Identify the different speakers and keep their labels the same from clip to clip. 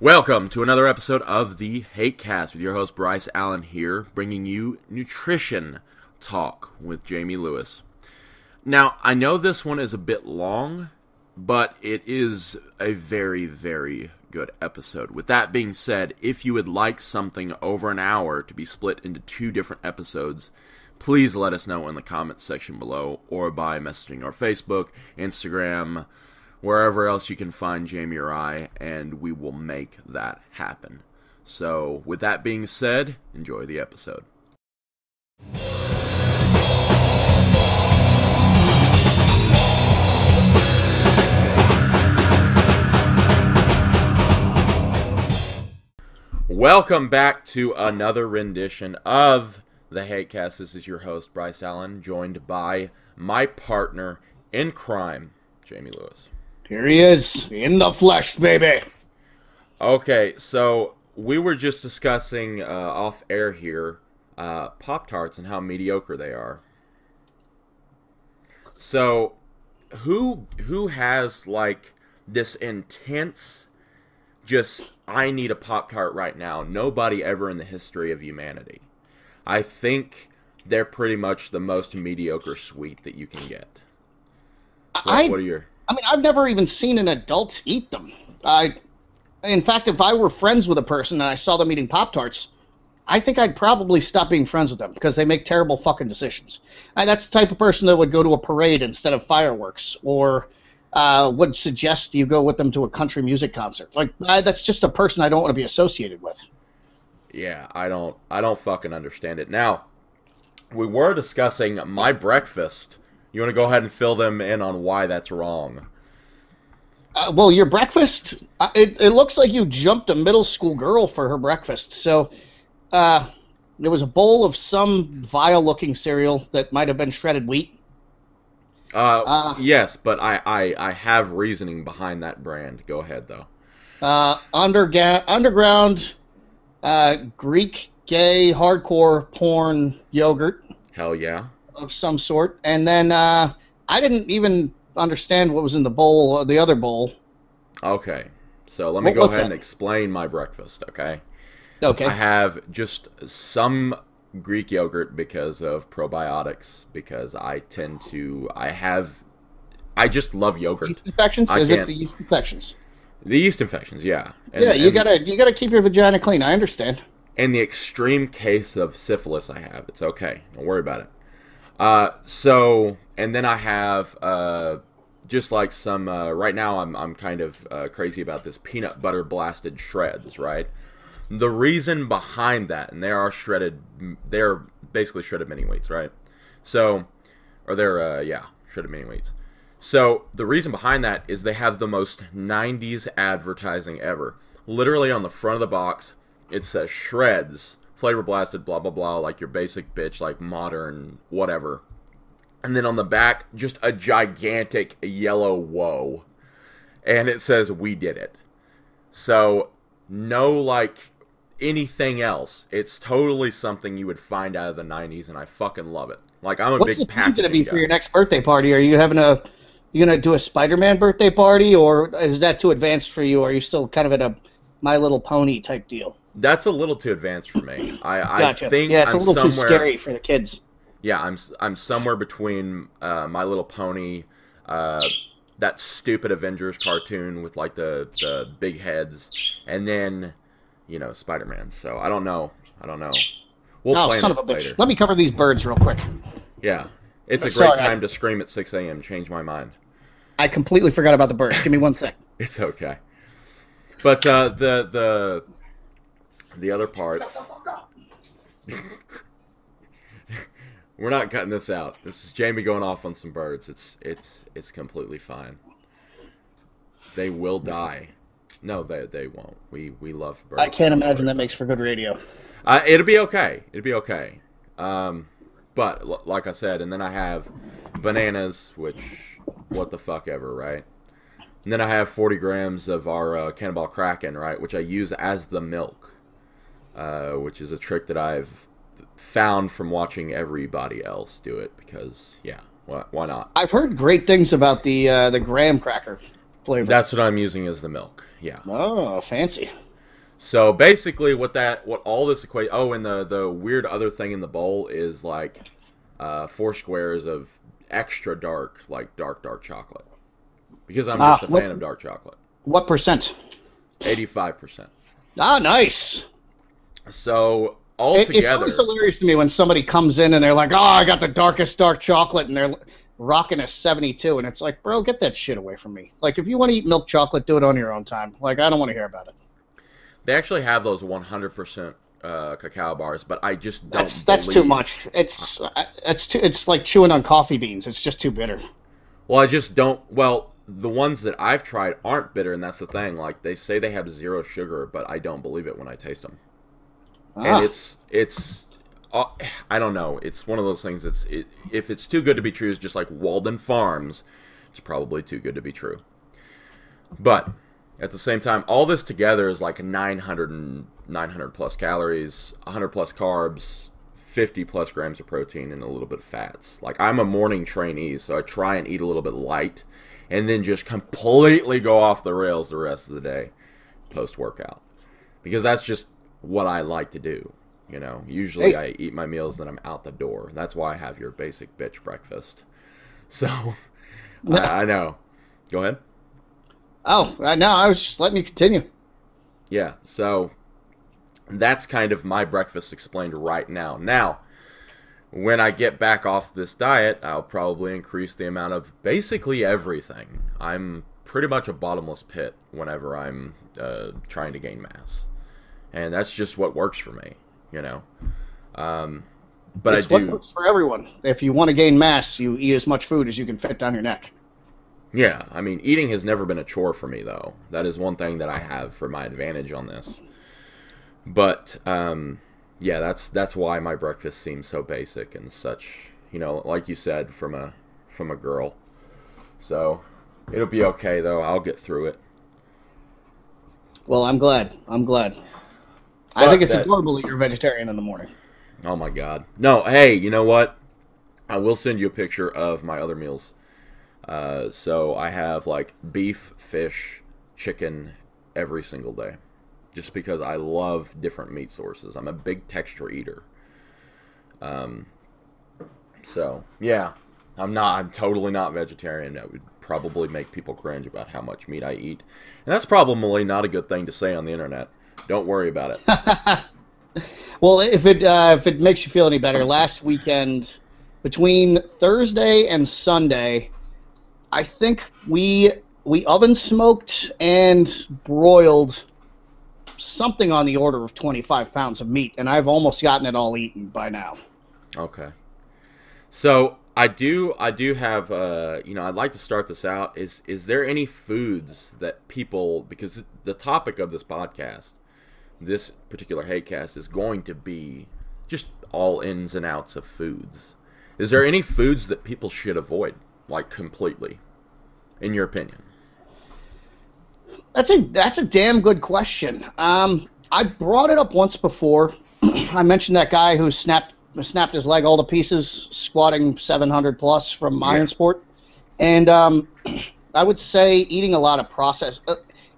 Speaker 1: Welcome to another episode of the Hatecast with your host Bryce Allen here, bringing you nutrition talk with Jamie Lewis. Now, I know this one is a bit long, but it is a very, very good episode. With that being said, if you would like something over an hour to be split into two different episodes, please let us know in the comments section below or by messaging our Facebook, Instagram, wherever else you can find Jamie or I, and we will make that happen. So, with that being said, enjoy the episode. Welcome back to another rendition of the Hatecast. This is your host, Bryce Allen, joined by my partner in crime, Jamie Lewis.
Speaker 2: Here he is, in the flesh, baby.
Speaker 1: Okay, so we were just discussing off air here Pop-Tarts and how mediocre they are. So, who has like this intense, just I need a Pop-Tart right now? Nobody ever in the history of humanity. I think they're pretty much the most mediocre sweet that you can get. What are your?
Speaker 2: I mean, I've never even seen an adult eat them. In fact, if I were friends with a person and I saw them eating Pop-Tarts, I think I'd probably stop being friends with them because they make terrible fucking decisions. That's the type of person that would go to a parade instead of fireworks, or would suggest you go with them to a country music concert. Like, that's just a person I don't want to be associated with.
Speaker 1: Yeah, I don't fucking understand it. Now, we were discussing my breakfast. You want to go ahead and fill them in on why that's wrong?
Speaker 2: Well, your breakfast, it looks like you jumped a middle school girl for her breakfast. So, there was a bowl of some vile-looking cereal that might have been shredded wheat.
Speaker 1: Yes, but I have reasoning behind that brand. Go ahead, though.
Speaker 2: Underground Greek gay hardcore porn yogurt.
Speaker 1: Hell yeah.
Speaker 2: Of some sort. And then I didn't even understand what was in the bowl, the other bowl.
Speaker 1: Okay. So let me go ahead and explain my breakfast, okay?
Speaker 2: Okay.
Speaker 1: I have just some Greek yogurt because of probiotics, because I just love yogurt.
Speaker 2: Yeast infections? Is it the yeast infections?
Speaker 1: The yeast infections, yeah.
Speaker 2: You gotta keep your vagina clean, I understand.
Speaker 1: In the extreme case of syphilis I have, it's okay. Don't worry about it. And then I have, just like some, right now I'm kind of, crazy about this peanut butter blasted shreds, right? The reason behind that, and they're basically shredded mini wheats, right? So, or they're, shredded mini wheats. So, the reason behind that is they have the most 90s advertising ever. Literally on the front of the box, it says shreds, flavor blasted, blah, blah, blah, like your basic bitch, like modern, whatever. And then on the back, just a gigantic yellow whoa. And it says, we did it. So, no, like, anything else. It's totally something you would find out of the 90s, and I fucking love it. Like, I'm a big packaging guy. What's the going to be
Speaker 2: for your next birthday party? Are you you going to do a Spider-Man birthday party, or is that too advanced for you? Or are you still kind of in a My Little Pony type deal?
Speaker 1: That's a little too advanced for me.
Speaker 2: Gotcha.
Speaker 1: I think
Speaker 2: it's a little too scary for the kids.
Speaker 1: Yeah, I'm somewhere between My Little Pony, that stupid Avengers cartoon with like the big heads, and then Spider-Man. So I don't know. We'll plan
Speaker 2: son
Speaker 1: it
Speaker 2: of a bitch.
Speaker 1: later.
Speaker 2: Let me cover these birds real quick.
Speaker 1: Yeah, it's a great time to scream at 6 a.m. Change my mind.
Speaker 2: I completely forgot about the birds. Give me 1 sec.
Speaker 1: It's okay. But the other parts. We're not cutting this out. This is Jamie going off on some birds. It's completely fine. They will die. No, they won't. We love birds.
Speaker 2: I can't imagine that makes for good radio.
Speaker 1: It'll be okay. But like I said, and then I have bananas, which what the fuck ever, right? And then I have 40 grams of our Cannonball Kraken, right, which I use as the milk, which is a trick that I've found from watching everybody else do it because, yeah, why not?
Speaker 2: I've heard great things about the graham cracker flavor.
Speaker 1: That's what I'm using as the milk, yeah.
Speaker 2: Oh, fancy.
Speaker 1: So basically, what all this equate. Oh, and the weird other thing in the bowl is like 4 squares of extra dark, like dark chocolate, because I'm just a fan of dark chocolate.
Speaker 2: What percent?
Speaker 1: 85%.
Speaker 2: Ah, nice.
Speaker 1: So altogether,
Speaker 2: it's always hilarious to me when somebody comes in and they're like, "Oh, I got the darkest dark chocolate," and they're rocking a 72, and it's like, bro, get that shit away from me. Like, if you want to eat milk chocolate, do it on your own time. Like, I don't want to hear about it.
Speaker 1: they actually have those 100% cacao bars, but I just don't.
Speaker 2: That's too much. It's like chewing on coffee beans. It's just too bitter.
Speaker 1: Well, I just don't. Well, the ones that I've tried aren't bitter, and that's the thing. Like, they say they have 0 sugar, but I don't believe it when I taste them. And it's I don't know. It's one of those things that's if it's too good to be true, it's just like Walden Farms. It's probably too good to be true. But at the same time, all this together is like 900 plus calories, 100 plus carbs, 50 plus grams of protein, and a little bit of fats. Like, I'm a morning trainee, so I try and eat a little bit light, and then just completely go off the rails the rest of the day post workout, because that's just what I like to do. You know, usually I eat my meals, then I'm out the door. That's why I have your basic bitch breakfast. So, I know. Go ahead.
Speaker 2: Oh, no, I was just letting you continue.
Speaker 1: Yeah, so that's kind of my breakfast explained right now. Now, when I get back off this diet, I'll probably increase the amount of basically everything. I'm pretty much a bottomless pit whenever I'm trying to gain mass. And that's just what works for me, you know. But
Speaker 2: it's what works for everyone. If you want to gain mass, you eat as much food as you can fit down your neck.
Speaker 1: Yeah, I mean, eating has never been a chore for me, though. That is one thing that I have for my advantage on this. But, yeah, that's why my breakfast seems so basic and such, you know, like you said, from a girl. So, it'll be okay, though. I'll get through it.
Speaker 2: Well, I'm glad. I think it's adorable that you're a vegetarian in the morning.
Speaker 1: Oh, my God. No, hey, you know what? I will send you a picture of my other meals. So I have, like, beef, fish, chicken every single day. Just because I love different meat sources. I'm a big texture eater. So, yeah. I'm totally not vegetarian. That would probably make people cringe about how much meat I eat. And that's probably not a good thing to say on the internet. Don't worry about it.
Speaker 2: Well, if it makes you feel any better, last weekend, between Thursday and Sunday, I think we oven smoked and broiled something on the order of 25 pounds of meat, and I've almost gotten it all eaten by now.
Speaker 1: Okay. So I do have you know, I'd like to start this out. Is there any foods that people, because the topic of this podcast, this particular Hatecast, is going to be just all ins and outs of foods. Is there any foods that people should avoid, like, completely, in your opinion?
Speaker 2: That's a damn good question. I brought it up once before. I mentioned that guy who snapped his leg all to pieces, squatting 700 plus from Iron Sport. And I would say eating a lot of processed.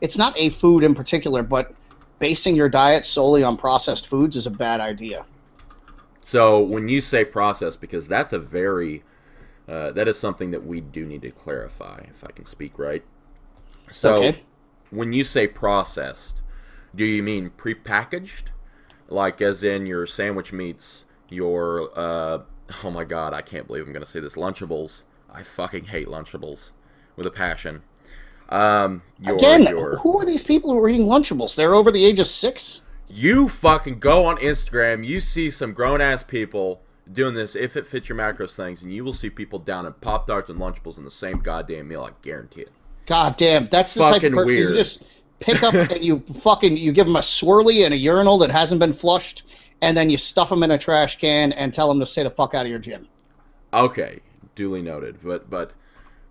Speaker 2: It's not a food in particular, but basing your diet solely on processed foods is a bad idea.
Speaker 1: So when you say processed, because that's a very that is something that we do need to clarify, if I can speak right. So
Speaker 2: okay.
Speaker 1: When you say processed, do you mean prepackaged? Like as in your sandwich meats, your, oh my God, I can't believe I'm going to say this, Lunchables. I fucking hate Lunchables with a passion. Who
Speaker 2: are these people who are eating Lunchables? They're over the age of 6?
Speaker 1: You fucking go on Instagram, you see some grown-ass people doing this if it fits your macros things, and you will see people down in Pop-Tarts and Lunchables in the same goddamn meal, I guarantee it.
Speaker 2: God damn, that's the type of person
Speaker 1: weird.
Speaker 2: You just pick up and you give them a swirly and a urinal that hasn't been flushed, and then you stuff them in a trash can and tell them to stay the fuck out of your gym.
Speaker 1: Okay, duly noted. But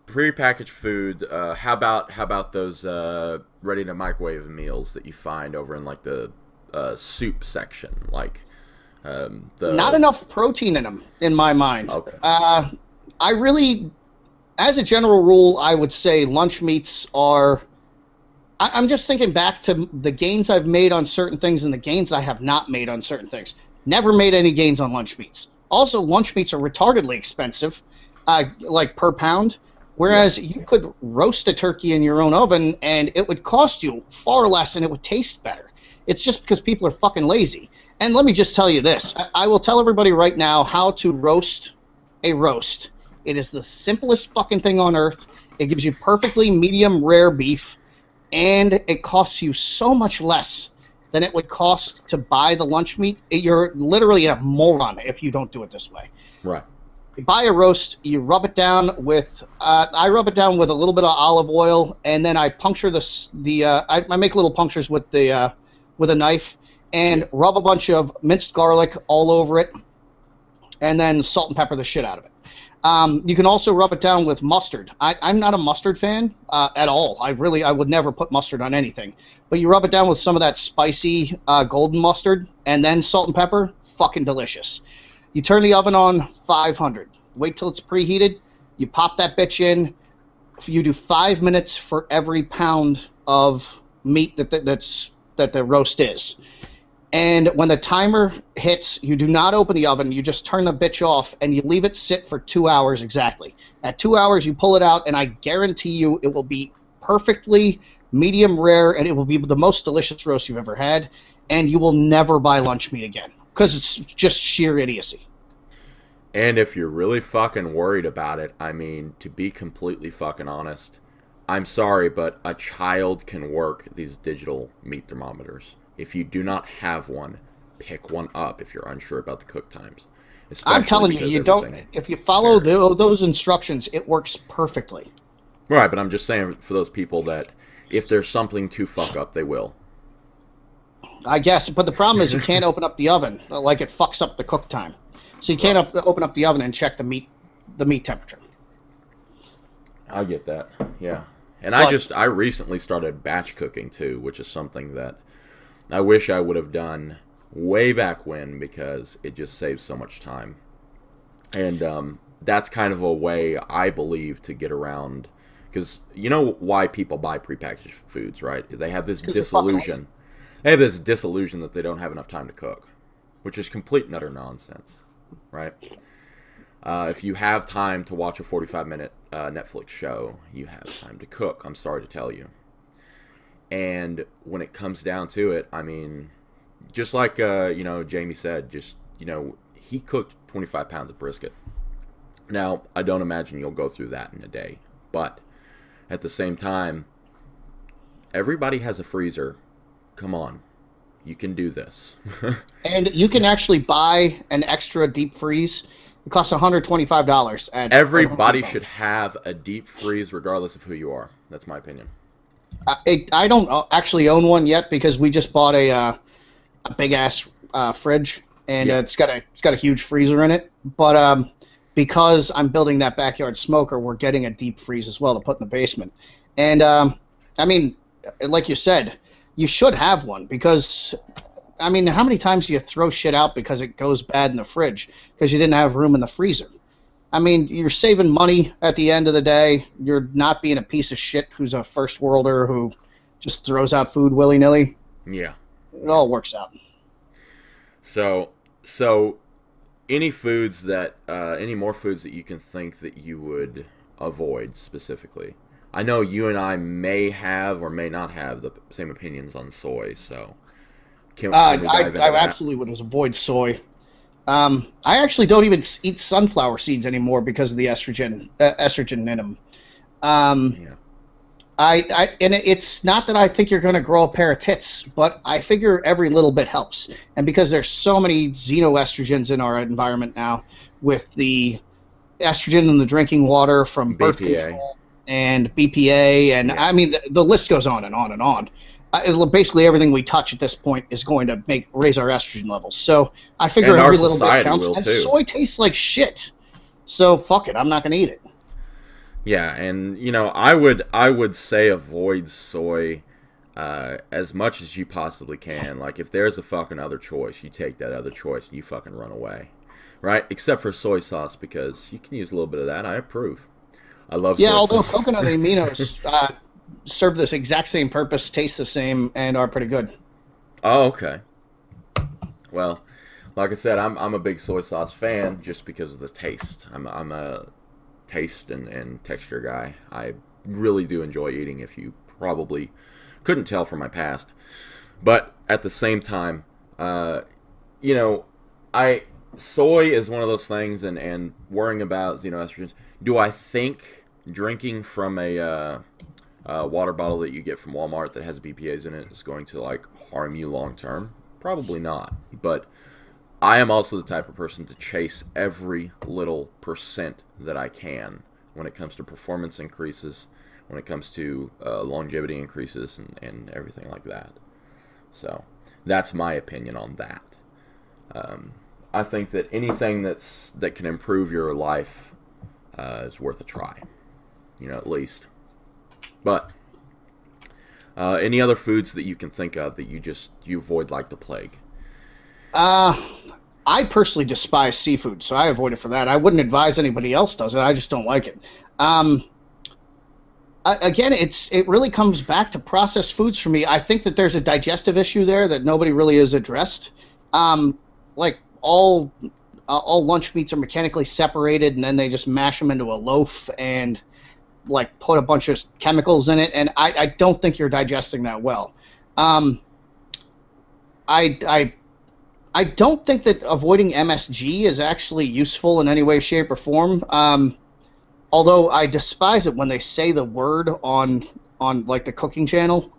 Speaker 1: prepackaged food. How about those ready to microwave meals that you find over in like the soup section? Like
Speaker 2: not enough protein in them, in my mind.
Speaker 1: Okay.
Speaker 2: I really, as a general rule, I would say lunch meats are I'm just thinking back to the gains I've made on certain things and the gains I have not made on certain things. Never made any gains on lunch meats. Also, lunch meats are retardedly expensive, like per pound.
Speaker 1: Yeah.
Speaker 2: Whereas you could roast a turkey in your own oven and it would cost you far less and it would taste better. It's just because people are fucking lazy. And let me just tell you this. I will tell everybody right now how to roast a roast. It is the simplest fucking thing on earth. It gives you perfectly medium rare beef, and it costs you so much less than it would cost to buy the lunch meat. You're literally a moron if you don't do it this way.
Speaker 1: Right.
Speaker 2: You buy a roast, you rub it down with. I rub it down with a little bit of olive oil, and then I puncture I make little punctures with a knife, and rub a bunch of minced garlic all over it, and then salt and pepper the shit out of it. You can also rub it down with mustard. I'm not a mustard fan at all. I would never put mustard on anything. But you rub it down with some of that spicy golden mustard, and then salt and pepper. Fucking delicious. You turn the oven on 500. Wait till it's preheated. You pop that bitch in. You do 5 minutes for every pound of meat that the roast is. And when the timer hits, you do not open the oven. You just turn the bitch off, and you leave it sit for 2 hours exactly. At 2 hours, you pull it out, and I guarantee you it will be perfectly medium rare, and it will be the most delicious roast you've ever had, and you will never buy lunch meat again because it's just sheer idiocy.
Speaker 1: And if you're really fucking worried about it, I mean, to be completely fucking honest, I'm sorry, but a child can work these digital meat thermometers. If you do not have one, pick one up if you're unsure about the cook times.
Speaker 2: I'm telling you, you don't. If you follow those instructions, it works perfectly.
Speaker 1: Right, but I'm just saying for those people that if there's something to fuck up, they will.
Speaker 2: I guess, but the problem is you can't open up the oven, like it fucks up the cook time. So you can't open up the oven and check the meat temperature.
Speaker 1: I get that, yeah. And I recently started batch cooking too, which is something that I wish I would have done way back when because it just saves so much time. And that's kind of a way I believe to get around, because you know why people buy prepackaged foods, right? They have this disillusion. They have this disillusion that they don't have enough time to cook, which is complete and utter nonsense, right? If you have time to watch a 45-minute Netflix show, you have time to cook. I'm sorry to tell you. And when it comes down to it, I mean, just like Jamie said, he cooked 25 pounds of brisket. Now, I don't imagine you'll go through that in a day, but at the same time, everybody has a freezer. Come on, you can do this.
Speaker 2: And you can actually buy an extra deep freeze. It costs $125.
Speaker 1: Everybody should have a deep freeze, regardless of who you are. That's my opinion.
Speaker 2: I don't actually own one yet because we just bought a big ass fridge, and it's got a huge freezer in it. But because I'm building that backyard smoker, we're getting a deep freeze as well to put in the basement. And I mean, like you said, you should have one because, I mean, how many times do you throw shit out because it goes bad in the fridge because you didn't have room in the freezer? I mean, you're saving money at the end of the day. You're not being a piece of shit who's a first worlder who just throws out food willy-nilly.
Speaker 1: Yeah.
Speaker 2: It all works out.
Speaker 1: So any foods that, any more foods that you can think that you would avoid specifically? I know you and I may have or may not have the same opinions on soy, so can we dive into that?
Speaker 2: I absolutely would avoid soy. I actually don't even eat sunflower seeds anymore because of the estrogen in them. Yeah. And it's not that I think you're going to grow a pair of tits, but I figure every little bit helps. And because there's so many xenoestrogens in our environment now, with the estrogen in the drinking water from birth control and BPA, and I mean the list goes on and on and on. Basically, everything we touch at this point is going to raise our estrogen levels. So I figure every little bit counts. And soy tastes like shit. So fuck it, I'm not going to eat it.
Speaker 1: Yeah, and I would say avoid soy as much as you possibly can. Like if there's a fucking other choice, you take that other choice and you fucking run away, right? Except for soy sauce, because you can use a little bit of that. I approve. I love soy sauce.
Speaker 2: Although coconut aminos serve this exact same purpose, taste the same, and are pretty good.
Speaker 1: Oh, okay. Well, like I said, I'm a big soy sauce fan just because of the taste. I'm a taste and texture guy. I really do enjoy eating, if you probably couldn't tell from my past. But at the same time, you know, soy is one of those things, and worrying about xenoestrogens. Do I think drinking from a water bottle that you get from Walmart that has BPA's in it is going to like harm you long term? Probably not. But I am also the type of person to chase every little percent that I can when it comes to performance increases, when it comes to longevity increases, and everything like that. So that's my opinion on that. I think that anything that can improve your life is worth a try, at least. But any other foods that you can think of that you avoid like the plague?
Speaker 2: I personally despise seafood, so I avoid it for that. I wouldn't advise anybody else does it. I just don't like it. Again, it really comes back to processed foods for me. I think that there's a digestive issue there that nobody really has addressed. Like all lunch meats are mechanically separated, and then they just mash them into a loaf and like put a bunch of chemicals in it, and I don't think you're digesting that well. I don't think that avoiding MSG is actually useful in any way, shape, or form. Although I despise it when they say the word on like the cooking channel.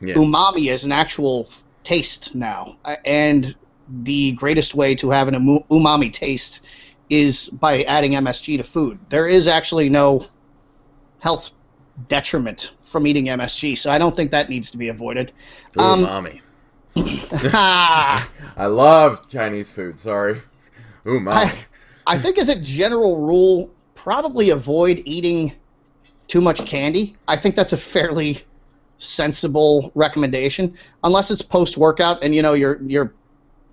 Speaker 2: Umami is an actual taste now, and the greatest way to have an umami taste is by adding MSG to food. There is actually no health detriment from eating MSG, so I don't think that needs to be avoided.
Speaker 1: Umami. I love Chinese food. Sorry. Umami.
Speaker 2: I think as a general rule, probably avoid eating too much candy. I think that's a fairly sensible recommendation, unless it's post-workout and you're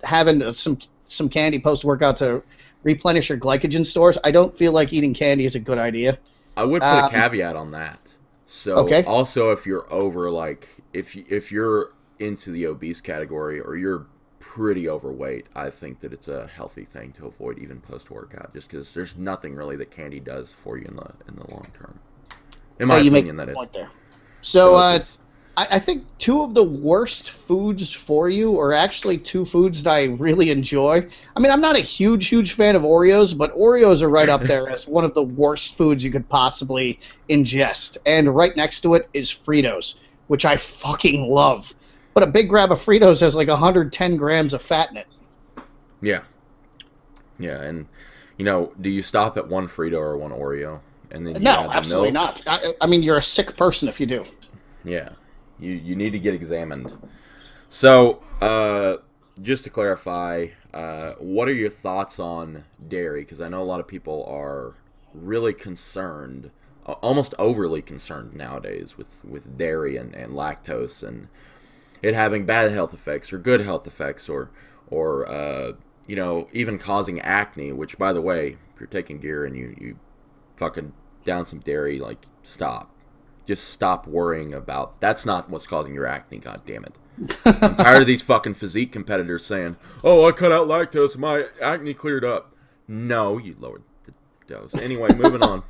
Speaker 2: having some candy post-workout to replenish your glycogen stores. I don't feel like eating candy is a good idea.
Speaker 1: I would put a caveat on that. So
Speaker 2: okay.
Speaker 1: Also, if you're over, like if you're into the obese category or you're pretty overweight, I think that it's a healthy thing to avoid even post-workout, just because there's nothing really that candy does for you in the long term. In my opinion, that is.
Speaker 2: There. So I think two of the worst foods for you are actually two foods that I really enjoy. I mean, I'm not a huge fan of Oreos, but Oreos are right up there as one of the worst foods you could possibly ingest. And right next to it is Fritos, which I fucking love. But a big grab of Fritos has like 110 grams of fat in it.
Speaker 1: Yeah. Yeah, and, do you stop at one Frito or one Oreo? And then
Speaker 2: No, absolutely not. I mean, you're a sick person if you do.
Speaker 1: Yeah. You need to get examined. So, just to clarify, what are your thoughts on dairy? Because I know a lot of people are really concerned, almost overly concerned nowadays with dairy and lactose and it having bad health effects or good health effects or even causing acne, which, by the way, if you're taking gear and you fucking down some dairy, like, stop. Just stop worrying about... That's not what's causing your acne, goddammit. I'm tired of these fucking physique competitors saying, oh, I cut out lactose and my acne cleared up. No, you lowered the dose. Anyway, moving on.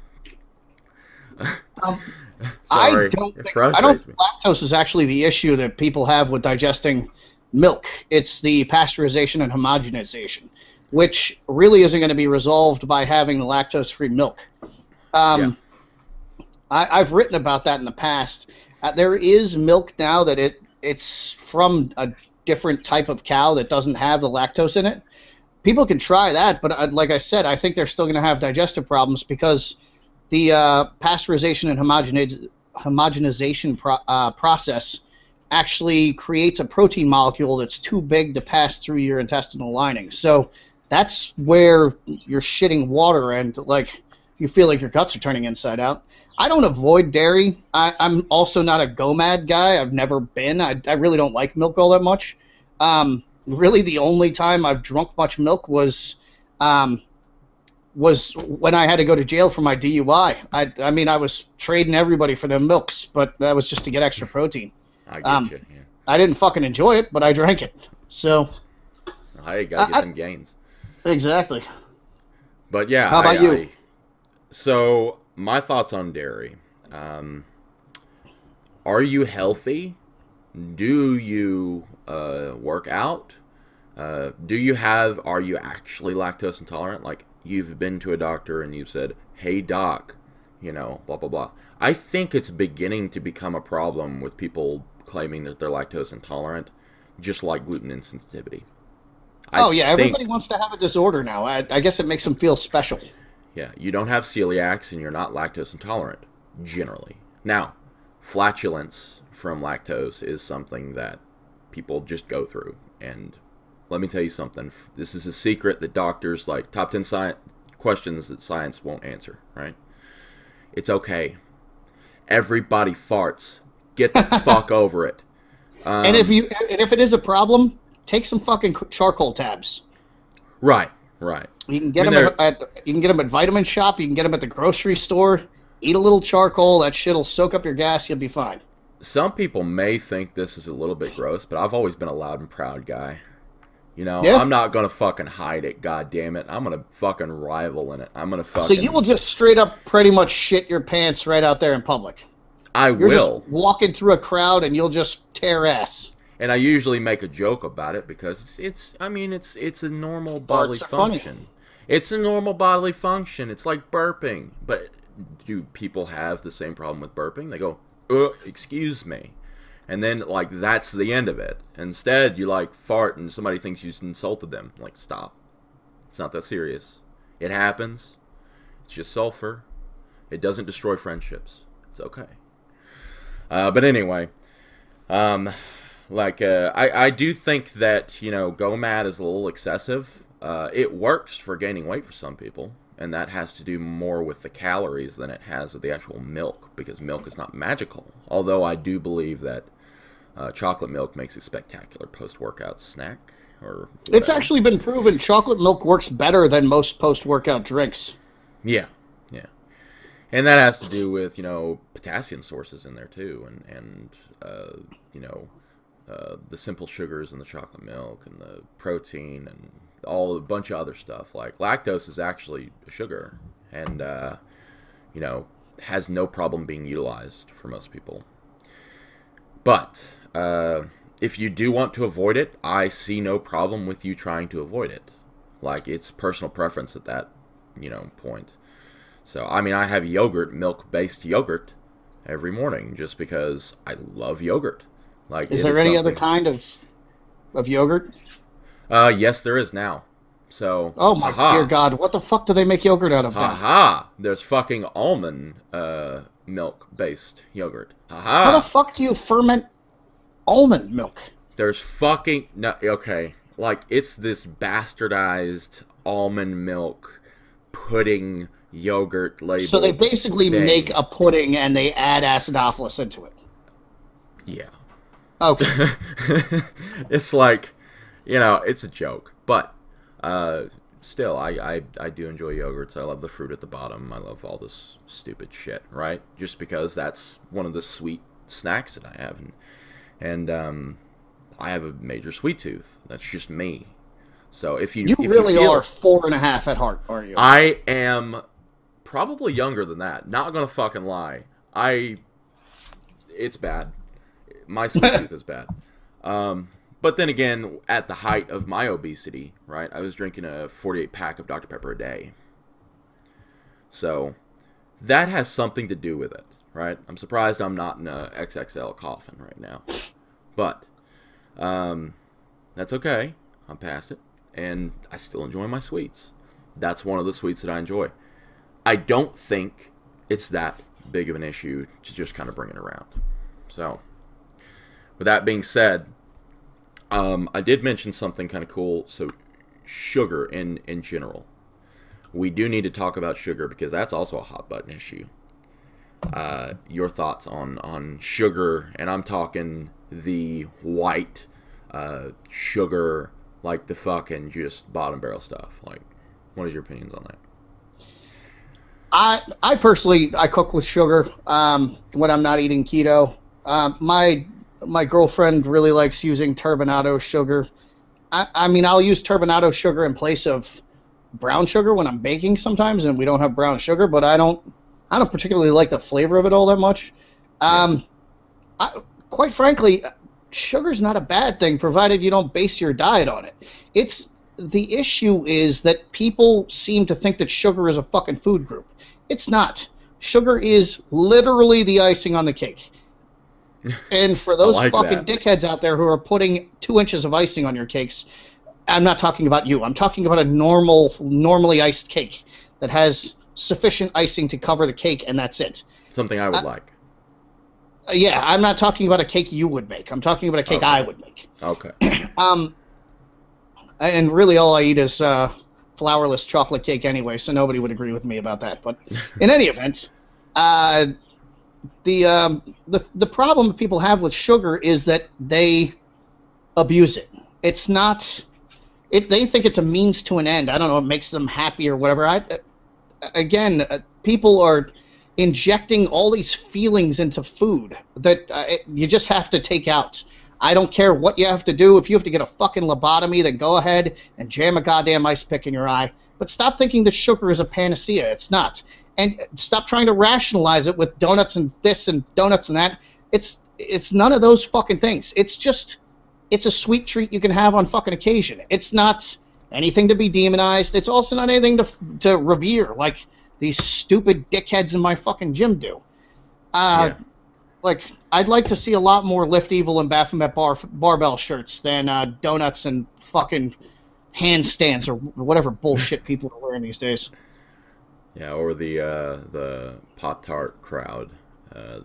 Speaker 1: Sorry.
Speaker 2: I don't think lactose is actually the issue that people have with digesting milk. It's the pasteurization and homogenization, which really isn't going to be resolved by having the lactose-free milk. I've written about that in the past. There is milk now that it's from a different type of cow that doesn't have the lactose in it. People can try that, but like I said, I think they're still going to have digestive problems because the pasteurization and homogenization process actually creates a protein molecule that's too big to pass through your intestinal lining. So that's where you're shitting water and like you feel like your guts are turning inside out. I don't avoid dairy. I'm also not a GOMAD guy. I've never been. I really don't like milk all that much. Really, the only time I've drunk much milk was was when I had to go to jail for my DUI. I mean, I was trading everybody for them milks, but that was just to get extra protein.
Speaker 1: I get you. Yeah.
Speaker 2: I didn't fucking enjoy it, but I drank it. So,
Speaker 1: I gotta get them gains.
Speaker 2: Exactly.
Speaker 1: But yeah,
Speaker 2: how about you?
Speaker 1: So my thoughts on dairy. Are you healthy? Do you work out? Are you actually lactose intolerant? Like, you've been to a doctor and you've said, hey doc, blah, blah, blah. I think it's beginning to become a problem with people claiming that they're lactose intolerant, just like gluten insensitivity.
Speaker 2: Everybody wants to have a disorder now. I guess it makes them feel special.
Speaker 1: Yeah, you don't have celiacs and you're not lactose intolerant, generally. Now, flatulence from lactose is something that people just go through. And let me tell you something. This is a secret that doctors, like, top 10 questions that science won't answer, right? It's okay. Everybody farts. Get the fuck over it.
Speaker 2: And if it is a problem, take some fucking charcoal tabs.
Speaker 1: Right.
Speaker 2: You can get them at Vitamin Shop. You can get them at the grocery store. Eat a little charcoal. That shit'll soak up your gas. You'll be fine.
Speaker 1: Some people may think this is a little bit gross, but I've always been a loud and proud guy.
Speaker 2: Yeah.
Speaker 1: I'm not gonna fucking hide it. God damn it! I'm gonna fucking rival in it. I'm gonna fucking.
Speaker 2: So you will just straight up pretty much shit your pants right out there in public.
Speaker 1: You're will.
Speaker 2: Just walking through a crowd and you'll just tear ass.
Speaker 1: And I usually make a joke about it because it's a normal bodily function.
Speaker 2: Funny.
Speaker 1: It's a normal bodily function. It's like burping. But do people have the same problem with burping? They go, excuse me. And then, like, that's the end of it. Instead, you, like, fart and somebody thinks you insulted them. Like, stop. It's not that serious. It happens. It's just sulfur. It doesn't destroy friendships. It's okay. But anyway, I do think that, GOMAD is a little excessive. It works for gaining weight for some people, and that has to do more with the calories than it has with the actual milk, because milk is not magical. Although I do believe that chocolate milk makes a spectacular post-workout snack. Or whatever.
Speaker 2: It's actually been proven chocolate milk works better than most post-workout drinks.
Speaker 1: Yeah. And that has to do with, potassium sources in there too, and the simple sugars in the chocolate milk and the protein and a bunch of other stuff. Like, lactose is actually a sugar and, has no problem being utilized for most people. But if you do want to avoid it, I see no problem with you trying to avoid it. Like, it's personal preference at that, point. So, I mean, I have milk-based yogurt every morning just because I love yogurt. Like,
Speaker 2: is there any other kind of yogurt?
Speaker 1: Yes, there is now. So,
Speaker 2: oh my dear God, what the fuck do they make yogurt out of?
Speaker 1: There's fucking almond milk-based yogurt.
Speaker 2: How the fuck do you ferment almond milk?
Speaker 1: There's fucking okay. Like, it's this bastardized almond milk pudding yogurt label.
Speaker 2: So they basically make a pudding and they add acidophilus into it.
Speaker 1: Yeah.
Speaker 2: Okay.
Speaker 1: It's like, it's a joke, but still, I do enjoy yogurts. I love the fruit at the bottom. I love all this stupid shit, right? Just because that's one of the sweet snacks that I have, and I have a major sweet tooth. That's just me. So if you
Speaker 2: really are 4.5 at heart, aren't you?
Speaker 1: I am probably younger than that. Not gonna fucking lie. It's bad. My sweet tooth is bad. But then again, at the height of my obesity, right, I was drinking a 48 pack of Dr. Pepper a day. So that has something to do with it, right? I'm surprised I'm not in a XXL coffin right now. But that's okay. I'm past it. And I still enjoy my sweets. That's one of the sweets that I enjoy. I don't think it's that big of an issue to just kind of bring it around. So, with that being said, I did mention something kind of cool. So, sugar in general. We do need to talk about sugar because that's also a hot button issue. Your thoughts on sugar, and I'm talking the white sugar, like the fucking just bottom barrel stuff. Like, what is your opinions on that?
Speaker 2: I personally I cook with sugar when I'm not eating keto. My girlfriend really likes using turbinado sugar. I mean, I'll use turbinado sugar in place of brown sugar when I'm baking sometimes, and we don't have brown sugar. But I don't particularly like the flavor of it all that much.
Speaker 1: Yeah.
Speaker 2: Um, quite frankly, sugar's not a bad thing, provided you don't base your diet on it. It's the issue is that people seem to think that sugar is a fucking food group. It's not. Sugar is literally the icing on the cake. And for
Speaker 1: I
Speaker 2: those
Speaker 1: like
Speaker 2: fucking
Speaker 1: that.
Speaker 2: dickheads out there who are putting 2 inches of icing on your cakes, I'm not talking about you. I'm talking about a normally iced cake that has sufficient icing to cover the cake, and that's it.
Speaker 1: Something I would like.
Speaker 2: Yeah, I'm not talking about a cake you would make. I'm talking about a cake I
Speaker 1: Okay.
Speaker 2: would make.
Speaker 1: Okay.
Speaker 2: Um, and really, all I eat is flourless chocolate cake anyway, so nobody would agree with me about that. But in any event, uh, the problem people have with sugar is that they abuse it. It's not. They think it's a means to an end. I don't know. It makes them happy or whatever. People are injecting all these feelings into food that you just have to take out. I don't care what you have to do. If you have to get a fucking lobotomy, then go ahead and jam a goddamn ice pick in your eye. But stop thinking that sugar is a panacea. It's not. And stop trying to rationalize it with donuts and this and donuts and that. It's none of those fucking things. It's a sweet treat you can have on fucking occasion. It's not anything to be demonized. It's also not anything to revere like these stupid dickheads in my fucking gym do.
Speaker 1: Yeah.
Speaker 2: Like, I'd like to see a lot more Lift Evil and Baphomet barbell shirts than donuts and fucking handstands or whatever bullshit people are wearing these days.
Speaker 1: Yeah, or the Pop Tart crowd.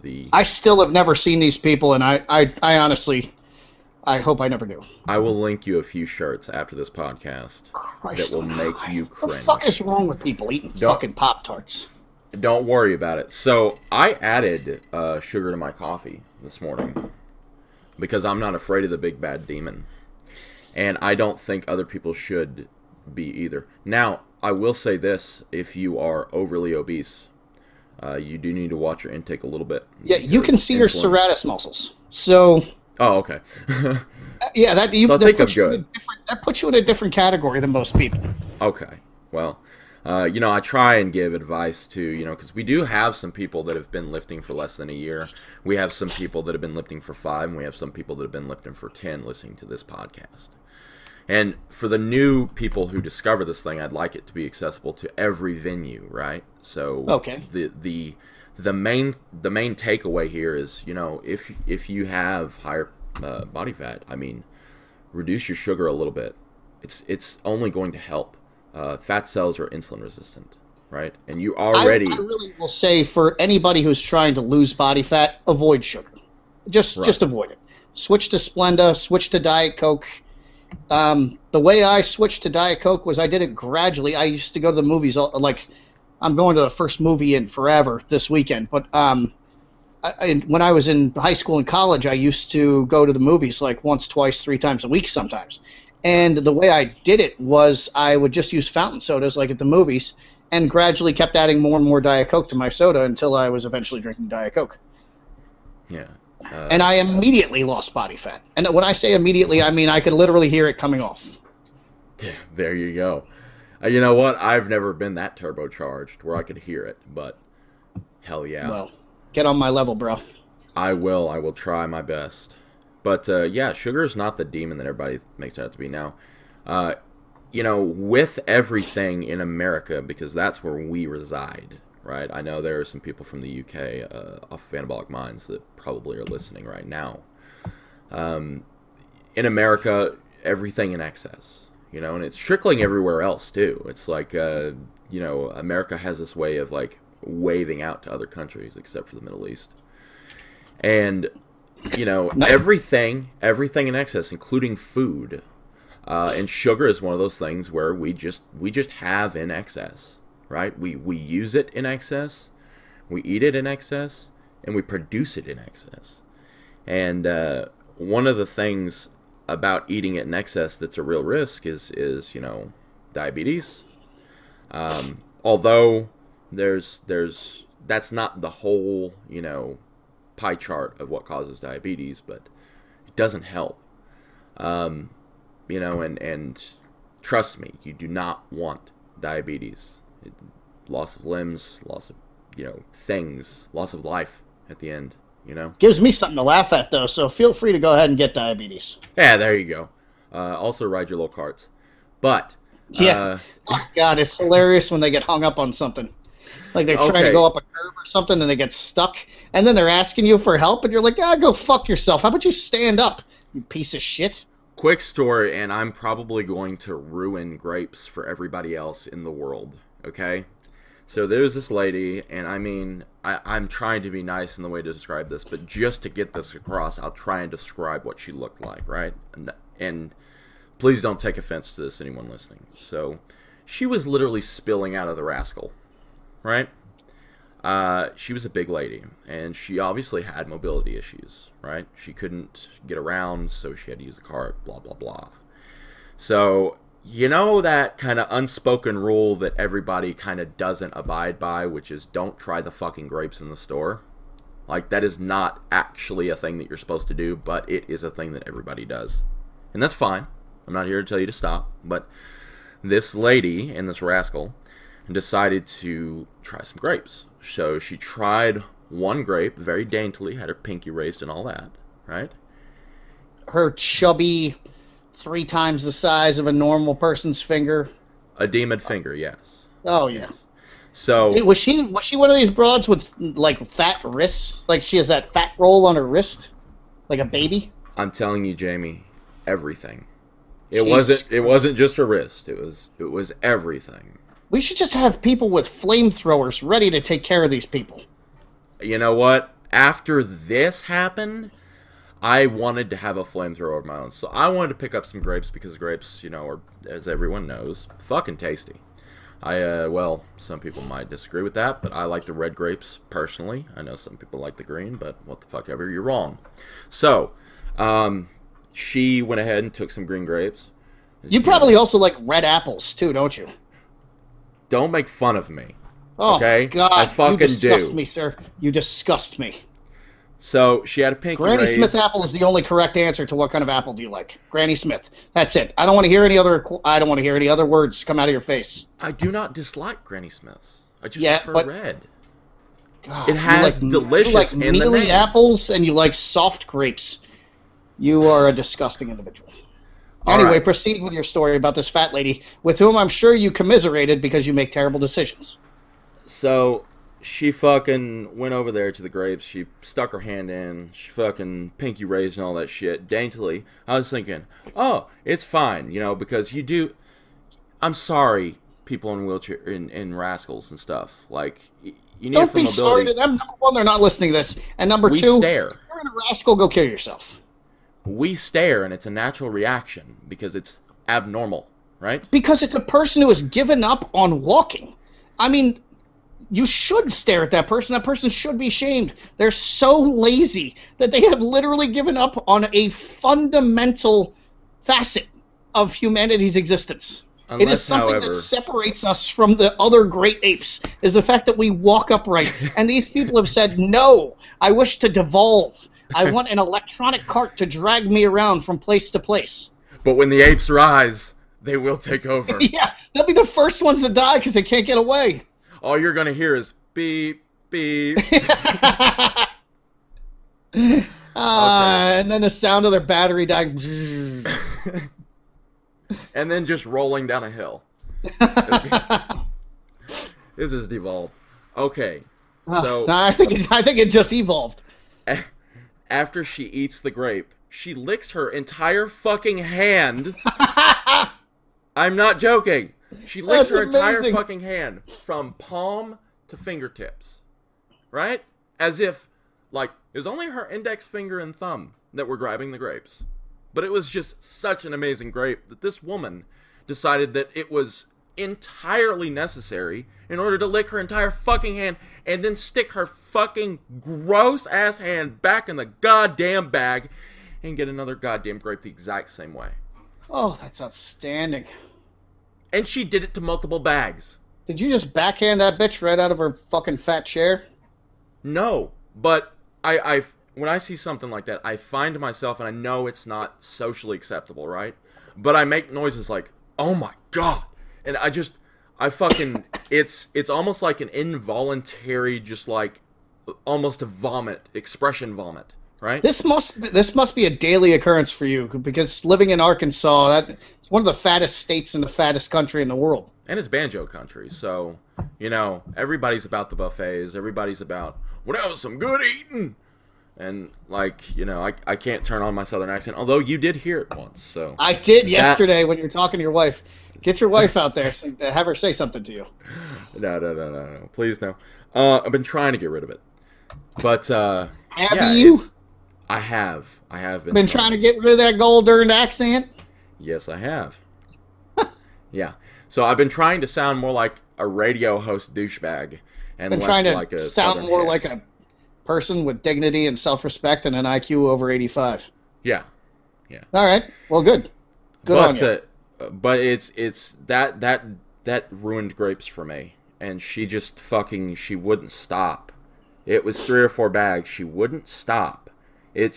Speaker 1: The
Speaker 2: I still have never seen these people, and I honestly, I hope I never do.
Speaker 1: I will link you a few shirts after this podcast that
Speaker 2: Christ,
Speaker 1: will make you
Speaker 2: what the fuck is
Speaker 1: cringe.
Speaker 2: wrong with people eating
Speaker 1: Don't
Speaker 2: fucking Pop-Tarts?
Speaker 1: don't worry about it. So I added sugar to my coffee this morning because I'm not afraid of the big bad demon, and I don't think other people should be either. Now, I will say this: if you are overly obese, you do need to watch your intake a little bit
Speaker 2: Yeah, you can
Speaker 1: because
Speaker 2: see your
Speaker 1: insulin.
Speaker 2: serratus muscles. So,
Speaker 1: Oh, okay.
Speaker 2: yeah,
Speaker 1: So I think I'm good.
Speaker 2: that puts you in a different category than most people.
Speaker 1: Okay. Well, I try and give advice to, because we do have some people that have been lifting for less than a year. We have some people that have been lifting for 5, and we have some people that have been lifting for 10 listening to this podcast. And for the new people who discover this thing, I'd like it to be accessible to every venue, right? So
Speaker 2: Okay.
Speaker 1: the main takeaway here is, if you have higher body fat, I mean, reduce your sugar a little bit. It's only going to help. Fat cells are insulin resistant, right? And you already
Speaker 2: I really will say for anybody who's trying to lose body fat, avoid sugar.
Speaker 1: right.
Speaker 2: Just avoid it. Switch to Splenda, switch to Diet Coke. The way I switched to Diet Coke was I did it gradually. I used to go to the movies, like I'm going to the first movie in forever this weekend. But when I was in high school and college, I used to go to the movies like once, twice, 3 times a week sometimes. And the way I did it was I would just use fountain sodas like at the movies and gradually kept adding more and more Diet Coke to my soda until I was eventually drinking Diet Coke.
Speaker 1: Yeah.
Speaker 2: And I immediately lost body fat. And when I say immediately, I mean I could literally hear it coming off.
Speaker 1: There you go. You know what? I've never been that turbocharged where I could hear it, but hell yeah.
Speaker 2: Well, get on my level, bro.
Speaker 1: I will. I will try my best. But yeah, sugar is not the demon that everybody makes it out to be. Now, with everything in America, because that's where we reside, right? I know there are some people from the UK off of Anabolic Minds that probably are listening right now. In America, everything in excess, and it's trickling everywhere else too. It's like, America has this way of like waving out to other countries, except for the Middle East. And
Speaker 2: Nice.
Speaker 1: everything in excess, including food, and sugar is one of those things where we just have in excess, right? We use it in excess, we eat it in excess, and we produce it in excess. And one of the things about eating it in excess that's a real risk is diabetes. Although That's not the whole, pie chart of what causes diabetes, but it doesn't help. And trust me, you do not want diabetes. Loss of limbs, loss of, things, loss of life at the end,
Speaker 2: Gives me something to laugh at, though, so feel free to go ahead and get diabetes.
Speaker 1: Yeah, there you go. Also ride your little carts. But,
Speaker 2: yeah. Oh, God, it's hilarious when they get hung up on something. Like they're trying to go up a curve or something and they get stuck, and then they're asking you for help, and you're like, go fuck yourself. How about you stand up, you piece of shit?
Speaker 1: Quick story, and I'm probably going to ruin grapes for everybody else in the world, okay? So there's this lady, and I'm trying to be nice in the way to describe this, but just to get this across, I'll try and describe what she looked like, right? And please don't take offense to this, anyone listening. So she was literally spilling out of the rascal, right? She was a big lady, and she obviously had mobility issues, right? She couldn't get around, so she had to use a cart, blah, blah, blah. So, that kind of unspoken rule that everybody kind of doesn't abide by, which is don't try the fucking grapes in the store? Like, that is not actually a thing that you're supposed to do, but it is a thing that everybody does. And that's fine. I'm not here to tell you to stop, but this lady and this rascal decided to try some grapes. So she tried one grape very daintily, had her pinky raised and all that, right?
Speaker 2: Her chubby, 3 times the size of a normal person's finger.
Speaker 1: A demon finger, yes.
Speaker 2: Oh, yeah.
Speaker 1: Yes. So
Speaker 2: was she one of these broads with like fat wrists? Like she has that fat roll on her wrist, like a baby.
Speaker 1: I'm telling you, Jamie, everything.
Speaker 2: Jesus
Speaker 1: It wasn't just her wrist. It was everything.
Speaker 2: We should just have people with flamethrowers ready to take care of these people.
Speaker 1: You know what? After this happened, I wanted to have a flamethrower of my own. So I wanted to pick up some grapes because grapes, are, as everyone knows, fucking tasty. Some people might disagree with that, but I like the red grapes personally. I know some people like the green, but what the fuck ever, you're wrong. So, she went ahead and took some green grapes.
Speaker 2: You probably also like red apples too, don't you?
Speaker 1: Don't make fun of me.
Speaker 2: Oh,
Speaker 1: okay?
Speaker 2: God,
Speaker 1: I fucking
Speaker 2: you disgust
Speaker 1: do.
Speaker 2: me, sir. You disgust me.
Speaker 1: So she had a pinky
Speaker 2: Granny
Speaker 1: raised.
Speaker 2: Smith apple is the only correct answer to what kind of apple do you like. Granny Smith. That's it. I don't want to hear any other words come out of your face.
Speaker 1: I do not dislike Granny Smiths. I just prefer red.
Speaker 2: God,
Speaker 1: it has delicious
Speaker 2: you like
Speaker 1: in the
Speaker 2: mealy
Speaker 1: name.
Speaker 2: apples and you like soft grapes. You are a disgusting individual. Anyway, proceed with your story about this fat lady with whom I'm sure you commiserated because you make terrible decisions.
Speaker 1: So she fucking went over there to the grapes. She stuck her hand in. She fucking pinky raised and all that shit daintily. I was thinking, oh, it's fine, because you do. I'm sorry, people in wheelchair in rascals and stuff. Like, you need
Speaker 2: Don't
Speaker 1: for
Speaker 2: be
Speaker 1: mobility.
Speaker 2: sorry to them. Number one, they're not listening to this, and number
Speaker 1: We
Speaker 2: two,
Speaker 1: stare.
Speaker 2: if you're in a rascal, go kill yourself.
Speaker 1: We stare, and it's a natural reaction because it's abnormal, right?
Speaker 2: Because it's a person who has given up on walking. I mean, you should stare at that person. That person should be shamed. They're so lazy that they have literally given up on a fundamental facet of humanity's existence. It is something that separates us from the other great apes, is the fact that we walk upright. And these people have said, no, I wish to devolve. I want an electronic cart to drag me around from place to place.
Speaker 1: But when the apes rise, they will take over.
Speaker 2: Yeah, they'll be the first ones to die because they can't get away.
Speaker 1: All you're going to hear is beep, beep.
Speaker 2: And then the sound of their battery dying.
Speaker 1: And then just rolling down a hill. This is devolved. Okay. So
Speaker 2: I think it just evolved.
Speaker 1: After she eats the grape, she licks her entire fucking hand. I'm not joking. She licks her entire fucking hand from palm to fingertips. Right? As if, like, it was only her index finger and thumb that were grabbing the grapes. But it was just such an amazing grape that this woman decided that it was entirely necessary in order to lick her entire fucking hand and then stick her fucking gross ass hand back in the goddamn bag and get another goddamn grape the exact same way.
Speaker 2: Oh, that's outstanding.
Speaker 1: And she did it to multiple bags.
Speaker 2: Did you just backhand that bitch right out of her fucking fat chair?
Speaker 1: No, but I when I see something like that, I find myself, and I know it's not socially acceptable, right? But I make noises like, "Oh my god," and I fucking, it's almost like an involuntary, just like almost a vomit, expression vomit, right?
Speaker 2: This must be a daily occurrence for you because living in Arkansas, it's one of the fattest states and the fattest country in the world.
Speaker 1: And it's banjo country, so everybody's about the buffets. Everybody's about what else? Some good eating. And like I can't turn on my southern accent, although you did hear it once. So
Speaker 2: I did yesterday when you were talking to your wife. Get your wife out there, have her say something to you.
Speaker 1: No, please no. I've been trying to get rid of it, but
Speaker 2: Have you?
Speaker 1: I have
Speaker 2: Been trying to get rid of that gold-earned accent?
Speaker 1: Yes, I have. Yeah. So I've been trying to sound more like a radio host douchebag, and
Speaker 2: Been
Speaker 1: less
Speaker 2: trying to
Speaker 1: like a
Speaker 2: sound
Speaker 1: southern
Speaker 2: more
Speaker 1: hick.
Speaker 2: like a person with dignity and self-respect and an IQ over 85.
Speaker 1: Yeah.
Speaker 2: All right. Well, good. Good on you.
Speaker 1: But it's that ruined grapes for me, and she wouldn't stop. It was 3 or 4 bags. She wouldn't stop. And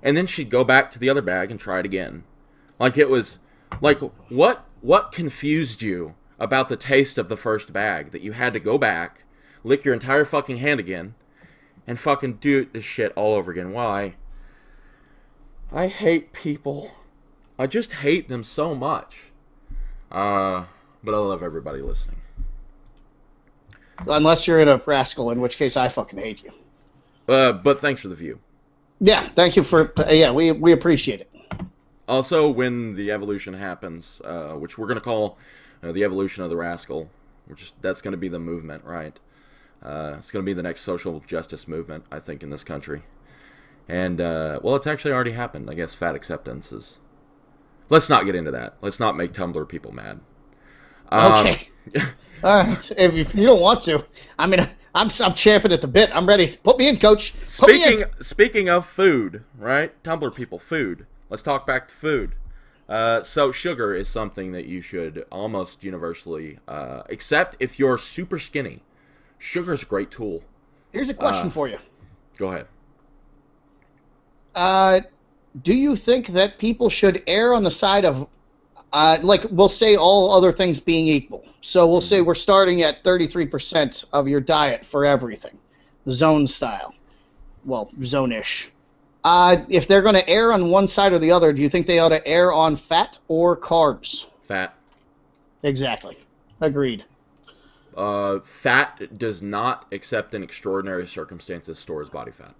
Speaker 1: then she'd go back to the other bag and try it again. Like it was, like what confused you about the taste of the first bag that you had to go back, lick your entire fucking hand again, and fucking do this shit all over again? Why? I hate people. I just hate them so much. But I love everybody listening.
Speaker 2: Unless you're in a rascal, in which case I fucking hate you.
Speaker 1: But thanks for the view.
Speaker 2: Yeah, thank you for... yeah, we appreciate it.
Speaker 1: Also, when the evolution happens, which we're going to call the evolution of the rascal, that's going to be the movement, right? It's going to be the next social justice movement, I think, in this country. And, well, it's actually already happened. I guess fat acceptance is... Let's not get into that. Let's not make Tumblr people mad.
Speaker 2: Okay. If you don't want to, I mean, I'm champing at the bit. I'm ready. Put me in, coach.
Speaker 1: Speaking of food, right? Tumblr people, food. Let's talk back to food. So sugar is something that you should almost universally accept if you're super skinny. Sugar's a great tool.
Speaker 2: Here's a question for you.
Speaker 1: Go ahead.
Speaker 2: Do you think that people should err on the side of, like, we'll say all other things being equal. So we'll say we're starting at 33% of your diet for everything, zone style. Well, zone-ish. If they're going to err on one side or the other, do you think they ought to err on fat or carbs?
Speaker 1: Fat.
Speaker 2: Exactly. Agreed.
Speaker 1: Fat does not, except in extraordinary circumstances, store as body fat.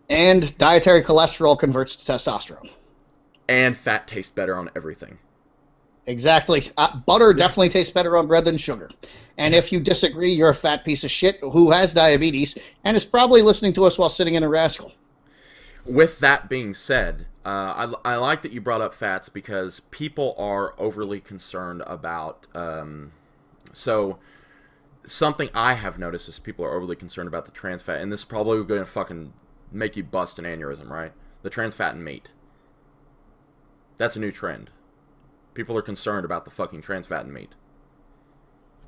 Speaker 2: And dietary cholesterol converts to testosterone.
Speaker 1: And fat tastes better on everything.
Speaker 2: Exactly. Butter definitely tastes better on bread than sugar. And if you disagree, you're a fat piece of shit who has diabetes and is probably listening to us while sitting in a rascal.
Speaker 1: With that being said, I like that you brought up fats because people are overly concerned about... so, something I have noticed is people are overly concerned about the trans fat, and this is probably going to fucking make you bust an aneurysm, right? The trans fat in meat. That's a new trend. People are concerned about the fucking trans fat in meat.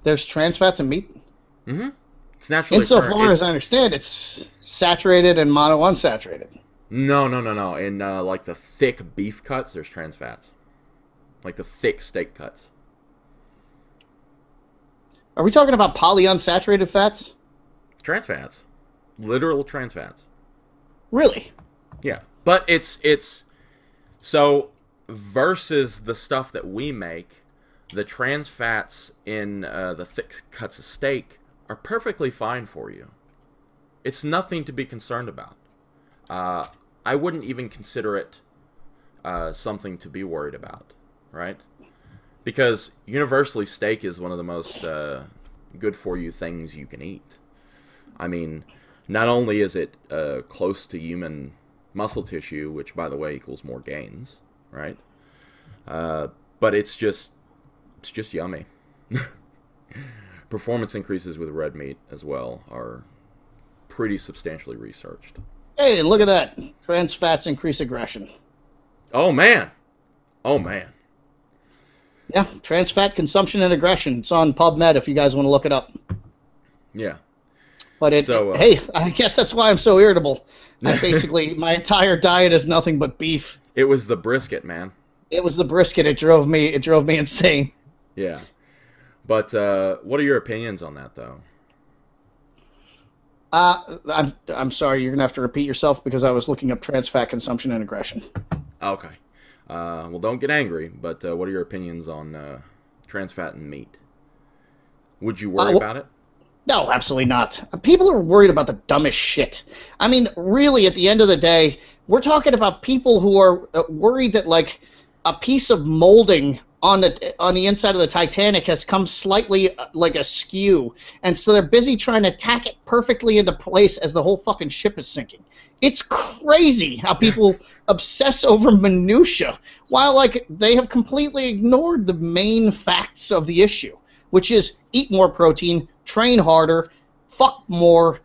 Speaker 2: There's trans fats in meat?
Speaker 1: Mm-hmm. It's naturally
Speaker 2: Insofar as I understand, it's saturated and monounsaturated.
Speaker 1: No. In like the thick beef cuts, there's trans fats. Like the thick steak cuts.
Speaker 2: Are we talking about polyunsaturated fats?
Speaker 1: Trans fats. Literal trans fats.
Speaker 2: Really?
Speaker 1: Yeah. But it's so versus the stuff that we make, the trans fats in the thick cuts of steak are perfectly fine for you. It's nothing to be concerned about. I wouldn't even consider it something to be worried about, right? Because universally, steak is one of the most good for you things you can eat. I mean, not only is it close to human muscle tissue, which, by the way, equals more gains, right? But it's just yummy. Performance increases with red meat as well are pretty substantially researched.
Speaker 2: Hey, look at that. Trans fats increase aggression.
Speaker 1: Oh, man.
Speaker 2: Yeah, trans fat consumption and aggression. It's on PubMed if you guys want to look it up.
Speaker 1: Yeah.
Speaker 2: But
Speaker 1: So,
Speaker 2: hey, I guess that's why I'm so irritable. I basically, my entire diet is nothing but beef.
Speaker 1: it was the brisket, man.
Speaker 2: It was the brisket. It drove me insane.
Speaker 1: Yeah. But what are your opinions on that, though?
Speaker 2: I'm sorry. You're gonna have to repeat yourself because I was looking up trans fat consumption and aggression.
Speaker 1: Okay. Well, don't get angry, but what are your opinions on trans fat and meat? Would you worry about it?
Speaker 2: No, absolutely not. People are worried about the dumbest shit. I mean, really, at the end of the day, we're talking about people who are worried that like a piece of molding on the inside of the Titanic has come slightly like askew, and so they're busy trying to tack it perfectly into place as the whole fucking ship is sinking. It's crazy how people obsess over minutia while like they have completely ignored the main facts of the issue, which is eat more protein, train harder, fuck more,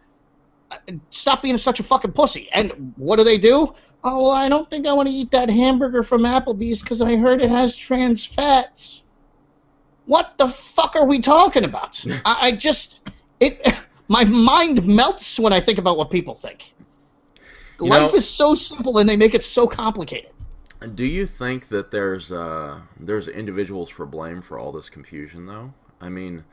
Speaker 2: stop being such a fucking pussy. And what do? Oh, well, I don't think I want to eat that hamburger from Applebee's because I heard it has trans fats. What the fuck are we talking about? I just, my mind melts when I think about what people think. Life is so simple and they make it so complicated.
Speaker 1: Do you think that there's individuals for blame for all this confusion, though? I mean,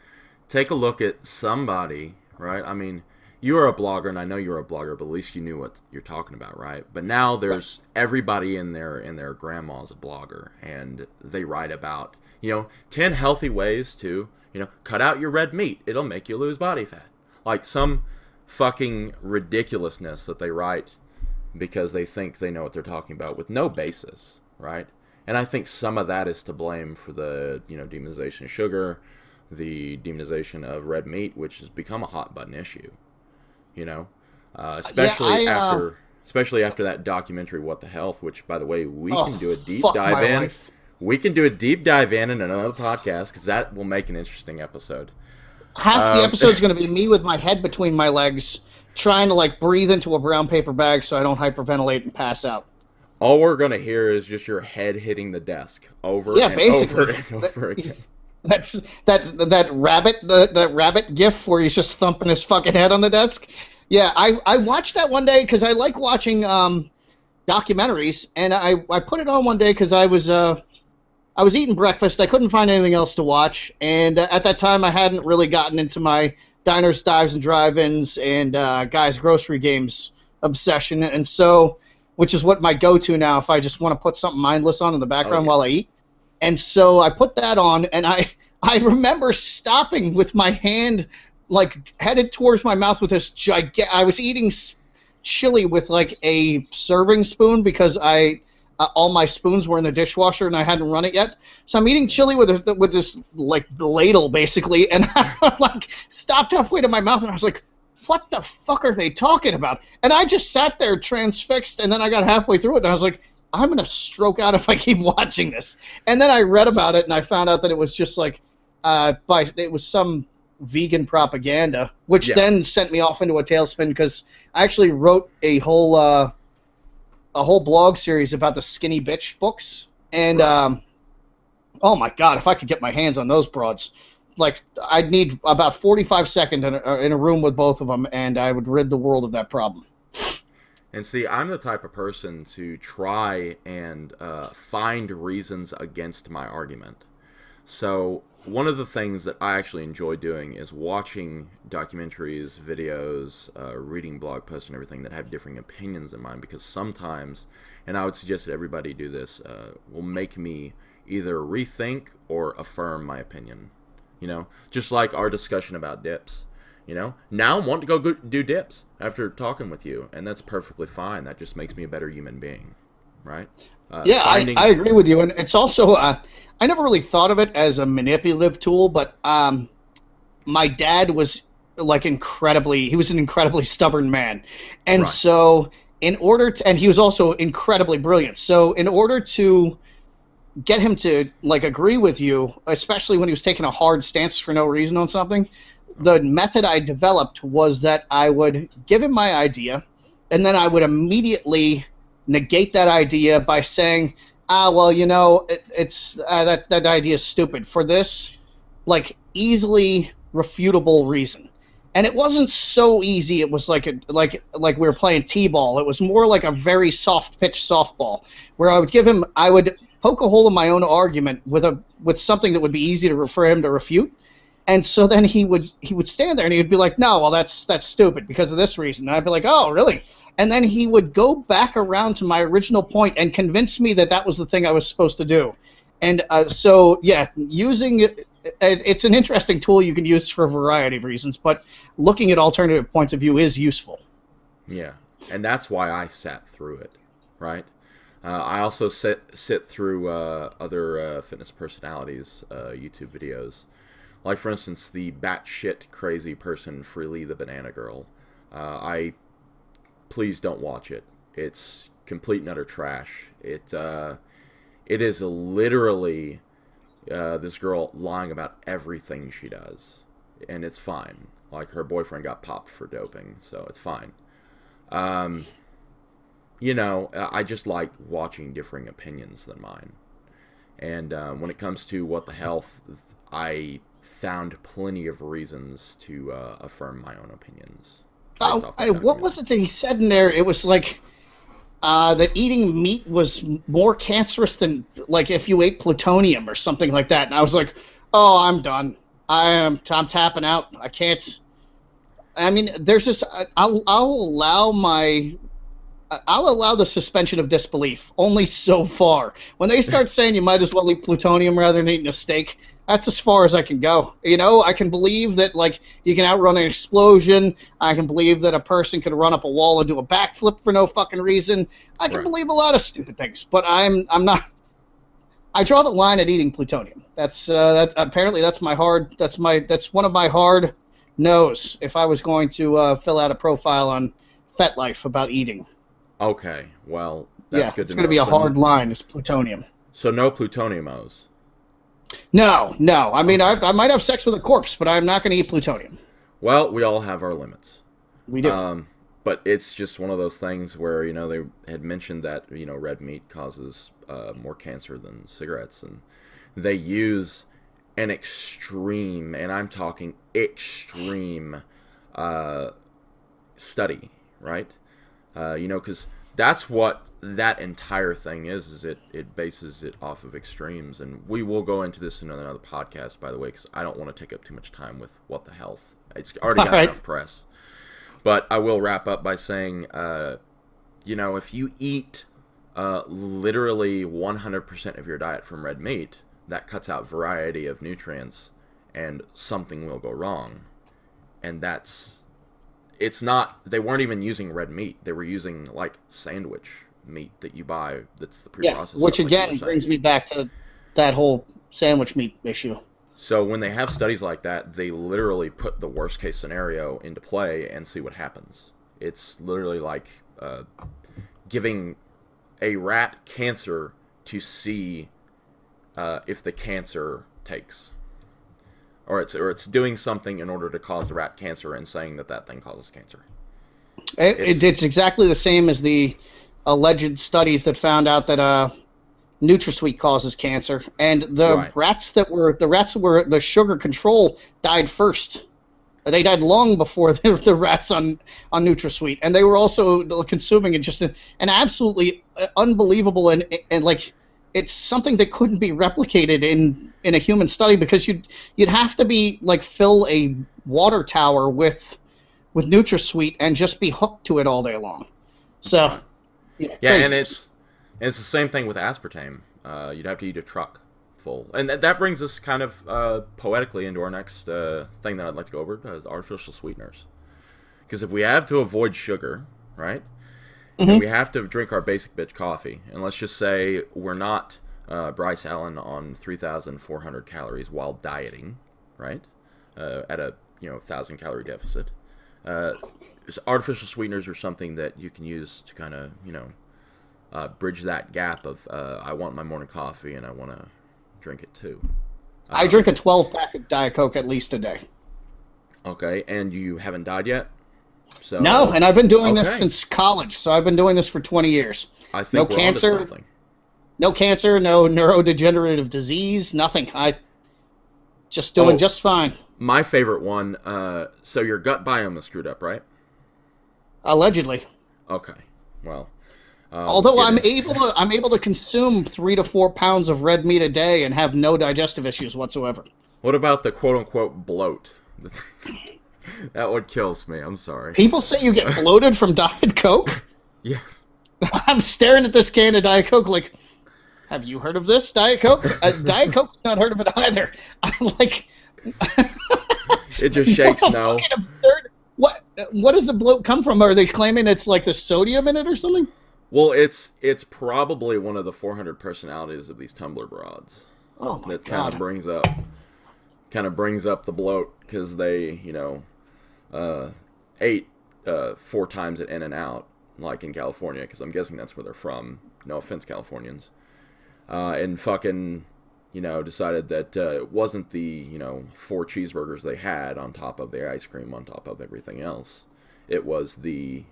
Speaker 1: take a look at somebody, right? I mean, you're a blogger, and I know you're a blogger, but at least you knew what you're talking about, right? But now there's everybody in their grandma's a blogger, and they write about, 10 healthy ways to, cut out your red meat. It'll make you lose body fat. Like some fucking ridiculousness that they write because they think they know what they're talking about with no basis, right? And I think some of that is to blame for the, demonization of sugar, the demonization of red meat, which has become a hot button issue. Especially after that documentary "What the Health," which, by the way, we can do a deep dive in. Life. We can do a deep dive in another podcast because that will make an interesting episode.
Speaker 2: Half the episode's going to be me with my head between my legs, trying to like breathe into a brown paper bag so I don't hyperventilate and pass out.
Speaker 1: All we're going to hear is just your head hitting the desk over and over and over again.
Speaker 2: That's that rabbit gif where he's just thumping his fucking head on the desk. Yeah, I watched that one day because I like watching documentaries, and I put it on one day because I was eating breakfast. I couldn't find anything else to watch, and at that time I hadn't really gotten into my diners, dives, and drive-ins and guys grocery games obsession, and so which is what my go-to now if I just want to put something mindless on in the background while I eat. And so I put that on, and I remember stopping with my hand like headed towards my mouth with this I was eating chili with like a serving spoon because all my spoons were in the dishwasher and I hadn't run it yet. So I'm eating chili with this like ladle basically, and I like stopped halfway to my mouth and I was like, what the fuck are they talking about? And I just sat there transfixed, and then I got halfway through it and I was like, I'm going to stroke out if I keep watching this. And then I read about it, and I found out that it was just like, it was some vegan propaganda, which then sent me off into a tailspin because I actually wrote a whole blog series about the skinny bitch books. And, oh my God, if I could get my hands on those broads, like I'd need about 45 seconds in a room with both of them, and I would rid the world of that problem.
Speaker 1: And see, I'm the type of person to try and find reasons against my argument. So one of the things that I actually enjoy doing is watching documentaries, videos, reading blog posts and everything that have differing opinions than mine, because sometimes, and I would suggest that everybody do this, will make me either rethink or affirm my opinion. Just like our discussion about dips. Now I want to go do dips after talking with you, and that's perfectly fine. That just makes me a better human being, right?
Speaker 2: I agree with you, and it's also I never really thought of it as a manipulative tool, but my dad was like he was an incredibly stubborn man, and so and he was also incredibly brilliant. So in order to get him to like agree with you, especially when he was taking a hard stance for no reason on something, the method I developed was that I would give him my idea, and then I would immediately negate that idea by saying, Well, that idea is stupid. For this, like, easily refutable reason. And it wasn't so easy. It was like we were playing t-ball. It was more like a very soft pitch softball, where I would poke a hole in my own argument with something that would be easy for him to refute. And so then he would stand there and he would be like, no, well, that's stupid because of this reason. And I'd be like, oh, really? And then he would go back around to my original point and convince me that was the thing I was supposed to do. And so, yeah, using it, it's an interesting tool you can use for a variety of reasons, but looking at alternative points of view is useful.
Speaker 1: Yeah, and that's why I sat through it, right? I also sit through other fitness personalities' YouTube videos. Like, for instance, the batshit crazy person, Freely the Banana Girl. Please don't watch it. It's complete and utter trash. It is literally this girl lying about everything she does, and it's fine. Like, her boyfriend got popped for doping, so it's fine. I just like watching differing opinions than mine. And when it comes to what the health, I found plenty of reasons to affirm my own opinions.
Speaker 2: What was it that he said in there? It was like that eating meat was more cancerous than, like, if you ate plutonium or something like that. And I was like, oh, I'm done. I'm tapping out. I can't. I mean, there's just I'll allow the suspension of disbelief only so far. When they start saying you might as well eat plutonium rather than eating a steak, that's as far as I can go. I can believe that, like, you can outrun an explosion. I can believe that a person could run up a wall and do a backflip for no fucking reason. I can believe a lot of stupid things, but I'm not. I draw the line at eating plutonium. That's apparently that's one of my hard no's if I was going to fill out a profile on FetLife about eating.
Speaker 1: Okay, well, that's good to know.
Speaker 2: It's going to be a hard line. Is plutonium.
Speaker 1: So no plutonium-Os.
Speaker 2: No. I mean, okay. I might have sex with a corpse, but I'm not going to eat plutonium.
Speaker 1: Well, we all have our limits.
Speaker 2: We do.
Speaker 1: But it's just one of those things where, they had mentioned that, red meat causes more cancer than cigarettes. And they use an extreme, and I'm talking extreme, study, right? Because that's what that entire thing is it bases it off of extremes. And we will go into this in another podcast, by the way, because I don't want to take up too much time with what the health. It's already got enough press. But I will wrap up by saying, if you eat literally 100% of your diet from red meat, that cuts out variety of nutrients, and something will go wrong. And they weren't even using red meat. They were using, like, sandwich meat that you buy that's the pre-processed.
Speaker 2: Yeah, which again brings me back to that whole sandwich meat issue.
Speaker 1: So when they have studies like that, they literally put the worst case scenario into play and see what happens. It's literally like giving a rat cancer to see if the cancer takes. Or it's doing something in order to cause the rat cancer and saying that thing causes cancer.
Speaker 2: It's exactly the same as the alleged studies that found out that NutraSweet causes cancer, and the rats that were the sugar control died first. They died long before the rats on NutraSweet, and they were also consuming it just an absolutely unbelievable and like, it's something that couldn't be replicated in a human study, because you'd have to be like fill a water tower with NutraSweet and just be hooked to it all day long. So
Speaker 1: yeah, and it's the same thing with aspartame. You'd have to eat a truck full, and that brings us kind of poetically into our next thing that I'd like to go over, is artificial sweeteners. Because if we have to avoid sugar, right? Mm-hmm. And we have to drink our basic bitch coffee, and let's just say we're not Bryce Allen on 3,400 calories while dieting, right? At a 1,000 calorie deficit. Artificial sweeteners are something that you can use to kind of bridge that gap of I want my morning coffee and I want to drink it too.
Speaker 2: I drink a 12-pack of Diet Coke at least a day.
Speaker 1: Okay, and you haven't died yet? So
Speaker 2: no, and I've been doing this since college, so I've been doing this for 20 years.
Speaker 1: I think we're onto something.
Speaker 2: No cancer, no neurodegenerative disease, nothing. I just doing just fine.
Speaker 1: My favorite one. So your gut biome is screwed up, right?
Speaker 2: Allegedly.
Speaker 1: Okay. Well,
Speaker 2: Although I'm able to consume 3 to 4 pounds of red meat a day and have no digestive issues whatsoever.
Speaker 1: What about the quote unquote bloat? That one kills me. I'm sorry.
Speaker 2: People say you get bloated from Diet Coke?
Speaker 1: Yes.
Speaker 2: I'm staring at this can of Diet Coke like, have you heard of this, Diet Coke? Diet Coke's not heard of it either. I'm like...
Speaker 1: It just shakes no.
Speaker 2: Absurd. What does the bloat come from? Are they claiming it's like the sodium in it or something?
Speaker 1: Well, it's probably one of the 400 personalities of these Tumblr broads.
Speaker 2: Oh my
Speaker 1: that
Speaker 2: God.
Speaker 1: kind of brings up the bloat because they, ate 4 times at In-N-Out, like in California, because I'm guessing that's where they're from. No offense, Californians. And fucking, decided that it wasn't the, 4 cheeseburgers they had on top of their ice cream on top of everything else. It was the,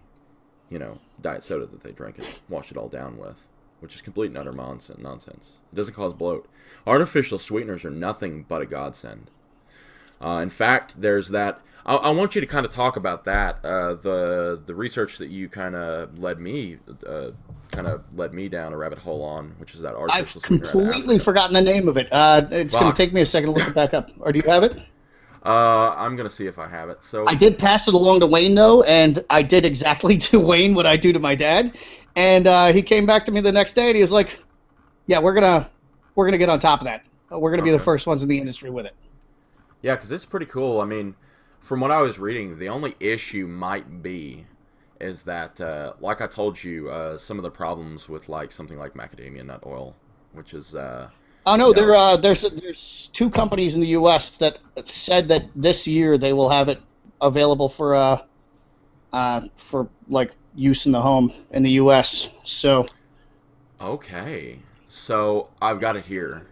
Speaker 1: diet soda that they drank and washed it all down with, which is complete and utter nonsense. It doesn't cause bloat. Artificial sweeteners are nothing but a godsend. In fact, there's that. I want you to kind of talk about that. The research that you kind of led me down a rabbit hole on, which is that artificial sweetener. I've
Speaker 2: completely forgotten the name of it. It's going to take me a second to look it back up. Or do you have it?
Speaker 1: I'm going to see if I have it. So
Speaker 2: I did pass it along to Wayne, though, and I did exactly to Wayne what I do to my dad. And he came back to me the next day, and he was like, "Yeah, we're gonna get on top of that. We're gonna be the first ones in the industry with it."
Speaker 1: Yeah, because it's pretty cool. I mean, from what I was reading, the only issue might be is that, like I told you, some of the problems with like something like macadamia nut oil, which is
Speaker 2: oh no, there's 2 companies in the U.S. that said that this year they will have it available for like use in the home in the U.S. So
Speaker 1: okay, so I've got it here.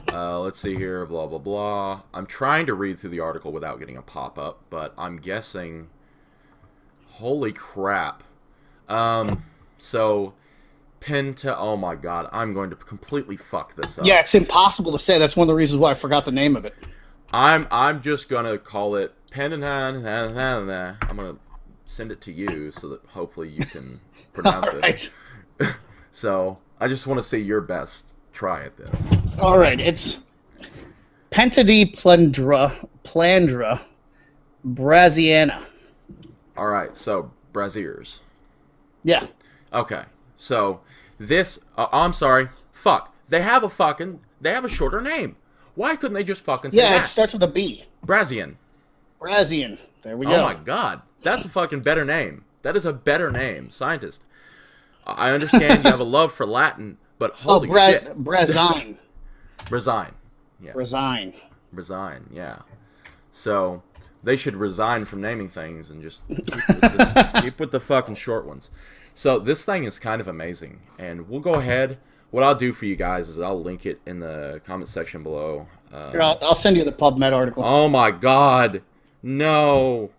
Speaker 1: Let's see here, blah blah blah. I'm trying to read through the article without getting a pop-up, but I'm guessing. Holy crap! So. Oh my god, I'm going to completely fuck this up.
Speaker 2: Yeah, it's impossible to say. That's one of the reasons why I forgot the name of it.
Speaker 1: I'm just gonna call it I'm gonna send it to you so that hopefully you can pronounce it. So I just want to see your best try at this.
Speaker 2: All right, it's Pentadiplandra brasiliana.
Speaker 1: All right, so Braziers.
Speaker 2: Yeah.
Speaker 1: Okay. So, this, I'm sorry, fuck. They have a shorter name. Why couldn't they just fucking say that?
Speaker 2: Yeah, it starts with a B.
Speaker 1: Brazian.
Speaker 2: There we go.
Speaker 1: Oh my god. That's a fucking better name. That is a better name. Scientist. I understand you have a love for Latin, but holy shit.
Speaker 2: Brazine.
Speaker 1: Resign. Yeah.
Speaker 2: Resign,
Speaker 1: yeah. So, they should resign from naming things and just keep with the fucking short ones. So this thing is kind of amazing, and we'll go ahead. What I'll do for you guys is I'll link it in the comment section below.
Speaker 2: Here, I'll send you the PubMed article.
Speaker 1: Oh my god, no!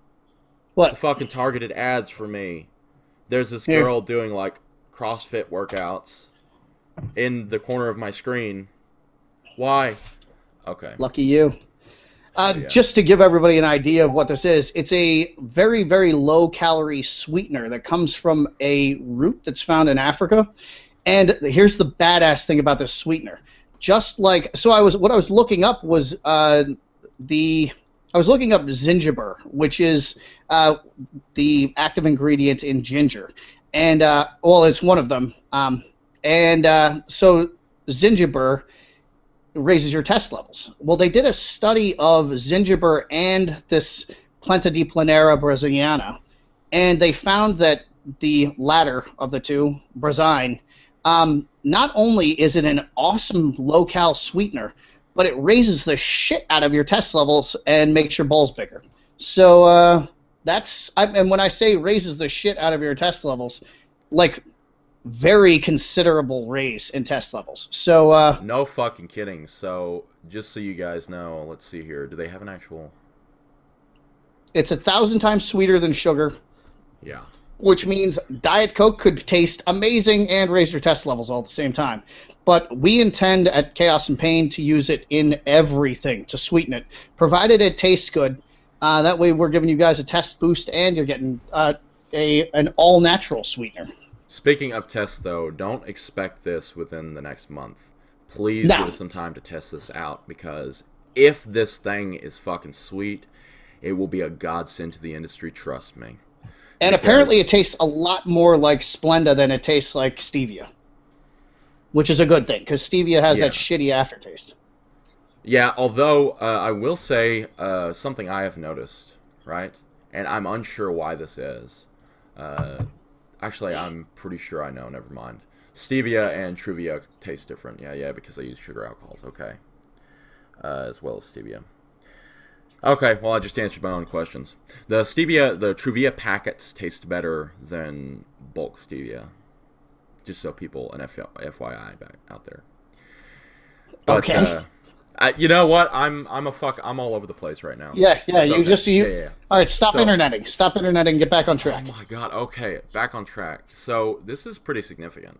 Speaker 2: What?
Speaker 1: The fucking targeted ads for me. There's this girl doing like CrossFit workouts in the corner of my screen. Why? Okay.
Speaker 2: Lucky you. Just to give everybody an idea of what this is, it's a very, very low-calorie sweetener that comes from a root that's found in Africa. And here's the badass thing about this sweetener. What I was looking up was I was looking up gingerbur, which is the active ingredient in ginger, and it's one of them. So gingerbur raises your test levels. Well, they did a study of gingerbur and this Plantadiplanera brasiliana, and they found that the latter of the two, Brazine, not only is it an awesome low-cal sweetener, but it raises the shit out of your test levels and makes your balls bigger. So and when I say raises the shit out of your test levels, like very considerable raise in test levels. So
Speaker 1: no fucking kidding. So just so you guys know, let's see here. Do they have an actual?
Speaker 2: It's 1,000 times sweeter than sugar.
Speaker 1: Yeah.
Speaker 2: Which means Diet Coke could taste amazing and raise your test levels all at the same time. But we intend at Chaos and Pain to use it in everything to sweeten it, provided it tastes good. That way we're giving you guys a test boost, and you're getting an all-natural sweetener.
Speaker 1: Speaking of tests, though, don't expect this within the next month. Please give us some time to test this out, because if this thing is fucking sweet, it will be a godsend to the industry, trust me.
Speaker 2: And apparently it tastes a lot more like Splenda than it tastes like stevia, which is a good thing, because stevia has that shitty aftertaste.
Speaker 1: Yeah, although I will say something I have noticed, right? And I'm unsure why this is. Actually, I'm pretty sure I know. Never mind. Stevia and Truvia taste different. Yeah, because they use sugar alcohols. Okay. As well as stevia. Okay, well, I just answered my own questions. The Truvia packets taste better than bulk stevia. Just so people, an FYI back out there. But,
Speaker 2: okay.
Speaker 1: You know what? I'm all over the place right now.
Speaker 2: Yeah.
Speaker 1: Yeah.
Speaker 2: All right, stop interneting. Stop interneting. Get back on track.
Speaker 1: Oh my god. Okay, back on track. So this is pretty significant.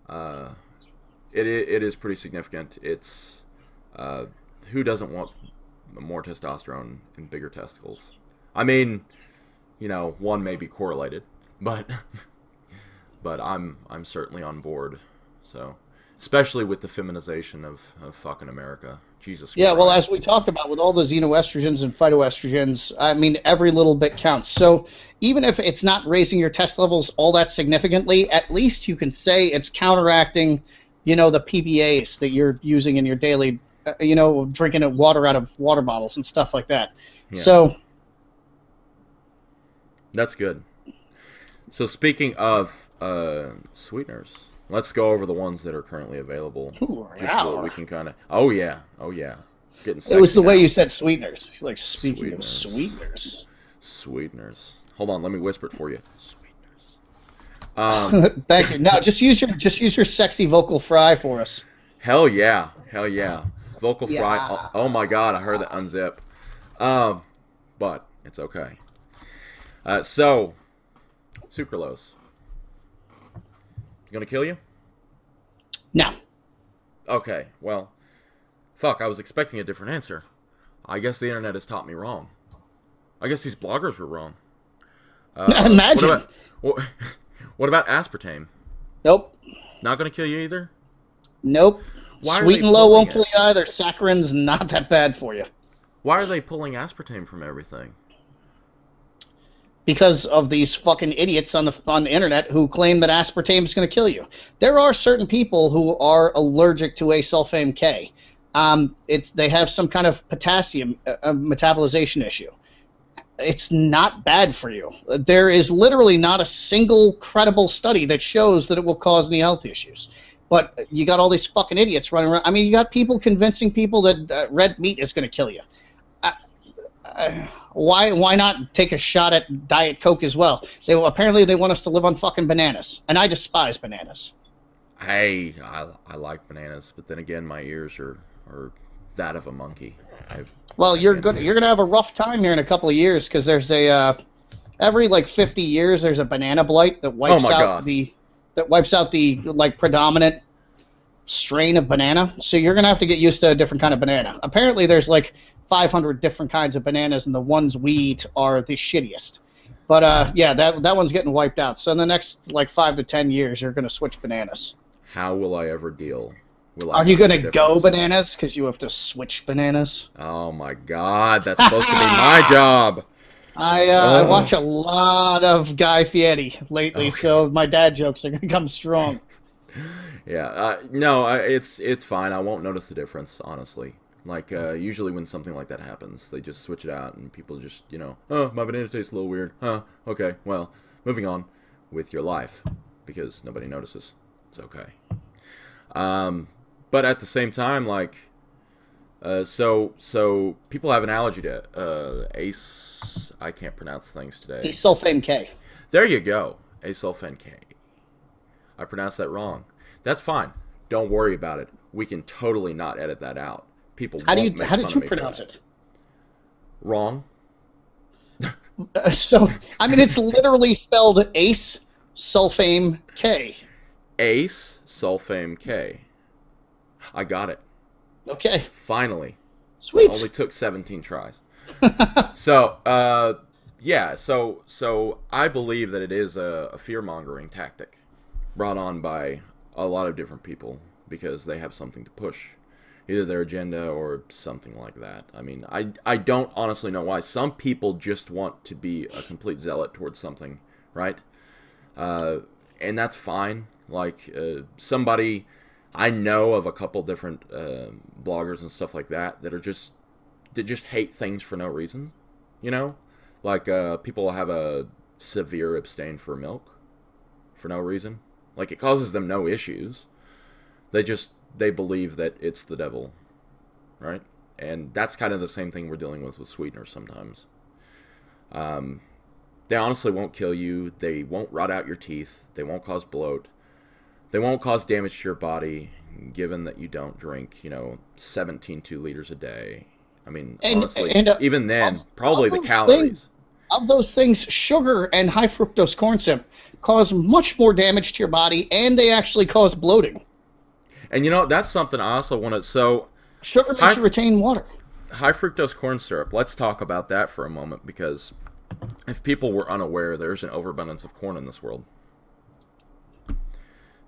Speaker 1: It is pretty significant. It's who doesn't want more testosterone and bigger testicles? I mean, one may be correlated, but I'm certainly on board. So. Especially with the feminization of fucking America. Jesus Christ.
Speaker 2: Yeah, well, as we talked about with all the xenoestrogens and phytoestrogens, I mean, every little bit counts. So even if it's not raising your test levels all that significantly, at least you can say it's counteracting, the PBAs that you're using in your daily, drinking water out of water bottles and stuff like that. Yeah. So
Speaker 1: that's good. So speaking of sweeteners, let's go over the ones that are currently available.
Speaker 2: Ooh,
Speaker 1: just so that we can kind of... Oh, yeah. Getting sexy.
Speaker 2: It was the way you said sweeteners. Like, speaking of sweeteners.
Speaker 1: Sweeteners. Hold on, let me whisper it for you. Sweeteners.
Speaker 2: Thank you. Now, just use your sexy vocal fry for us.
Speaker 1: Hell yeah. Vocal fry. Oh my god, I heard that unzip. But it's okay. So, sucralose. Gonna kill you?
Speaker 2: No.
Speaker 1: Okay, well, fuck, I was expecting a different answer. I guess the internet has taught me wrong. I guess these bloggers were wrong.
Speaker 2: Imagine.
Speaker 1: What about aspartame?
Speaker 2: Nope.
Speaker 1: Not gonna kill you either?
Speaker 2: Nope. Sweet and low won't kill you either. Saccharin's not that bad for you.
Speaker 1: Why are they pulling aspartame from everything?
Speaker 2: Because of these fucking idiots on the internet who claim that aspartame is going to kill you. There are certain people who are allergic to acesulfame K. They have some kind of potassium metabolization issue. It's not bad for you. There is literally not a single credible study that shows that it will cause any health issues. But you got all these fucking idiots running around. I mean, you got people convincing people that red meat is going to kill you. Why not take a shot at Diet Coke as well? Apparently they want us to live on fucking bananas, and I despise bananas.
Speaker 1: Hey, I like bananas, but then again, my ears are that of a monkey.
Speaker 2: Well, you're gonna have a rough time here in a couple of years, because there's every 50 years there's a banana blight that wipes out the predominant strain of banana. So you're gonna have to get used to a different kind of banana. Apparently there's 500 different kinds of bananas, and the ones we eat are the shittiest. But yeah, that one's getting wiped out. So in the next 5 to 10 years, you're going to switch bananas.
Speaker 1: How will I ever deal?
Speaker 2: Are you going to go bananas because you have to switch bananas?
Speaker 1: Oh my god, that's supposed to be my job.
Speaker 2: I watch a lot of Guy Fieri lately, so my dad jokes are going to come strong.
Speaker 1: Yeah, no, it's fine. I won't notice the difference, honestly. Usually when something like that happens, they just switch it out, and people just, oh, my banana tastes a little weird. Huh, okay, well, moving on with your life, because nobody notices. It's okay. But at the same time, so people have an allergy to I can't pronounce things today.
Speaker 2: Acesulfame K.
Speaker 1: There you go. Acesulfame K. I pronounced that wrong. That's fine. Don't worry about it. We can totally not edit that out. People
Speaker 2: how did you pronounce it?
Speaker 1: Wrong.
Speaker 2: So, I mean, it's literally spelled Ace Sulfame K.
Speaker 1: Ace Sulfame K. I got it.
Speaker 2: Okay.
Speaker 1: Finally.
Speaker 2: Sweet.
Speaker 1: Only took 17 tries. So, yeah, so I believe that it is a fear-mongering tactic brought on by a lot of different people because they have something to push, either their agenda or something like that. I mean, I don't honestly know why. Some people just want to be a complete zealot towards something, right? And that's fine. Like, somebody... I know of a couple different bloggers and stuff like that that just hate things for no reason, you know? Like, people have a severe abstain for milk for no reason. Like, it causes them no issues. They believe that it's the devil, right? And that's kind of the same thing we're dealing with sweeteners sometimes. They honestly won't kill you. They won't rot out your teeth. They won't cause bloat. They won't cause damage to your body, given that you don't drink, 17 2 liters a day. I mean, honestly, even then, probably the calories.
Speaker 2: Of those things, sugar and high fructose corn syrup cause much more damage to your body, and they actually cause bloating.
Speaker 1: And that's something I also want to... So,
Speaker 2: sugar makes you retain water.
Speaker 1: High fructose corn syrup, let's talk about that for a moment, because if people were unaware, there's an overabundance of corn in this world.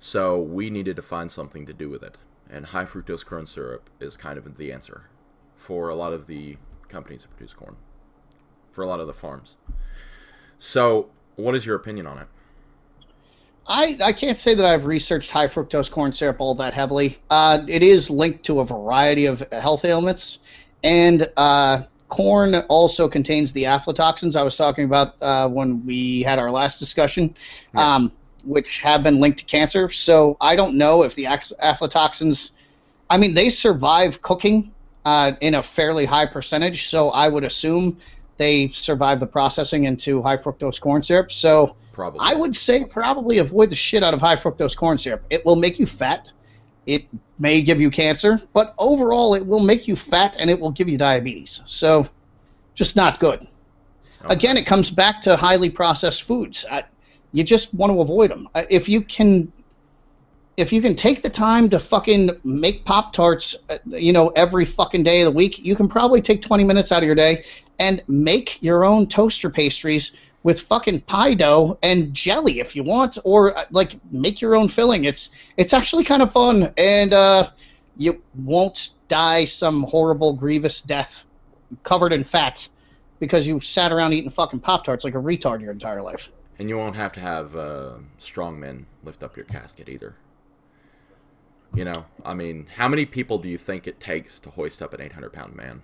Speaker 1: So we needed to find something to do with it. And high fructose corn syrup is kind of the answer for a lot of the companies that produce corn, for a lot of the farms. So what is your opinion on it?
Speaker 2: I can't say that I've researched high fructose corn syrup all that heavily. It is linked to a variety of health ailments. And corn also contains the aflatoxins I was talking about when we had our last discussion. Yeah. Which have been linked to cancer. So I don't know if the aflatoxins, I mean, they survive cooking in a fairly high percentage, so I would assume they survive the processing into high fructose corn syrup. So probably. I would say probably avoid the shit out of high fructose corn syrup. It will make you fat. It may give you cancer, but overall it will make you fat and it will give you diabetes. So just not good. Okay. Again, it comes back to highly processed foods. You just want to avoid them. If you can take the time to fucking make Pop-Tarts, every fucking day of the week, you can probably take 20 minutes out of your day and make your own toaster pastries with fucking pie dough and jelly if you want, or like make your own filling. It's actually kind of fun, and you won't die some horrible, grievous death covered in fat because you sat around eating fucking Pop-Tarts like a retard your entire life.
Speaker 1: And you won't have to have strong men lift up your casket either. I mean, how many people do you think it takes to hoist up an 800-pound man?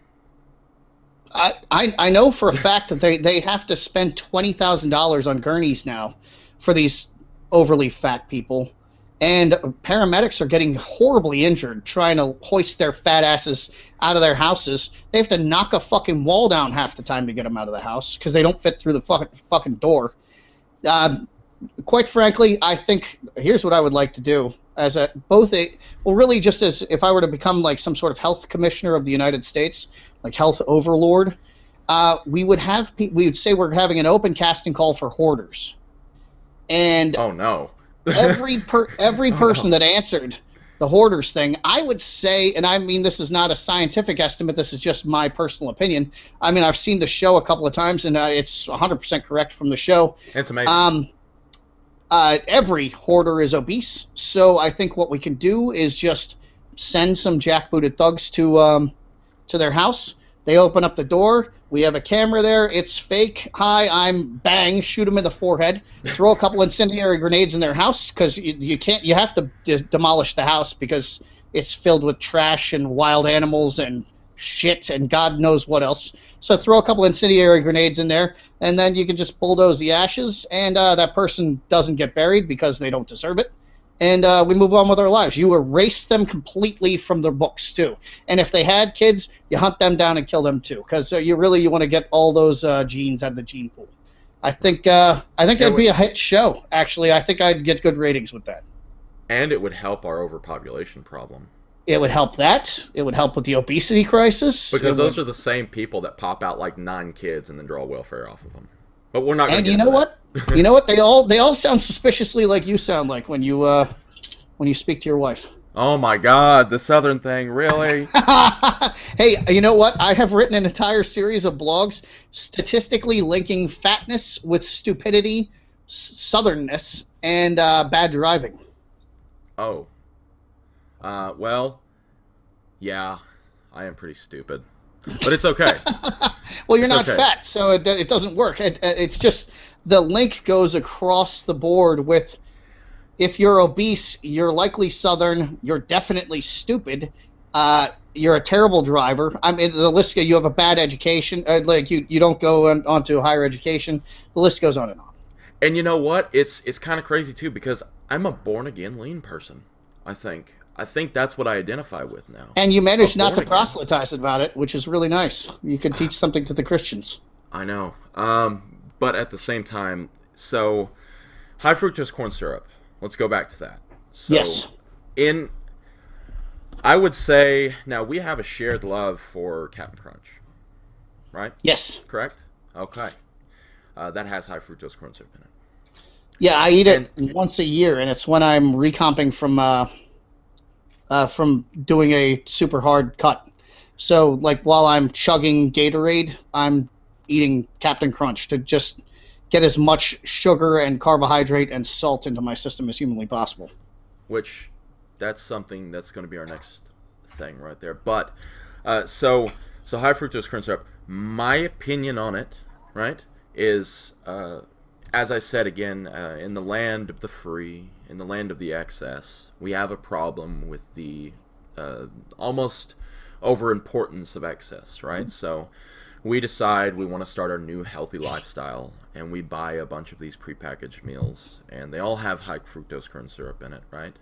Speaker 2: I know for a fact that they have to spend $20,000 on gurneys now for these overly fat people. And paramedics are getting horribly injured trying to hoist their fat asses out of their houses. They have to knock a fucking wall down half the time to get them out of the house because they don't fit through the fucking door. Quite frankly, I think here's what I would like to do as really just as if I were to become like some sort of health commissioner of the United States, like health overlord, we would say we're having an open casting call for hoarders. And
Speaker 1: oh no.
Speaker 2: every person that answered the hoarders thing, I would say, and I mean this is not a scientific estimate, this is just my personal opinion. I mean, I've seen the show a couple of times, and it's 100% correct from the show.
Speaker 1: It's amazing.
Speaker 2: Every hoarder is obese, so I think what we can do is just send some jackbooted thugs to their house. They open up the door. We have a camera there. It's fake. Hi, I'm bang. Shoot them in the forehead. Throw a couple incendiary grenades in their house because you can't. You have to demolish the house because it's filled with trash and wild animals and shit and God knows what else. So throw a couple incendiary grenades in there, and then you can just bulldoze the ashes, and that person doesn't get buried because they don't deserve it. And we move on with our lives. You erase them completely from the books, too. And if they had kids, you hunt them down and kill them, too. Because you want to get all those genes out of the gene pool. I think it'd be a hit show, actually. I think I'd get good ratings with that.
Speaker 1: And it would help our overpopulation problem.
Speaker 2: It would help that. It would help with the obesity crisis.
Speaker 1: Because those are the same people that pop out like 9 kids and then draw welfare off of them. But we're not going to get into that.
Speaker 2: You know what? They all sound suspiciously like you sound like when you speak to your wife.
Speaker 1: Oh my God, the Southern thing, really?
Speaker 2: Hey, you know what? I have written an entire series of blogs statistically linking fatness with stupidity, southernness, and bad driving.
Speaker 1: Oh, well, yeah, I am pretty stupid, but it's okay.
Speaker 2: Well, you're
Speaker 1: It's
Speaker 2: not
Speaker 1: okay.
Speaker 2: fat, so it doesn't work. It's just the link goes across the board with if you're obese, you're likely Southern, you're definitely stupid, you're a terrible driver. I mean, the list you have a bad education, like you don't go on to higher education. The list goes on and on.
Speaker 1: And you know what? It's kind of crazy too because I'm a born again lean person. I think that's what I identify with now.
Speaker 2: And you
Speaker 1: A
Speaker 2: manage not
Speaker 1: born
Speaker 2: to
Speaker 1: again.
Speaker 2: proselytize about it, which is really nice. You can teach something to the Christians.
Speaker 1: I know. But at the same time, so high fructose corn syrup. Let's go back to that. So
Speaker 2: Yes.
Speaker 1: in I would say now we have a shared love for Captain Crunch, right?
Speaker 2: Yes.
Speaker 1: Correct? Okay. That has high fructose corn syrup in it.
Speaker 2: Yeah, I eat
Speaker 1: And
Speaker 2: it once a year, and it's when I'm recomping from doing a super hard cut. So, like, while I'm chugging Gatorade, I'm eating Captain Crunch to just get as much sugar and carbohydrate and salt into my system as humanly possible.
Speaker 1: which that's something that's going to be our next thing right there. But so high fructose corn syrup. My opinion on it, right, is as I said again, in the land of the free, in the land of the excess, we have a problem with the almost overimportance of excess, right? So we decide we want to start our new healthy lifestyle, and we buy a bunch of these prepackaged meals, and they all have high fructose corn syrup in it, right?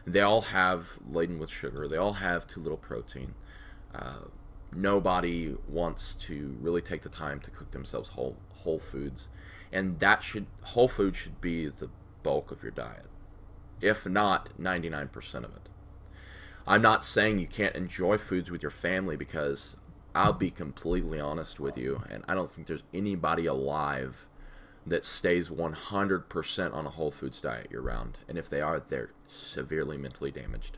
Speaker 1: They all have laden with sugar. They all have too little protein. Nobody wants to really take the time to cook themselves whole foods, and that should whole food should be the bulk of your diet, if not 99% of it. I'm not saying you can't enjoy foods with your family because I'll be completely honest with you, and I don't think there's anybody alive that stays 100% on a whole foods diet year round. And if they are, they're severely mentally damaged.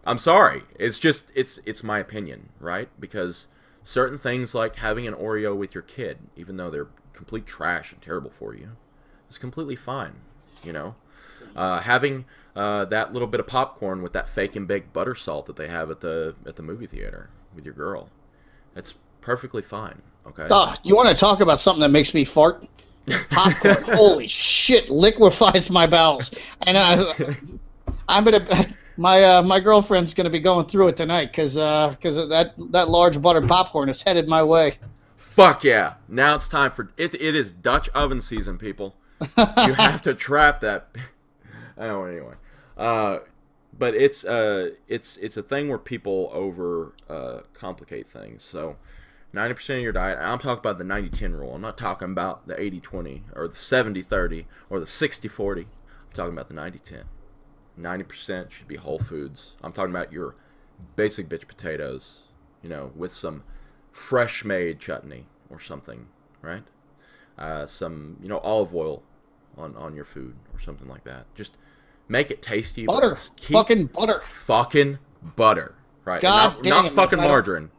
Speaker 1: I'm sorry. It's just it's my opinion, right? Because certain things like having an Oreo with your kid, even though they're complete trash and terrible for you, is completely fine. You know, having that little bit of popcorn with that fake and baked butter salt that they have at the movie theater with your girl, that's perfectly fine. Okay.
Speaker 2: Oh, you want to talk about something that makes me fart? Popcorn. Holy shit, liquefies my bowels. And I'm gonna my girlfriend's gonna be going through it tonight because that large buttered popcorn is headed my way.
Speaker 1: Fuck yeah! Now it's time for it. It is Dutch oven season, people. You have to trap that. Oh, anyway. Uh, but it's a thing where people over complicate things. So 90% of your diet, and I'm talking about the 90-10 rule. I'm not talking about the 80-20 or the 70-30 or the 60-40. I'm talking about the 90-10. 90% should be whole foods. I'm talking about your basic bitch potatoes, with some fresh made chutney or something, right? Some, olive oil on your food or something like that. Just make it tasty.
Speaker 2: Butter.
Speaker 1: But keep
Speaker 2: Fucking butter.
Speaker 1: fucking butter, right? And
Speaker 2: God
Speaker 1: not
Speaker 2: damn.
Speaker 1: fucking margarine.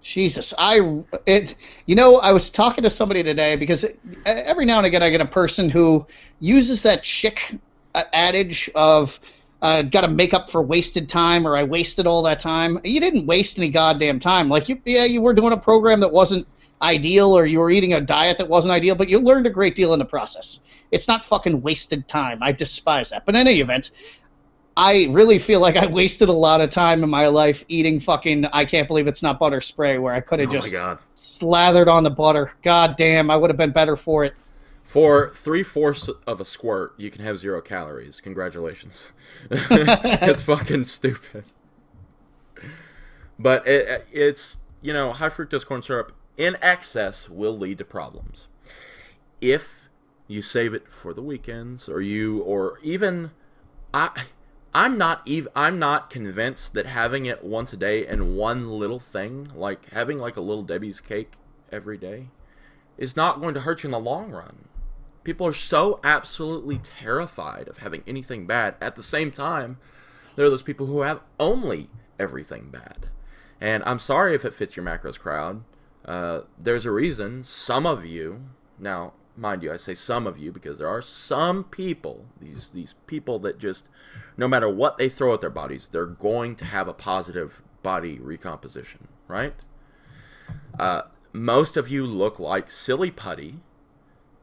Speaker 2: Jesus, I was talking to somebody today because every now and again I get a person who uses that chick adage of got to make up for wasted time, or I wasted all that time. You didn't waste any goddamn time. Like you were doing a program that wasn't ideal, or you were eating a diet that wasn't ideal, but you learned a great deal in the process. It's not fucking wasted time. I despise that. But in any event, I really feel like I wasted a lot of time in my life eating fucking I can't believe it's not butter spray, where I could have
Speaker 1: Oh my
Speaker 2: just
Speaker 1: god.
Speaker 2: slathered on the butter. God damn, I would have been better for it.
Speaker 1: For 3/4 of a squirt, you can have 0 calories. Congratulations. It's fucking stupid. But it's, high fructose corn syrup in excess will lead to problems. If you save it for the weekends, or even, I'm not convinced that having it once a day and one little thing, like having like a little Debbie's cake every day, is not going to hurt you in the long run. People are so absolutely terrified of having anything bad. At the same time, there are those people who have only everything bad. And I'm sorry if it fits your macros crowd. There's a reason some of you, now, mind you, I say some of you because there are some people, these people that just, no matter what they throw at their bodies, they're going to have a positive body recomposition, right? Most of you look like silly putty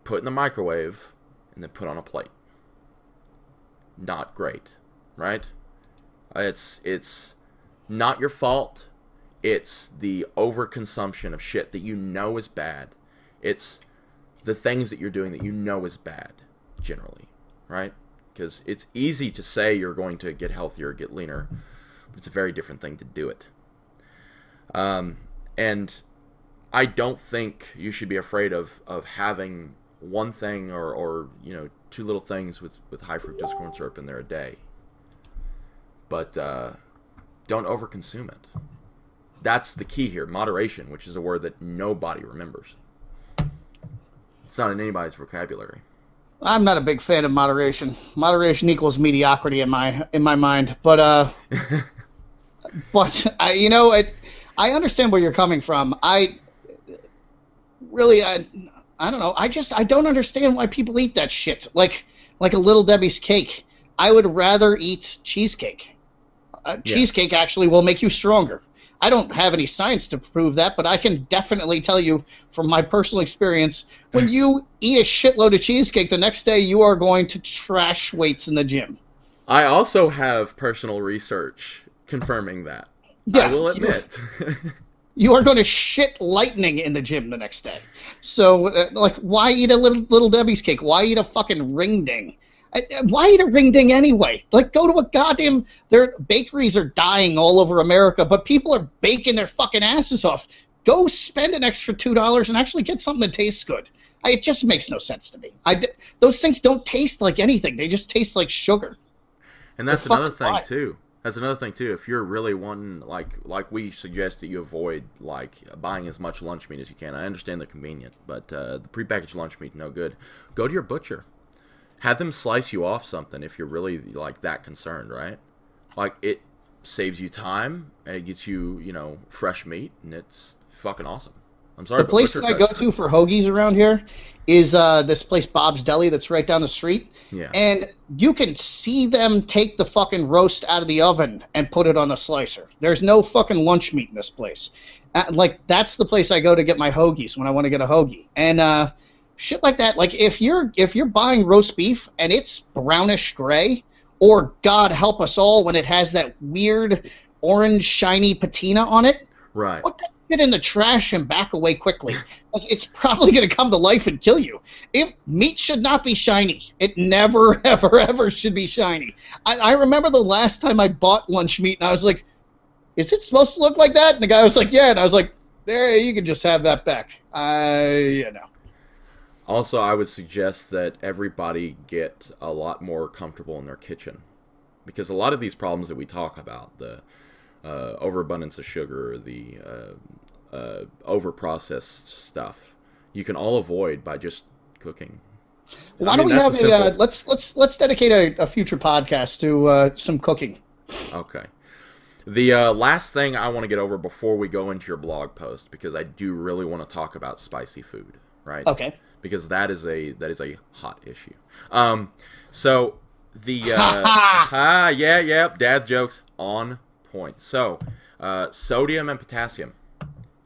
Speaker 1: put in the microwave and then put on a plate. Not great, right? It's not your fault. It's the overconsumption of shit that you know is bad. It's the things that you're doing that you know is bad, generally, right? Because it's easy to say you're going to get healthier, get leaner, but it's a very different thing to do it. And I don't think you should be afraid of having one thing or you know, 2 little things with high fructose corn syrup in there a day. But don't overconsume it. That's the key here, moderation, which is a word that nobody remembers. It's not in anybody's vocabulary.
Speaker 2: I'm not a big fan of moderation. Moderation equals mediocrity in my mind. But I understand where you're coming from. I don't know. I don't understand why people eat that shit. Like a Little Debbie's cake. I would rather eat cheesecake. Cheesecake actually will make you stronger. I don't have any science to prove that, but I can definitely tell you from my personal experience, when you eat a shitload of cheesecake, the next day you are going to trash weights in the gym.
Speaker 1: I also have personal research confirming that.
Speaker 2: Yeah,
Speaker 1: I will admit.
Speaker 2: You are going to shit lightning in the gym the next day. So, why eat a little Debbie's cake? Why eat a fucking ring ding? Why eat a ring ding anyway? Go to a goddamn... Their bakeries are dying all over America, but people are baking their fucking asses off. Go spend an extra $2 and actually get something that tastes good. It just makes no sense to me. Those things don't taste like anything. They just taste like sugar.
Speaker 1: And that's another thing, too. That's another thing, too. If you're really wanting, like we suggest that you avoid, buying as much lunch meat as you can. I understand they're convenient, but the prepackaged lunch meat, no good. Go to your butcher. Have them slice you off something if you're really, that concerned, right? It saves you time, and it gets you, fresh meat, and it's fucking awesome. I'm sorry,
Speaker 2: the place that I go to for hoagies around here is this place, Bob's Deli, that's right down the street.
Speaker 1: Yeah.
Speaker 2: And you can see them take the fucking roast out of the oven and put it on a slicer. There's no fucking lunch meat in this place. That's the place I go to get my hoagies when I want to get a hoagie. And shit like that. If you're buying roast beef and it's brownish gray, or God help us all when it has that weird orange shiny patina on it,
Speaker 1: right?
Speaker 2: Put that shit in the trash and back away quickly. It's probably going to come to life and kill you. Meat should not be shiny. It never, ever, ever should be shiny. I remember the last time I bought lunch meat, and I was like, is it supposed to look like that? And the guy was like, yeah. And I was like, there, you can just have that back.
Speaker 1: Also, I would suggest that everybody get a lot more comfortable in their kitchen. Because a lot of these problems that we talk about, the overabundance of sugar, the over-processed stuff, you can all avoid by just cooking.
Speaker 2: Why don't we have let's dedicate a future podcast to some cooking.
Speaker 1: Okay. The last thing I want to get over before we go into your blog post, because I do really want to talk about spicy food, right?
Speaker 2: Okay.
Speaker 1: Because that is a hot issue. So the dad jokes on point. So sodium and potassium,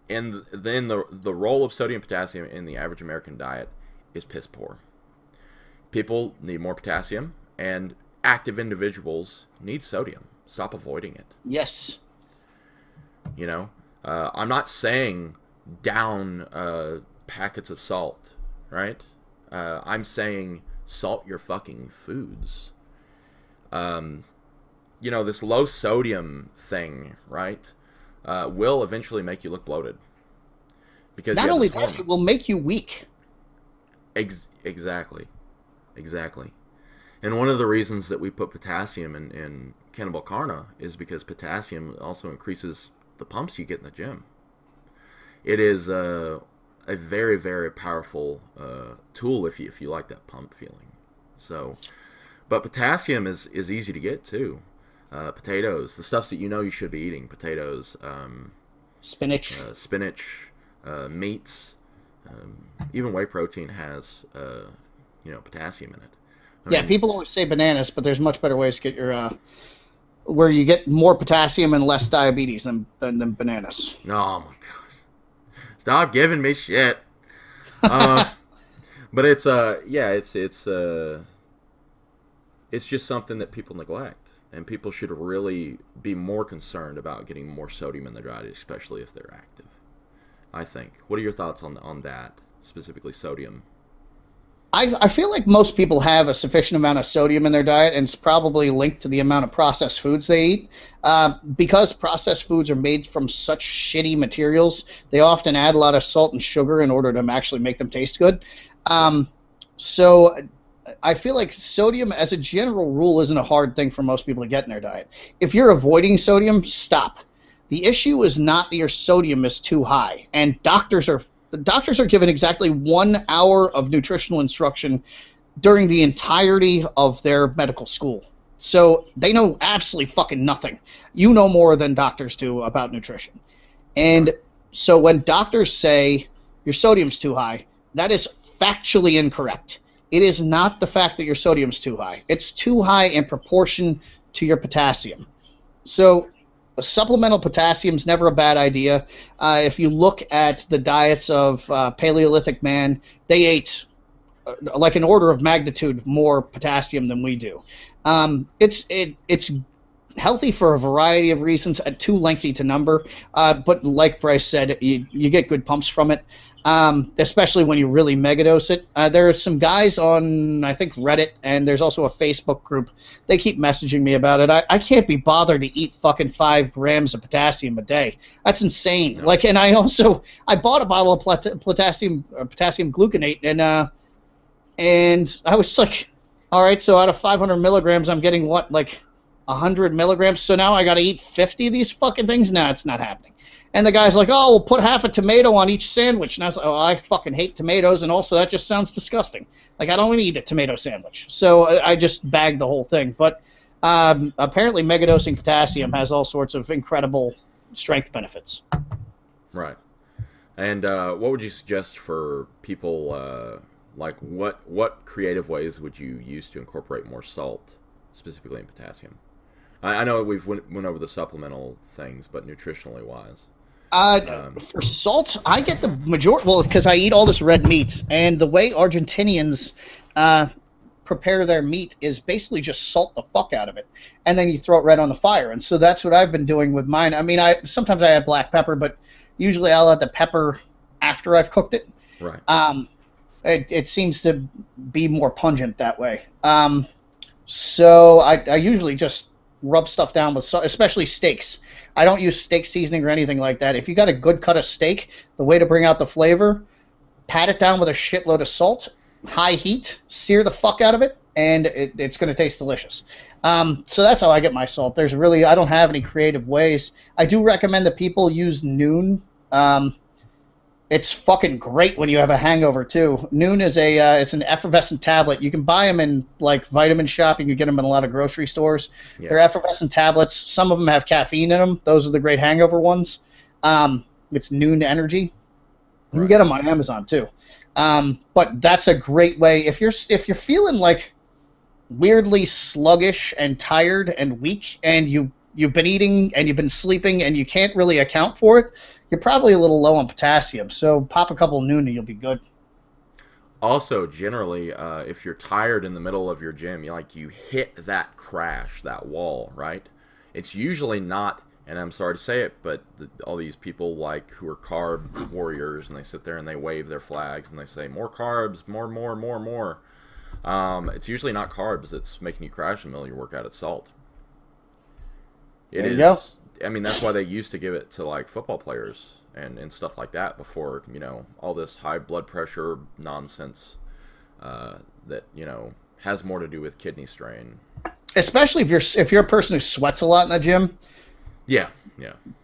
Speaker 1: and then the role of sodium and potassium in the average American diet is piss poor. People need more potassium, and active individuals need sodium. Stop avoiding it.
Speaker 2: Yes.
Speaker 1: I'm not saying down packets of salt. Right? I'm saying salt your fucking foods. This low sodium thing, right, will eventually make you look bloated. Because
Speaker 2: not only that, it will make you weak.
Speaker 1: Exactly. And one of the reasons that we put potassium in Cannibal Carna is because potassium also increases the pumps you get in the gym. It is a very, very powerful tool if you like that pump feeling. So, but potassium is easy to get too. Potatoes, the stuffs that you should be eating, potatoes,
Speaker 2: Spinach.
Speaker 1: spinach, meats, even whey protein has potassium in it.
Speaker 2: Yeah, people always say bananas, but there's much better ways to get your where you get more potassium and less diabetes than bananas.
Speaker 1: Oh my gosh! Stop giving me shit. But it's just something that people neglect, and people should really be more concerned about getting more sodium in their diet, especially if they're active. I think. What are your thoughts on that, specifically sodium?
Speaker 2: I feel like most people have a sufficient amount of sodium in their diet, and it's probably linked to the amount of processed foods they eat. Because processed foods are made from such shitty materials, they often add a lot of salt and sugar in order to actually make them taste good. So I feel like sodium, as a general rule, isn't a hard thing for most people to get in their diet. If you're avoiding sodium, stop. The issue is not that your sodium is too high, and doctors are given exactly 1 hour of nutritional instruction during the entirety of their medical school. So they know absolutely fucking nothing. You know more than doctors do about nutrition. And so when doctors say your sodium's too high, that is factually incorrect. It is not the fact that your sodium's too high. It's too high in proportion to your potassium. So supplemental potassium is never a bad idea. If you look at the diets of Paleolithic man, they ate like an order of magnitude more potassium than we do. It's healthy for a variety of reasons, too lengthy to number. But like Bryce said, you get good pumps from it. Especially when you really megadose it. There are some guys on, I think, Reddit, and there's also a Facebook group. They keep messaging me about it. I can't be bothered to eat fucking 5 grams of potassium a day. That's insane. No. And I bought a bottle of potassium gluconate, and I was like, all right, so out of 500 milligrams, I'm getting what, like 100 milligrams? So now I got to eat 50 of these fucking things? No, it's not happening. And the guy's like, oh, we'll put half a tomato on each sandwich. And I was like, oh, I fucking hate tomatoes, and also that just sounds disgusting. Like, I don't want to eat a tomato sandwich. So I just bagged the whole thing. But apparently megadosing potassium has all sorts of incredible strength benefits.
Speaker 1: Right. And what would you suggest for people, like what creative ways would you use to incorporate more salt, specifically in potassium? I know we've went over the supplemental things, but nutritionally wise.
Speaker 2: For salt, I get the majority. Well, because I eat all this red meat, and the way Argentinians prepare their meat is basically just salt the fuck out of it, and then you throw it right on the fire. And so that's what I've been doing with mine. I mean, sometimes I add black pepper, but usually I'll add the pepper after I've cooked it.
Speaker 1: Right.
Speaker 2: It seems to be more pungent that way. So I usually just rub stuff down with salt, especially steaks. I don't use steak seasoning or anything like that. If you got a good cut of steak, the way to bring out the flavor, pat it down with a shitload of salt, high heat, sear the fuck out of it, and it's going to taste delicious. So that's how I get my salt. I don't have any creative ways. I do recommend that people use Noon. It's fucking great when you have a hangover too. Noon is it's an effervescent tablet. You can buy them in like Vitamin Shop. You can get them in a lot of grocery stores. Yeah. They're effervescent tablets. Some of them have caffeine in them. Those are the great hangover ones. It's Noon Energy. You can get them on Amazon too. But that's a great way if you're feeling like weirdly sluggish and tired and weak, and you've been eating and you've been sleeping and you can't really account for it. You're probably a little low on potassium, so pop a couple Noon and you'll be good.
Speaker 1: Also, generally, if you're tired in the middle of your gym, you hit that crash, that wall, right? It's usually not, and I'm sorry to say it, but all these people who are carb warriors, and they sit there and they wave their flags and they say, more carbs, more. It's usually not carbs that's making you crash in the middle of your workout, it's salt. There you go. I mean, that's why they used to give it to football players and stuff like that before, all this high blood pressure nonsense that, has more to do with kidney strain.
Speaker 2: Especially if you're a person who sweats a lot in the gym.
Speaker 1: Yeah.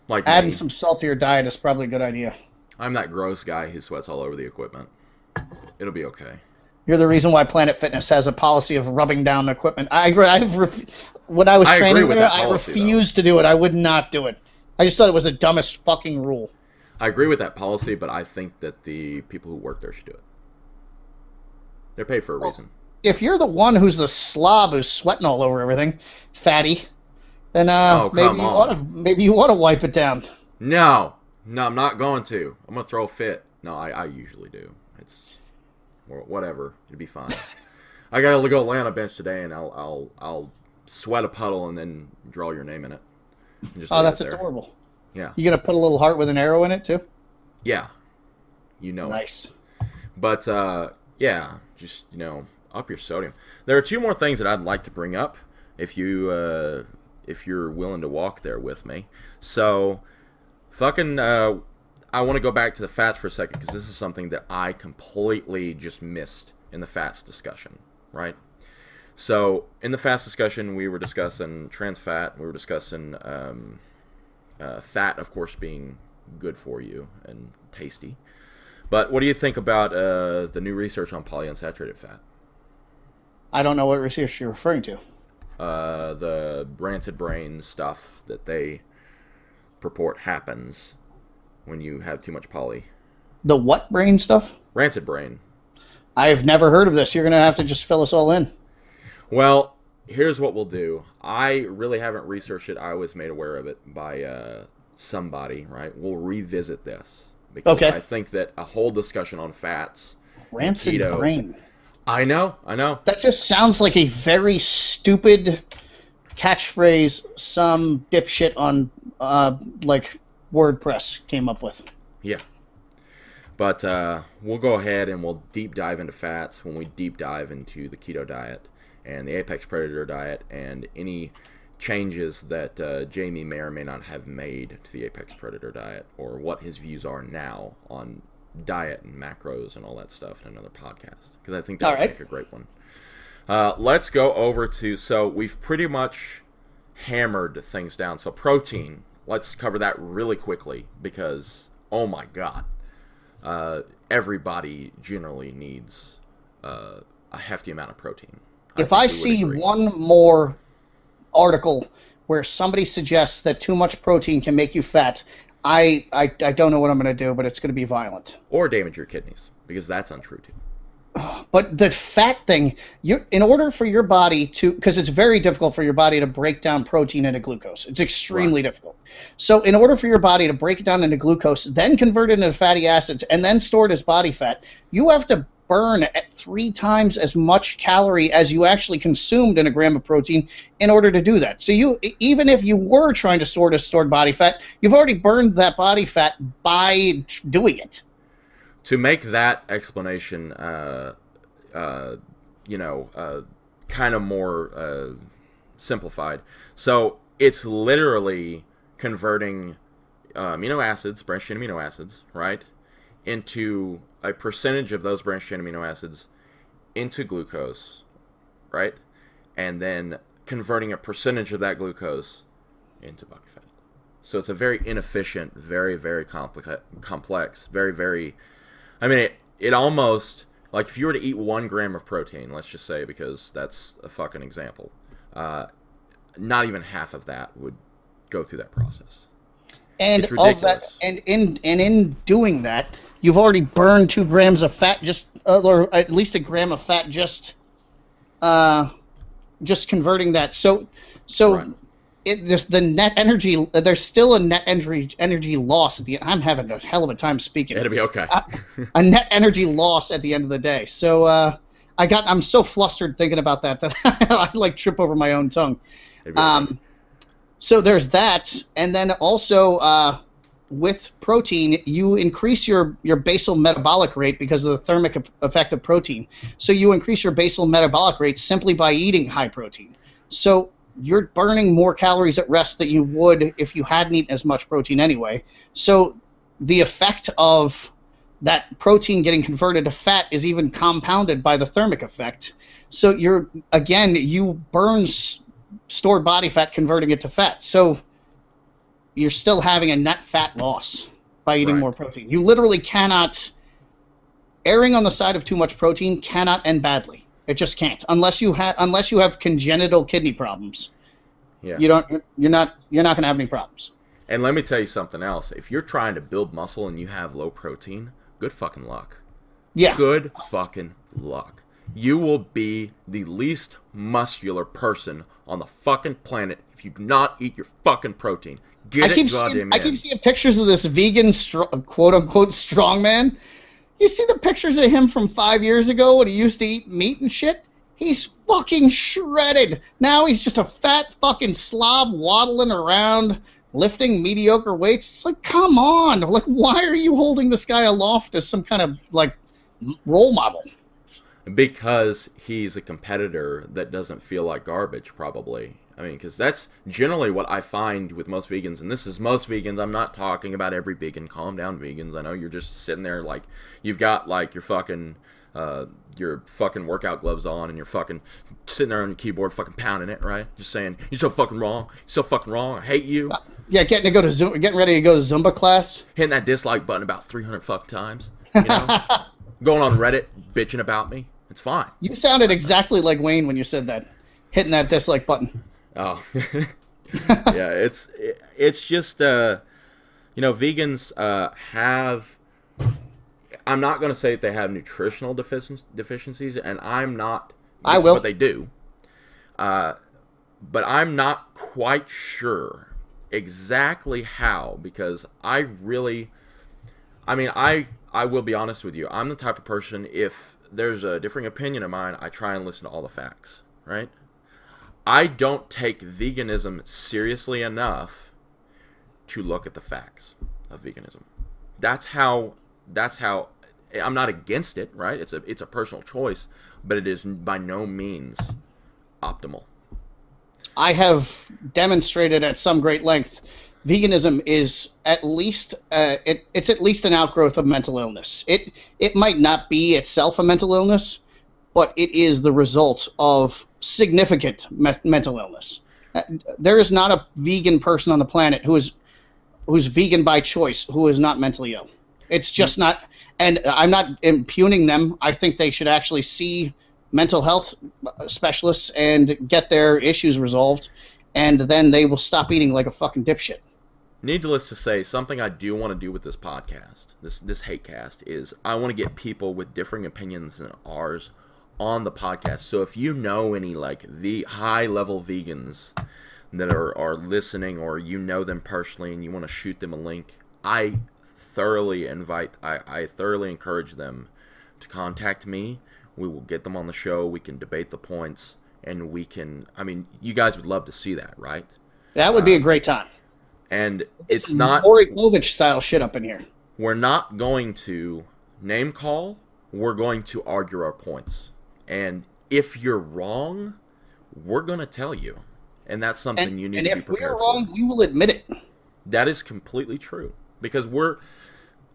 Speaker 2: Like adding some salt to your diet is probably a good idea.
Speaker 1: I'm that gross guy who sweats all over the equipment. It'll be okay.
Speaker 2: You're the reason why Planet Fitness has a policy of rubbing down equipment. I agree. When I was
Speaker 1: I agree
Speaker 2: training
Speaker 1: with
Speaker 2: there,
Speaker 1: that
Speaker 2: I
Speaker 1: policy,
Speaker 2: refused to do it. I would not do it. I just thought it was the dumbest fucking rule.
Speaker 1: I agree with that policy, but I think that the people who work there should do it. They're paid for a reason.
Speaker 2: If you're the one who's the slob who's sweating all over everything, fatty, then maybe you ought to wipe it down.
Speaker 1: No, I'm not going to. I'm gonna throw a fit. No, I usually do. It's whatever. It'll be fine. I gotta go lay on a bench today, and I'll sweat a puddle and then draw your name in it. And just
Speaker 2: that's adorable.
Speaker 1: Yeah.
Speaker 2: You gonna put a little heart with an arrow in it too?
Speaker 1: Yeah. You know.
Speaker 2: Nice.
Speaker 1: But yeah, just up your sodium. There are two more things that I'd like to bring up if you're willing to walk there with me. So, I want to go back to the fats for a second because this is something that I completely just missed in the fats discussion, right? So, in the fats discussion, we were discussing trans fat. We were discussing fat, of course, being good for you and tasty. But what do you think about the new research on polyunsaturated fat?
Speaker 2: I don't know what research you're referring to.
Speaker 1: The rancid brain stuff that they purport happens when you have too much poly.
Speaker 2: The what brain stuff?
Speaker 1: Rancid brain.
Speaker 2: I've never heard of this. You're going to have to just fill us all in.
Speaker 1: Well, here's what we'll do. I really haven't researched it. I was made aware of it by somebody, right? We'll revisit this. Because I think that a whole discussion on fats,
Speaker 2: rancid
Speaker 1: keto, brain. I know.
Speaker 2: That just sounds like a very stupid catchphrase some dipshit on like WordPress came up with.
Speaker 1: Yeah. But we'll go ahead and we'll deep dive into fats when we deep dive into the keto diet and the apex predator diet and any changes that Jamie may or may not have made to the apex predator diet or what his views are now on diet and macros and all that stuff in another podcast because I think that would make a great one. Let's go over to, so we've pretty much hammered things down. So protein, let's cover that really quickly because, oh my God, everybody generally needs a hefty amount of protein.
Speaker 2: If I see one more article where somebody suggests that too much protein can make you fat, I don't know what I'm going to do, but it's going to be violent.
Speaker 1: Or damage your kidneys, because that's untrue too.
Speaker 2: But the fat thing, in order for your body to, because it's very difficult for your body to break down protein into glucose. It's extremely difficult. So in order for your body to break it down into glucose, then convert it into fatty acids, and then store it as body fat, you have to burn at 3 times as much calorie as you actually consumed in a gram of protein in order to do that. So even if you were trying to store stored body fat, you've already burned that body fat by doing it.
Speaker 1: To make that explanation, kind of more simplified, so it's literally converting amino acids, branched chain amino acids, right, into a percentage of those branched chain amino acids into glucose, right, and then converting a percentage of that glucose into body fat. So it's a very inefficient, very, very complex, very, very... I mean, it almost, like if you were to eat 1 gram of protein, let's just say, because that's a fucking example, not even half of that would go through that process.
Speaker 2: And of that, and in doing that, you've already burned 2 grams of fat, or at least 1 gram of fat, just converting that. So right. There's the net energy. There's still a net energy loss at the end. I'm having a hell of a time speaking.
Speaker 1: It'll be okay.
Speaker 2: A net energy loss at the end of the day. So I'm so flustered thinking about that I like trip over my own tongue. So there's that, and then also with protein, you increase your basal metabolic rate because of the thermic effect of protein. So you increase your basal metabolic rate simply by eating high protein. So you're burning more calories at rest than you would if you hadn't eaten as much protein anyway. So the effect of that protein getting converted to fat is even compounded by the thermic effect. So you burn stored body fat converting it to fat. So you're still having a net fat loss. by eating
Speaker 1: Right.
Speaker 2: more protein. You literally cannot. Erring on the side of too much protein cannot end badly. It just can't, unless you have congenital kidney problems.
Speaker 1: Yeah.
Speaker 2: You're not going to have any problems.
Speaker 1: And let me tell you something else. If you're trying to build muscle and you have low protein, good fucking luck.
Speaker 2: Yeah.
Speaker 1: Good fucking luck. You will be the least muscular person on the fucking planet if you do not eat your fucking protein. Get it goddamn in.
Speaker 2: I keep seeing pictures of this vegan, quote-unquote, strongman. You see the pictures of him from 5 years ago when he used to eat meat and shit? He's fucking shredded. Now he's just a fat fucking slob waddling around, lifting mediocre weights. It's like, come on. Like, why are you holding this guy aloft as some kind of, like, role model?
Speaker 1: Because he's a competitor that doesn't feel like garbage, probably. I mean, because that's generally what I find with most vegans, and this is most vegans. I'm not talking about every vegan. Calm down, vegans. I know you're just sitting there like you've got like your fucking workout gloves on, and you're fucking sitting there on your keyboard, fucking pounding it, right? Just saying, "You're so fucking wrong. You're so fucking wrong. I hate you."
Speaker 2: Yeah, getting ready to go to Zumba class,
Speaker 1: hitting that dislike button about 300 fucking times. You know, going on Reddit bitching about me. It's fine.
Speaker 2: You sounded exactly like Wayne when you said that, hitting that dislike button.
Speaker 1: Oh, yeah. It's just vegans have. I'm not going to say that they have nutritional deficiencies, and I'm not.
Speaker 2: I will.
Speaker 1: But they do. But I'm not quite sure exactly how, because I will be honest with you. I'm the type of person, if there's a differing opinion of mine, I try and listen to all the facts, right? I don't take veganism seriously enough to look at the facts of veganism. That's how I'm not against it, right? It's a personal choice, but it is by no means optimal.
Speaker 2: I have demonstrated at some great length veganism is at least it's at least an outgrowth of mental illness. It might not be itself a mental illness, but it is the result of significant mental illness. There is not a vegan person on the planet who's vegan by choice who is not mentally ill. It's just not, and I'm not impugning them. I think they should actually see mental health specialists and get their issues resolved, and then they will stop eating like a fucking dipshit.
Speaker 1: Needless to say, something I do want to do with this podcast, this Hatecast, is I want to get people with differing opinions than ours on the podcast. So if you know any like the high level vegans that are listening, or you know them personally and you want to shoot them a link, I thoroughly encourage them to contact me. We will get them on the show. We can debate the points, and you guys would love to see that, right?
Speaker 2: That would be a great time.
Speaker 1: And it's not
Speaker 2: Maury Povich style shit up in here.
Speaker 1: We're not going to name call. We're going to argue our points. And if you're wrong, we're going to tell you. And that's something you need to be prepared for. And if we're wrong,
Speaker 2: we will admit it.
Speaker 1: That is completely true. Because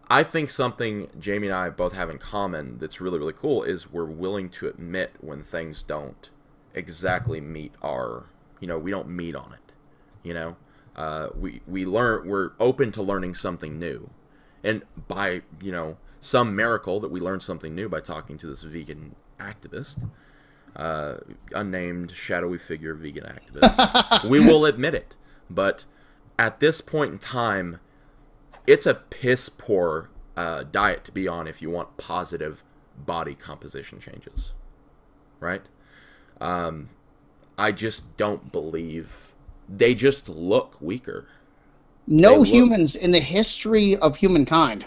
Speaker 1: I think something Jamie and I both have in common that's really, really cool is we're willing to admit when things don't exactly meet we don't meet on it. We're open to learning something new. And by, some miracle that we learned something new by talking to this vegan activist, unnamed shadowy figure vegan activist, we will admit it. But at this point in time, it's a piss poor diet to be on if you want positive body composition changes, right? I just don't believe they just look weaker.
Speaker 2: No humans in the history of humankind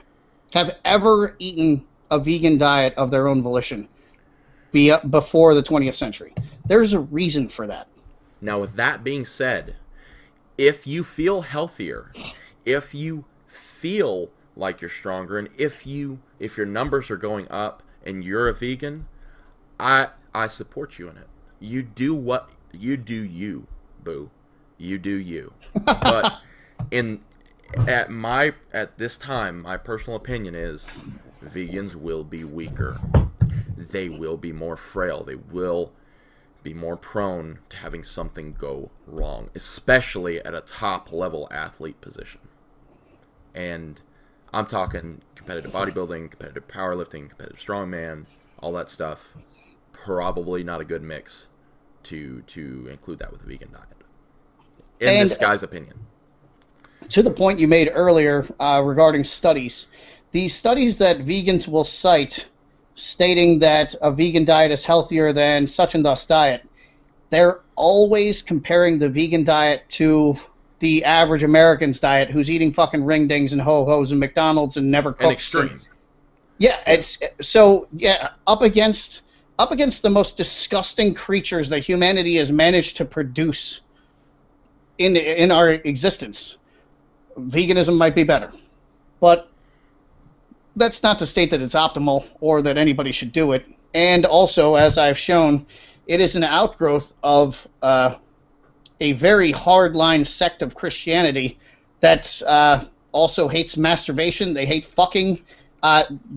Speaker 2: have ever eaten a vegan diet of their own volition before the 20th century. There's a reason for that.
Speaker 1: Now, with that being said, if you feel healthier, if you feel like you're stronger, and if your numbers are going up and you're a vegan, I support you in it. You do what you do, you boo. You do you. But at this time, my personal opinion is vegans will be weaker. They will be more frail. They will be more prone to having something go wrong, especially at a top level athlete position. And I'm talking competitive bodybuilding, competitive powerlifting, competitive strongman, all that stuff. Probably not a good mix to include that with a vegan diet. In this guy's opinion.
Speaker 2: To the point you made earlier regarding studies, the studies that vegans will cite stating that a vegan diet is healthier than such and thus diet, they're always comparing the vegan diet to the average American's diet who's eating fucking ring dings and ho-hos and McDonald's and never cooks.
Speaker 1: An extreme.
Speaker 2: It's so up against the most disgusting creatures that humanity has managed to produce in our existence. Veganism might be better, but that's not to state that it's optimal or that anybody should do it. And also, as I've shown, it is an outgrowth of a very hardline sect of Christianity that also hates masturbation. They hate fucking.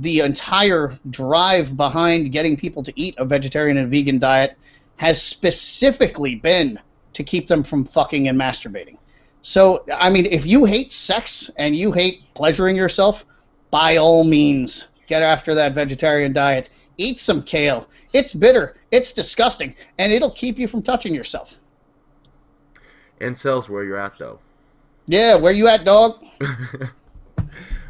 Speaker 2: The entire drive behind getting people to eat a vegetarian and vegan diet has specifically been to keep them from fucking and masturbating. So, I mean, if you hate sex and you hate pleasuring yourself, by all means, get after that vegetarian diet. Eat some kale. It's bitter. It's disgusting. And it'll keep you from touching yourself.
Speaker 1: Incels, where you're at, though.
Speaker 2: Yeah, where you at, dog?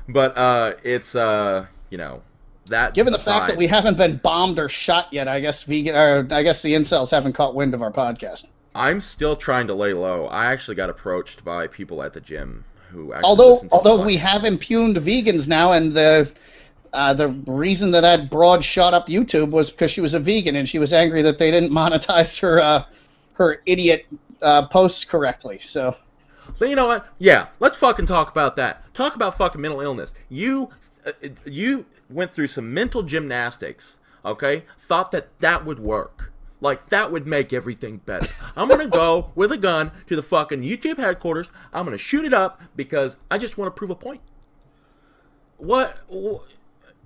Speaker 1: But it's, you know, that
Speaker 2: given the fact that we haven't been bombed or shot yet, I guess the incels haven't caught wind of our podcast.
Speaker 1: I'm still trying to lay low. I actually got approached by people at the gym who actually
Speaker 2: although we have impugned vegans now, and the reason that broad shot up YouTube was because she was a vegan and she was angry that they didn't monetize her idiot posts correctly. So
Speaker 1: you know what? Yeah, let's fucking talk about that. Talk about fucking mental illness. You went through some mental gymnastics, okay? Thought that would work. Like, that would make everything better. I'm going to go with a gun to the fucking YouTube headquarters. I'm going to shoot it up because I just want to prove a point. What?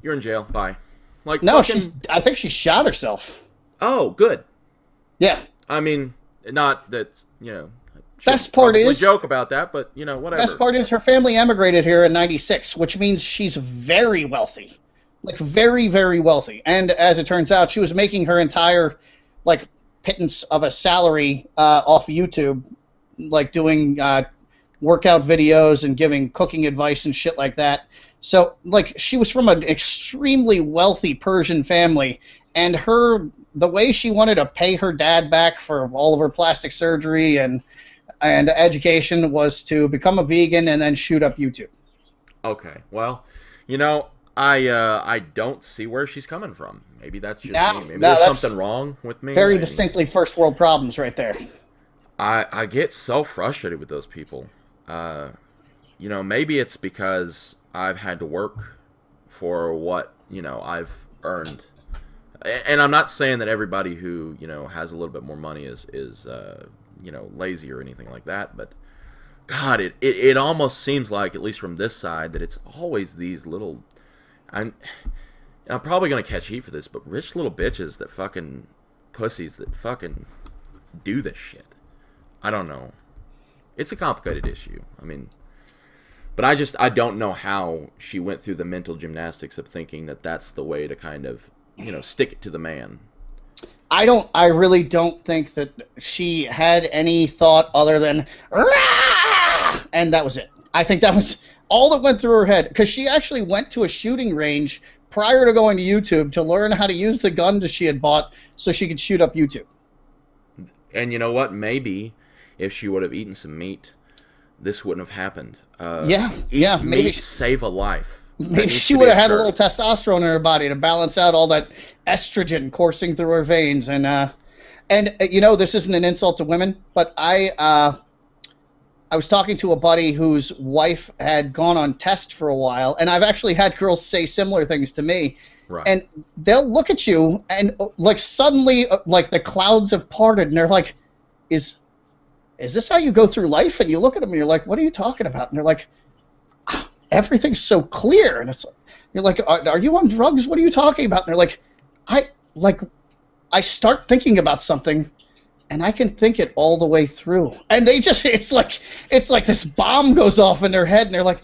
Speaker 1: You're in jail. Bye. Like,
Speaker 2: no, I think she shot herself.
Speaker 1: Oh, good.
Speaker 2: Yeah.
Speaker 1: I mean, not that, you know.
Speaker 2: Best part is
Speaker 1: joke about that, but, you know, whatever.
Speaker 2: Best part is her family emigrated here in '96, which means she's very wealthy. Like, very, very wealthy. And as it turns out, she was making her entire, like, pittance of a salary off YouTube, like doing workout videos and giving cooking advice and shit like that. So, like, she was from an extremely wealthy Persian family, and the way she wanted to pay her dad back for all of her plastic surgery and education was to become a vegan and then shoot up YouTube.
Speaker 1: Okay, well, you know, I don't see where she's coming from. Maybe that's just me. Maybe there's something wrong with me.
Speaker 2: Very distinctly first world problems right there.
Speaker 1: I get so frustrated with those people. You know, maybe it's because I've had to work for what, you know, I've earned. And I'm not saying that everybody who, you know, has a little bit more money is you know, lazy or anything like that, but God, it almost seems like, at least from this side, that it's always these little, and I'm probably going to catch heat for this, but rich little bitches that fucking pussies that fucking do this shit. I don't know. It's a complicated issue. I mean, but I don't know how she went through the mental gymnastics of thinking that that's the way to kind of, you know, stick it to the man.
Speaker 2: I really don't think that she had any thought other than Rah! And that was it. I think that was all that went through her head, because she actually went to a shooting range prior to going to YouTube to learn how to use the gun that she had bought so she could shoot up YouTube.
Speaker 1: And you know what? Maybe if she would have eaten some meat, this wouldn't have happened.
Speaker 2: Maybe
Speaker 1: meat save a life.
Speaker 2: Maybe she would have had a little testosterone in her body to balance out all that estrogen coursing through her veins. And you know, this isn't an insult to women, but I was talking to a buddy whose wife had gone on test for a while, and I've actually had girls say similar things to me.
Speaker 1: Right.
Speaker 2: And they'll look at you, and like suddenly, like the clouds have parted, and they're like, "Is this how you go through life?" And you look at them, and you're like, "What are you talking about?" And they're like, everything's so clear, and you're like, are you on drugs? What are you talking about? And they're like, I start thinking about something, and I can think it all the way through. And they just, it's like this bomb goes off in their head, and they're like,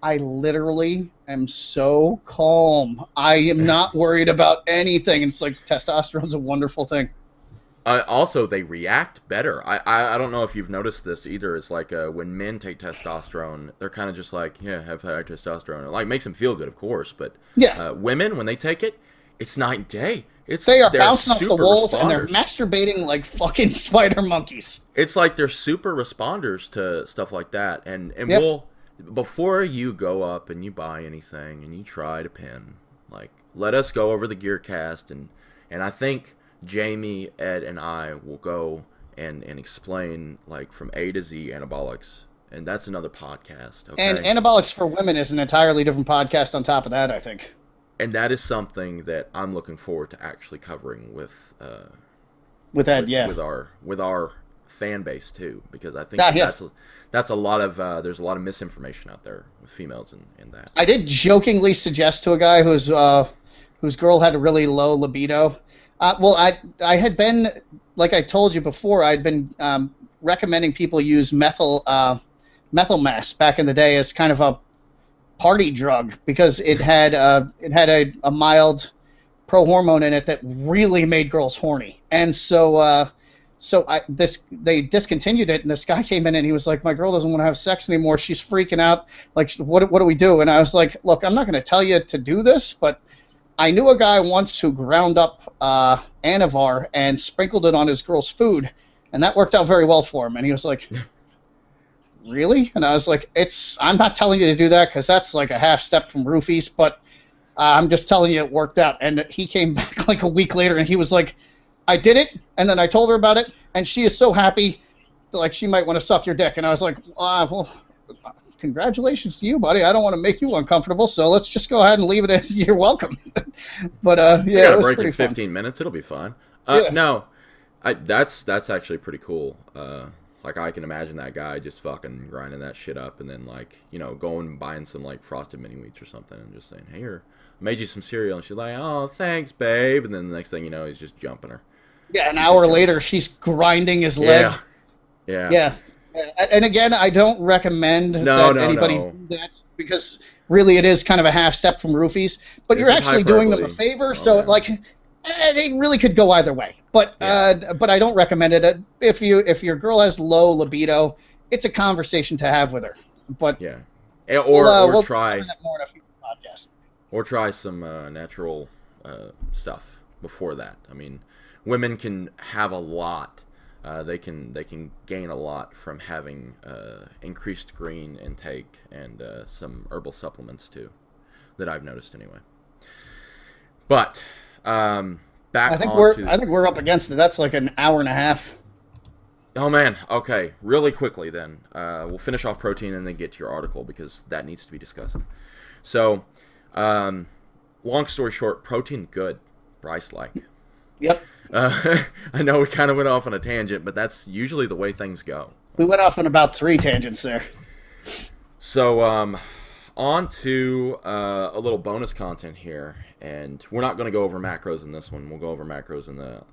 Speaker 2: I literally am so calm. I am not worried about anything. It's like testosterone's a wonderful thing.
Speaker 1: Also, they react better. I don't know if you've noticed this either. It's like when men take testosterone, they're kind of just like, yeah, have high testosterone. It like makes them feel good, of course. But
Speaker 2: Yeah.
Speaker 1: women, when they take it, it's night and day.
Speaker 2: They are
Speaker 1: They're
Speaker 2: bouncing off the
Speaker 1: super
Speaker 2: walls and they're
Speaker 1: responders.
Speaker 2: masturbating like fucking spider monkeys.
Speaker 1: It's like they're super responders to stuff like that. And
Speaker 2: Yep.
Speaker 1: we'll, before you go up and you buy anything and you try to pin, like, let us go over the gear cast, and I think Jamie, Ed, and I will go and explain like from A to Z anabolics, and that's another podcast.
Speaker 2: And
Speaker 1: Okay,
Speaker 2: Anabolics for Women is an entirely different podcast on top of that, I think.
Speaker 1: and that is something that I'm looking forward to actually covering with
Speaker 2: With Ed, yeah.
Speaker 1: with our fan base too, because I think
Speaker 2: Yeah.
Speaker 1: that's a lot of there's a lot of misinformation out there with females and that.
Speaker 2: I did jokingly suggest to a guy whose girl had a really low libido. Well, I had been, like I told you before, I'd been recommending people use methyl mass back in the day as kind of a party drug because it had a mild prohormone in it that really made girls horny, and they discontinued it, and this guy came in and he was like, my girl doesn't want to have sex anymore. She's freaking out. Like, what do we do? And I was like, look, I'm not going to tell you to do this, but I knew a guy once who ground up Anavar and sprinkled it on his girl's food, and that worked out very well for him. And he was like, really? And I was like, I'm not telling you to do that because that's like a half step from roofies, but I'm just telling you it worked out. And he came back like a week later and he was like, I did it, and then I told her about it, and she is so happy, like she might want to suck your dick. And I was like, well, congratulations to you, buddy. I don't want to make you uncomfortable, so let's just go ahead and leave it at you're welcome. But yeah, it was
Speaker 1: Break
Speaker 2: pretty
Speaker 1: in 15
Speaker 2: fun.
Speaker 1: minutes. It'll be fun.
Speaker 2: Yeah.
Speaker 1: No, that's actually pretty cool. Like I can imagine that guy just fucking grinding that shit up, and then like going and buying some like frosted mini wheats or something, and just saying, "Here, I made you some cereal," and she's like, "Oh, thanks, babe," and then the next thing you know, he's just jumping her.
Speaker 2: Yeah, an hour later, she's grinding his leg.
Speaker 1: Yeah.
Speaker 2: Yeah. And again, I don't recommend that anybody do that because really it is kind of a half step from roofies. But you're actually doing them a favor, so like it really could go either way. But I don't recommend it. If your girl has low libido, it's a conversation to have with her. But
Speaker 1: yeah, or
Speaker 2: we'll
Speaker 1: try
Speaker 2: that more in a future podcast.
Speaker 1: Or try some natural stuff before that. I mean, women can have a lot. They can gain a lot from having increased green intake and some herbal supplements too, that I've noticed anyway. But back
Speaker 2: I think
Speaker 1: on
Speaker 2: we're up against it. That's like an hour and a half.
Speaker 1: Oh man, okay. Really quickly then, we'll finish off protein and then get to your article because that needs to be discussed. So, long story short, protein good, Bryce-like.
Speaker 2: Yep.
Speaker 1: I know we kind of went off on a tangent, but that's usually the way things go.
Speaker 2: We went off on about 3 tangents there.
Speaker 1: So, on to a little bonus content here, and we're not going to go over macros in this one. We'll go over macros in the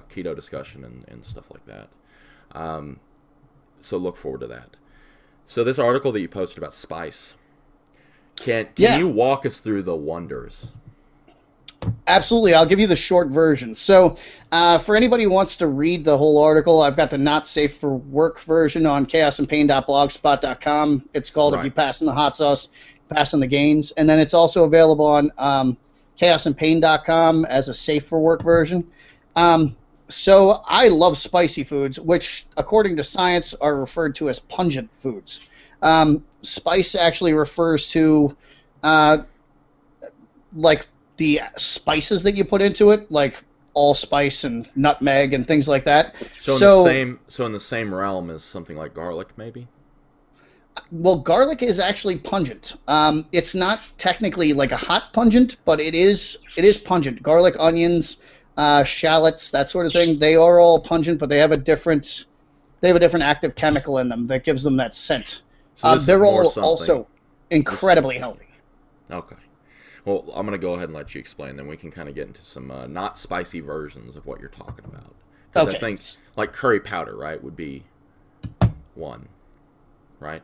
Speaker 1: keto discussion and stuff like that. So look forward to that. So this article that you posted about spice, can you walk us through the wonders?
Speaker 2: Absolutely. I'll give you the short version. So for anybody who wants to read the whole article, I've got the not safe for work version on chaosandpain.blogspot.com. It's called If You Pass in the Hot Sauce, Pass in the Gains. And then it's also available on chaosandpain.com as a safe for work version. So I love spicy foods, which according to science are referred to as pungent foods. Spice actually refers to like the spices that you put into it, like allspice and nutmeg and things like that.
Speaker 1: So in the same realm as something like garlic, maybe?
Speaker 2: Well, garlic is actually pungent. It's not technically like a hot pungent, but it is pungent. Garlic, onions, shallots, that sort of thing, they are all pungent, but they have a different active chemical in them that gives them that scent.
Speaker 1: So
Speaker 2: they're all also incredibly healthy.
Speaker 1: Okay. Well, I'm going to go ahead and let you explain, then we can kind of get into some not spicy versions of what you're talking about. Because I think, like curry powder, right, would be one, right?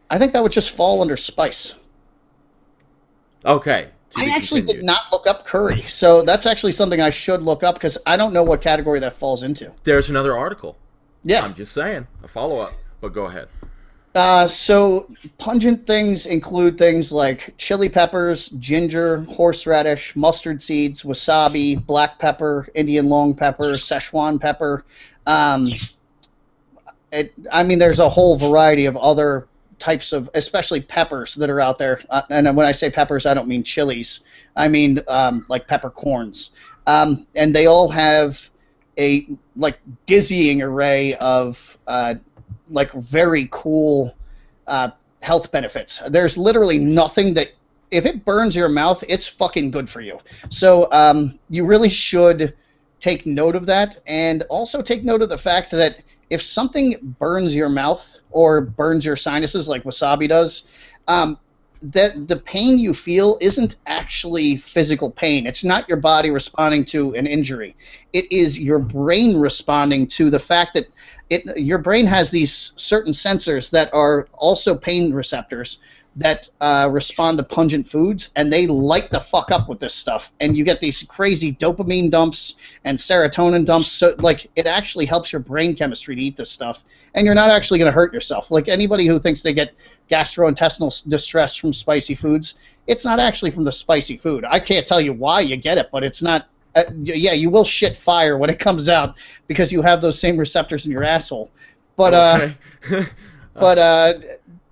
Speaker 2: I think that would just fall under spice.
Speaker 1: Okay, to
Speaker 2: I
Speaker 1: be
Speaker 2: actually did
Speaker 1: continued.
Speaker 2: not look up curry, so that's actually something I should look up because I don't know what category that falls into.
Speaker 1: There's another article.
Speaker 2: Yeah.
Speaker 1: I'm just saying, a follow up. But go ahead.
Speaker 2: So pungent things include things like chili peppers, ginger, horseradish, mustard seeds, wasabi, black pepper, Indian long pepper, Szechuan pepper. Um, there's a whole variety of other types of, especially peppers that are out there. And when I say peppers, I don't mean chilies. I mean like peppercorns. And they all have a like dizzying array of like very cool health benefits. There's literally nothing that, if it burns your mouth, it's fucking good for you. So you really should take note of that, and also take note of the fact that if something burns your mouth or burns your sinuses like wasabi does, that the pain you feel isn't actually physical pain. It's not your body responding to an injury. It is your brain responding to the fact that your brain has these certain sensors that are also pain receptors that respond to pungent foods, and they light the fuck up with this stuff, and you get these crazy dopamine dumps and serotonin dumps. So like it actually helps your brain chemistry to eat this stuff, and you're not actually going to hurt yourself. Like anybody who thinks they get gastrointestinal distress from spicy foods, it's not actually from the spicy food. I can't tell you why you get it, but it's not. Yeah, you will shit fire when it comes out because you have those same receptors in your asshole. But
Speaker 1: Okay.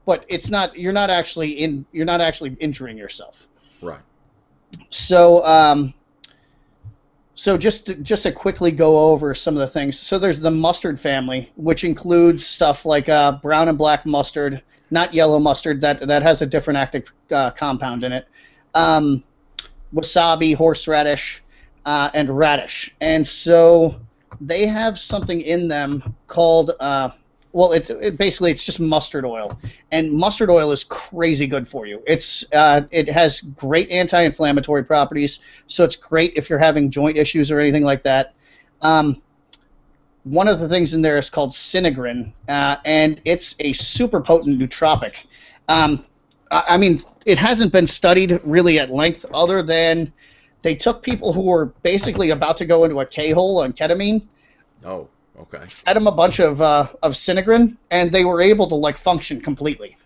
Speaker 2: but it's not. You're not actually injuring yourself.
Speaker 1: Right.
Speaker 2: So so just to quickly go over some of the things. So there's the mustard family, which includes stuff like brown and black mustard, not yellow mustard. That has a different active compound in it. Wasabi, horseradish, and radish. And so they have something in them called it basically it's just mustard oil, and mustard oil is crazy good for you. It has great anti-inflammatory properties, so it's great if you're having joint issues or anything like that. One of the things in there is called sinigrin, and it's a super potent nootropic. It hasn't been studied really at length, other than they took people who were basically about to go into a K-hole on ketamine,
Speaker 1: Oh, okay.
Speaker 2: fed them a bunch of sinigrin, and they were able to like function completely,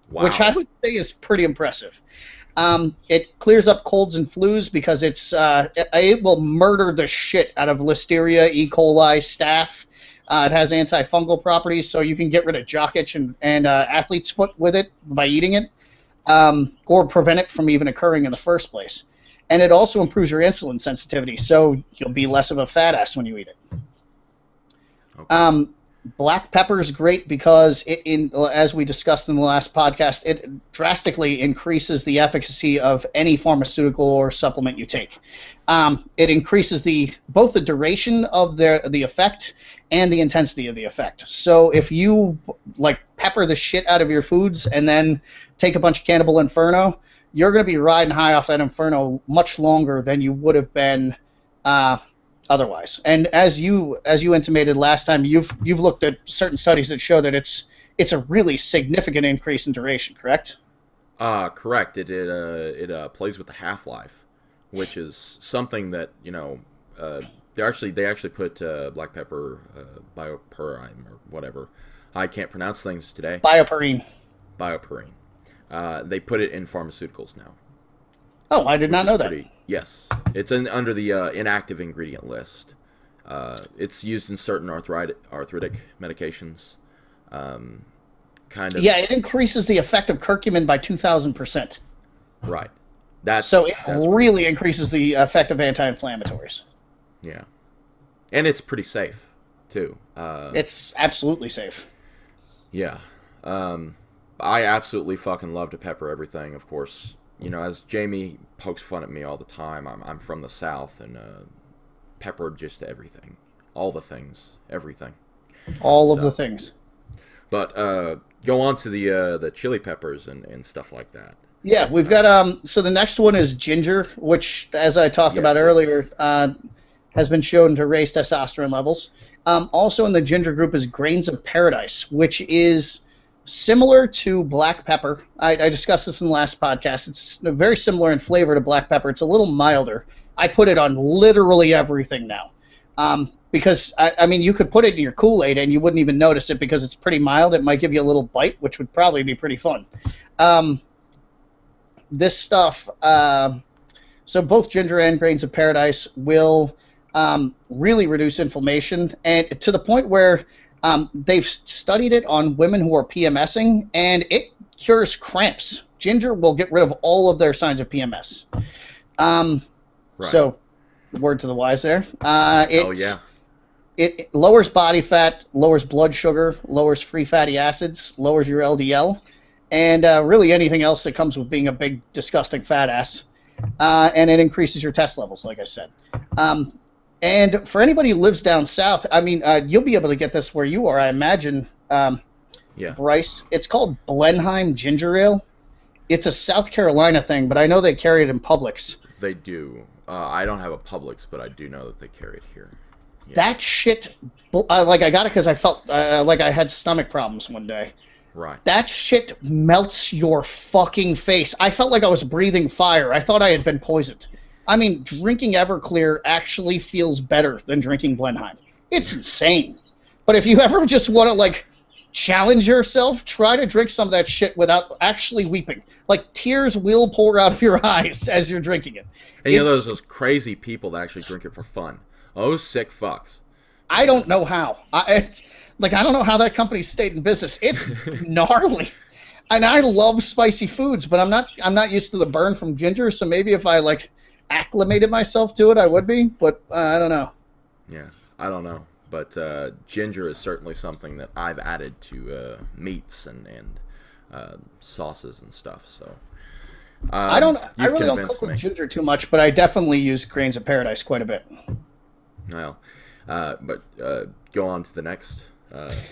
Speaker 1: Wow.
Speaker 2: which I would say is pretty impressive. It clears up colds and flus because it will murder the shit out of Listeria, E. coli, staph. It has antifungal properties, so you can get rid of jock itch and athlete's foot with it by eating it, or prevent it from even occurring in the first place. And it also improves your insulin sensitivity, so you'll be less of a fat ass when you eat it.
Speaker 1: Okay.
Speaker 2: Black pepper is great because as we discussed in the last podcast, it drastically increases the efficacy of any pharmaceutical or supplement you take. It increases both the duration of the effect and the intensity of the effect. So if you like pepper the shit out of your foods and then take a bunch of Cannibal Inferno, you're going to be riding high off that Inferno much longer than you would have been otherwise. And as you intimated last time, you've looked at certain studies that show that it's a really significant increase in duration, correct?
Speaker 1: Correct. It plays with the half-life, which is something that they actually put black pepper bioperine or whatever. I can't pronounce things today.
Speaker 2: Bioperine.
Speaker 1: Bioperine. They put it in pharmaceuticals now.
Speaker 2: Oh, I did not know that.
Speaker 1: Yes, it's under the inactive ingredient list. It's used in certain arthritic medications. Kind of.
Speaker 2: Yeah, it increases the effect of curcumin by 2,000%.
Speaker 1: Right.
Speaker 2: That's really increases the effect of anti-inflammatories.
Speaker 1: Yeah, and it's pretty safe too.
Speaker 2: It's absolutely safe.
Speaker 1: Yeah. I absolutely fucking love to pepper everything, of course. As Jamie pokes fun at me all the time, I'm from the South, and pepper just everything. All the things. Everything.
Speaker 2: All of the things.
Speaker 1: But go on to the chili peppers and stuff like that.
Speaker 2: Yeah, we've got so the next one is ginger, which, as I talked about earlier, has been shown to raise testosterone levels. Also in the ginger group is grains of paradise, which is similar to black pepper. I discussed this in the last podcast. It's very similar in flavor to black pepper. It's a little milder. I put it on literally everything now. Because, I mean, you could put it in your Kool-Aid and you wouldn't even notice it because it's pretty mild. It might give you a little bite, which would probably be pretty fun. This stuff, so both ginger and grains of paradise will really reduce inflammation, and to the point where they've studied it on women who are PMSing, and it cures cramps. Ginger will get rid of all of their signs of PMS. Right. So, word to the wise there. It lowers body fat, lowers blood sugar, lowers free fatty acids, lowers your LDL, and really anything else that comes with being a big, disgusting fat ass. And it increases your test levels, like I said. And for anybody who lives down south, I mean, you'll be able to get this where you are, I imagine, Bryce. It's called Blenheim Ginger Ale. It's a South Carolina thing, but I know they carry it in Publix.
Speaker 1: They do. I don't have a Publix, but I do know that they carry it here. Yeah.
Speaker 2: That shit, like I got it because I felt like I had stomach problems one day.
Speaker 1: Right.
Speaker 2: That shit melts your fucking face. I felt like I was breathing fire. I thought I had been poisoned. I mean, drinking Everclear actually feels better than drinking Blenheim. It's insane. But if you ever just want to, like, challenge yourself, try to drink some of that shit without actually weeping. Like, tears will pour out of your eyes as you're drinking it.
Speaker 1: And you know those crazy people that actually drink it for fun. Oh, sick fucks.
Speaker 2: I don't know how. I don't know how that company stayed in business. It's gnarly. And I love spicy foods, but I'm not used to the burn from ginger, so maybe if I, like, acclimated myself to it, I would be, but I don't know.
Speaker 1: Yeah, I don't know. But ginger is certainly something that I've added to meats and sauces and stuff, so...
Speaker 2: I really don't cook with ginger too much, but I definitely use grains of paradise quite a bit.
Speaker 1: Well, but go on to the next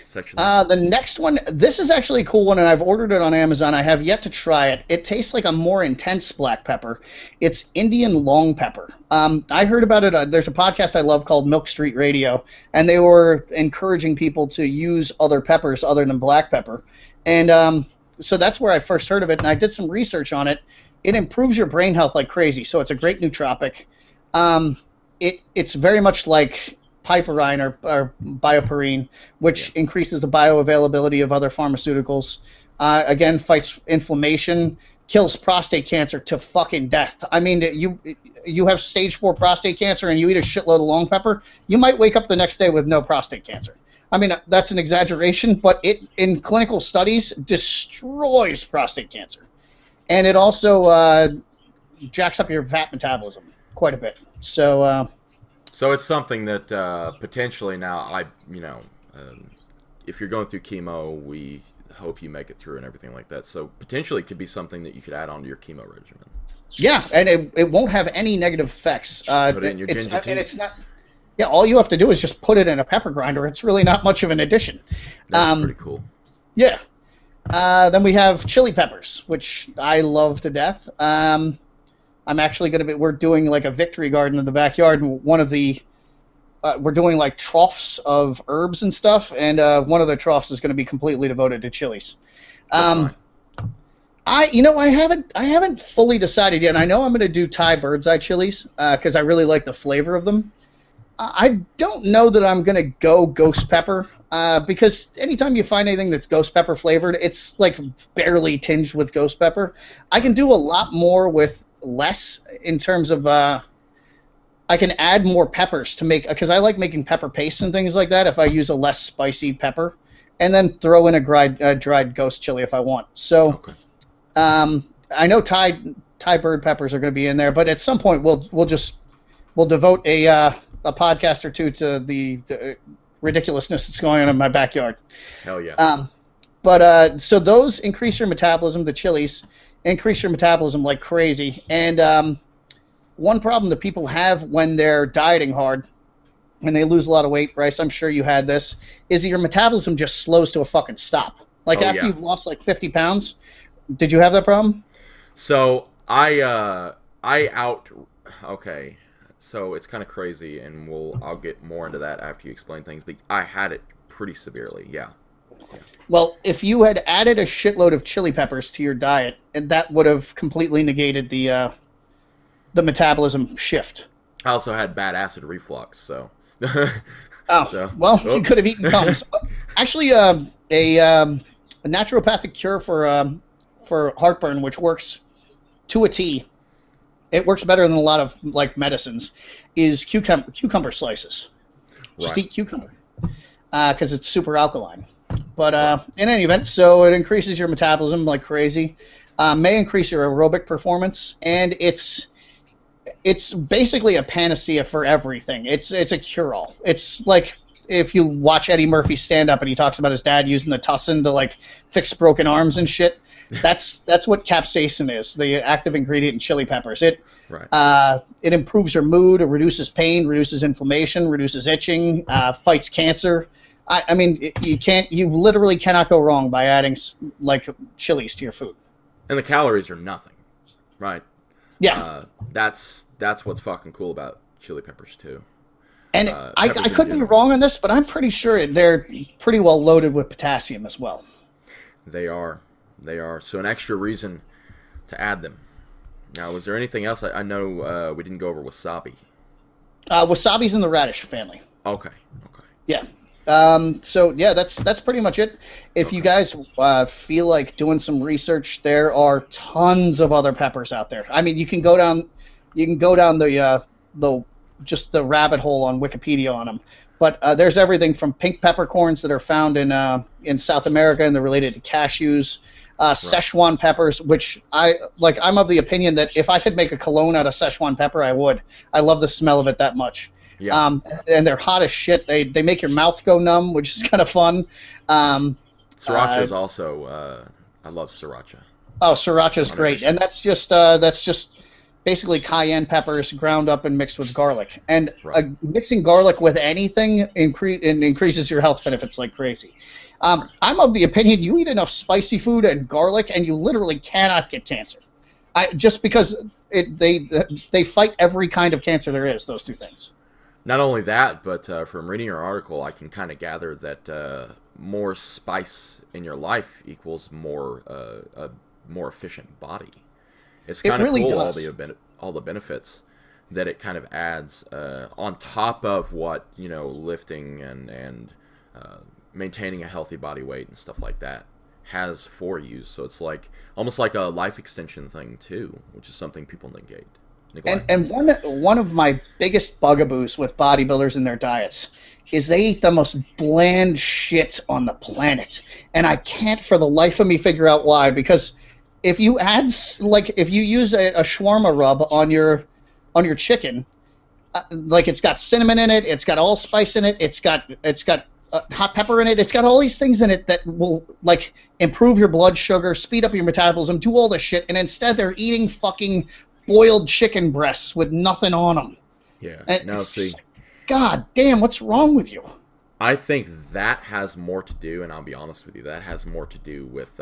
Speaker 1: section.
Speaker 2: The next one, this is actually a cool one, and I've ordered it on Amazon. I have yet to try it. It tastes like a more intense black pepper. It's Indian long pepper. I heard about it. There's a podcast I love called Milk Street Radio, and they were encouraging people to use other peppers other than black pepper. And so that's where I first heard of it, and I did some research on it. It improves your brain health like crazy, so it's a great nootropic. It's very much like piperine or bioperine, which increases the bioavailability of other pharmaceuticals. Again, fights inflammation, kills prostate cancer to fucking death. I mean, you have stage 4 prostate cancer and you eat a shitload of long pepper, you might wake up the next day with no prostate cancer. I mean, that's an exaggeration, but it, in clinical studies, destroys prostate cancer. And it also jacks up your fat metabolism quite a bit. So
Speaker 1: it's something that potentially now if you're going through chemo, we hope you make it through and everything like that. So potentially it could be something that you could add onto your chemo regimen.
Speaker 2: Yeah, and it won't have any negative effects.
Speaker 1: Put it in your ginger tea.
Speaker 2: And it's not. Yeah, all you have to do is just put it in a pepper grinder. It's really not much of an addition.
Speaker 1: That's pretty cool.
Speaker 2: Yeah. Then we have chili peppers, which I love to death. I'm actually we're doing like a victory garden in the backyard, and one of the, we're doing like troughs of herbs and stuff, and one of the troughs is going to be completely devoted to chilies. I haven't fully decided yet. I know I'm going to do Thai bird's eye chilies because I really like the flavor of them. I don't know that I'm going to go ghost pepper because anytime you find anything that's ghost pepper flavored, it's like barely tinged with ghost pepper. I can do a lot more with less in terms of I can add more peppers to make, because I like making pepper paste and things like that if I use a less spicy pepper, and then throw in a dried ghost chili if I want. So I know Thai bird peppers are going to be in there, but at some point we'll devote a podcast or two to the ridiculousness that's going on in my backyard.
Speaker 1: Hell yeah.
Speaker 2: So those increase your metabolism, the chilies increase your metabolism like crazy. And one problem that people have when they're dieting hard and they lose a lot of weight, Bryce, I'm sure you had this, is your metabolism just slows to a fucking stop. Like after you've lost like 50 pounds, did you have that problem?
Speaker 1: So okay. So it's kind of crazy, and I'll get more into that after you explain things. But I had it pretty severely, yeah.
Speaker 2: Well, if you had added a shitload of chili peppers to your diet, and that would have completely negated the metabolism shift.
Speaker 1: I also had bad acid reflux, so.
Speaker 2: Oh,
Speaker 1: So,
Speaker 2: well, you
Speaker 1: oops.
Speaker 2: could have eaten Tums. Actually, a naturopathic cure for heartburn, which works to a T, it works better than a lot of like medicines, is cucumber slices. Just
Speaker 1: Right.
Speaker 2: eat cucumber because it's super alkaline. But
Speaker 1: Right.
Speaker 2: in any event, so it increases your metabolism like crazy, may increase your aerobic performance, and it's basically a panacea for everything. It's a cure-all. It's like if you watch Eddie Murphy stand up and he talks about his dad using the tussin to like fix broken arms and shit. That's what capsaicin is, the active ingredient in chili peppers.
Speaker 1: Right.
Speaker 2: It improves your mood, it reduces pain, reduces inflammation, reduces itching, fights cancer. I mean, you literally cannot go wrong by adding like chilies to your food.
Speaker 1: And the calories are nothing, right?
Speaker 2: Yeah.
Speaker 1: That's what's fucking cool about chili peppers too.
Speaker 2: And I
Speaker 1: Peppers in
Speaker 2: could be
Speaker 1: general.
Speaker 2: wrong on this, but I'm pretty sure they're pretty well loaded with potassium as well.
Speaker 1: They are. They are. So an extra reason to add them. Now, was there anything else? I know we didn't go over wasabi.
Speaker 2: Wasabi's in the radish family.
Speaker 1: Okay. Okay.
Speaker 2: Yeah. So yeah, that's pretty much it. If you guys feel like doing some research, there are tons of other peppers out there. I mean, you can go down the just the rabbit hole on Wikipedia on them. But there's everything from pink peppercorns that are found in South America and they're related to cashews. Szechuan peppers, which I'm of the opinion that if I could make a cologne out of Szechuan pepper, I would. I love the smell of it that much.
Speaker 1: Yeah.
Speaker 2: And they're hot as shit. They make your mouth go numb, which is kind of fun.
Speaker 1: Sriracha is also. I love sriracha.
Speaker 2: Oh, sriracha's great,
Speaker 1: 100%.
Speaker 2: and that's just basically cayenne peppers ground up and mixed with garlic. And
Speaker 1: Right.
Speaker 2: mixing garlic with anything increases your health benefits like crazy. I'm of the opinion you eat enough spicy food and garlic, and you literally cannot get cancer. Just because they fight every kind of cancer there is. Those two things.
Speaker 1: Not only that, but from reading your article, I can kind of gather that more spice in your life equals a more efficient body. It's
Speaker 2: It
Speaker 1: kind of
Speaker 2: really
Speaker 1: cool
Speaker 2: does.
Speaker 1: all the benefits that it kind of adds on top of what lifting and maintaining a healthy body weight and stuff like that has for you. So it's like almost like a life extension thing too, which is something people neglect.
Speaker 2: And one of my biggest bugaboos with bodybuilders and their diets is they eat the most bland shit on the planet, and I can't for the life of me figure out why. Because if you if you use a shawarma rub on your chicken, like it's got cinnamon in it, it's got allspice in it, it's got hot pepper in it, it's got all these things in it that will like improve your blood sugar, speed up your metabolism, do all this shit, and instead they're eating fucking boiled chicken breasts with nothing on them.
Speaker 1: Yeah.
Speaker 2: And
Speaker 1: Now
Speaker 2: it's
Speaker 1: see,
Speaker 2: just like, God damn, what's wrong with you?
Speaker 1: I think that has more to do, and I'll be honest with you, that has more to do with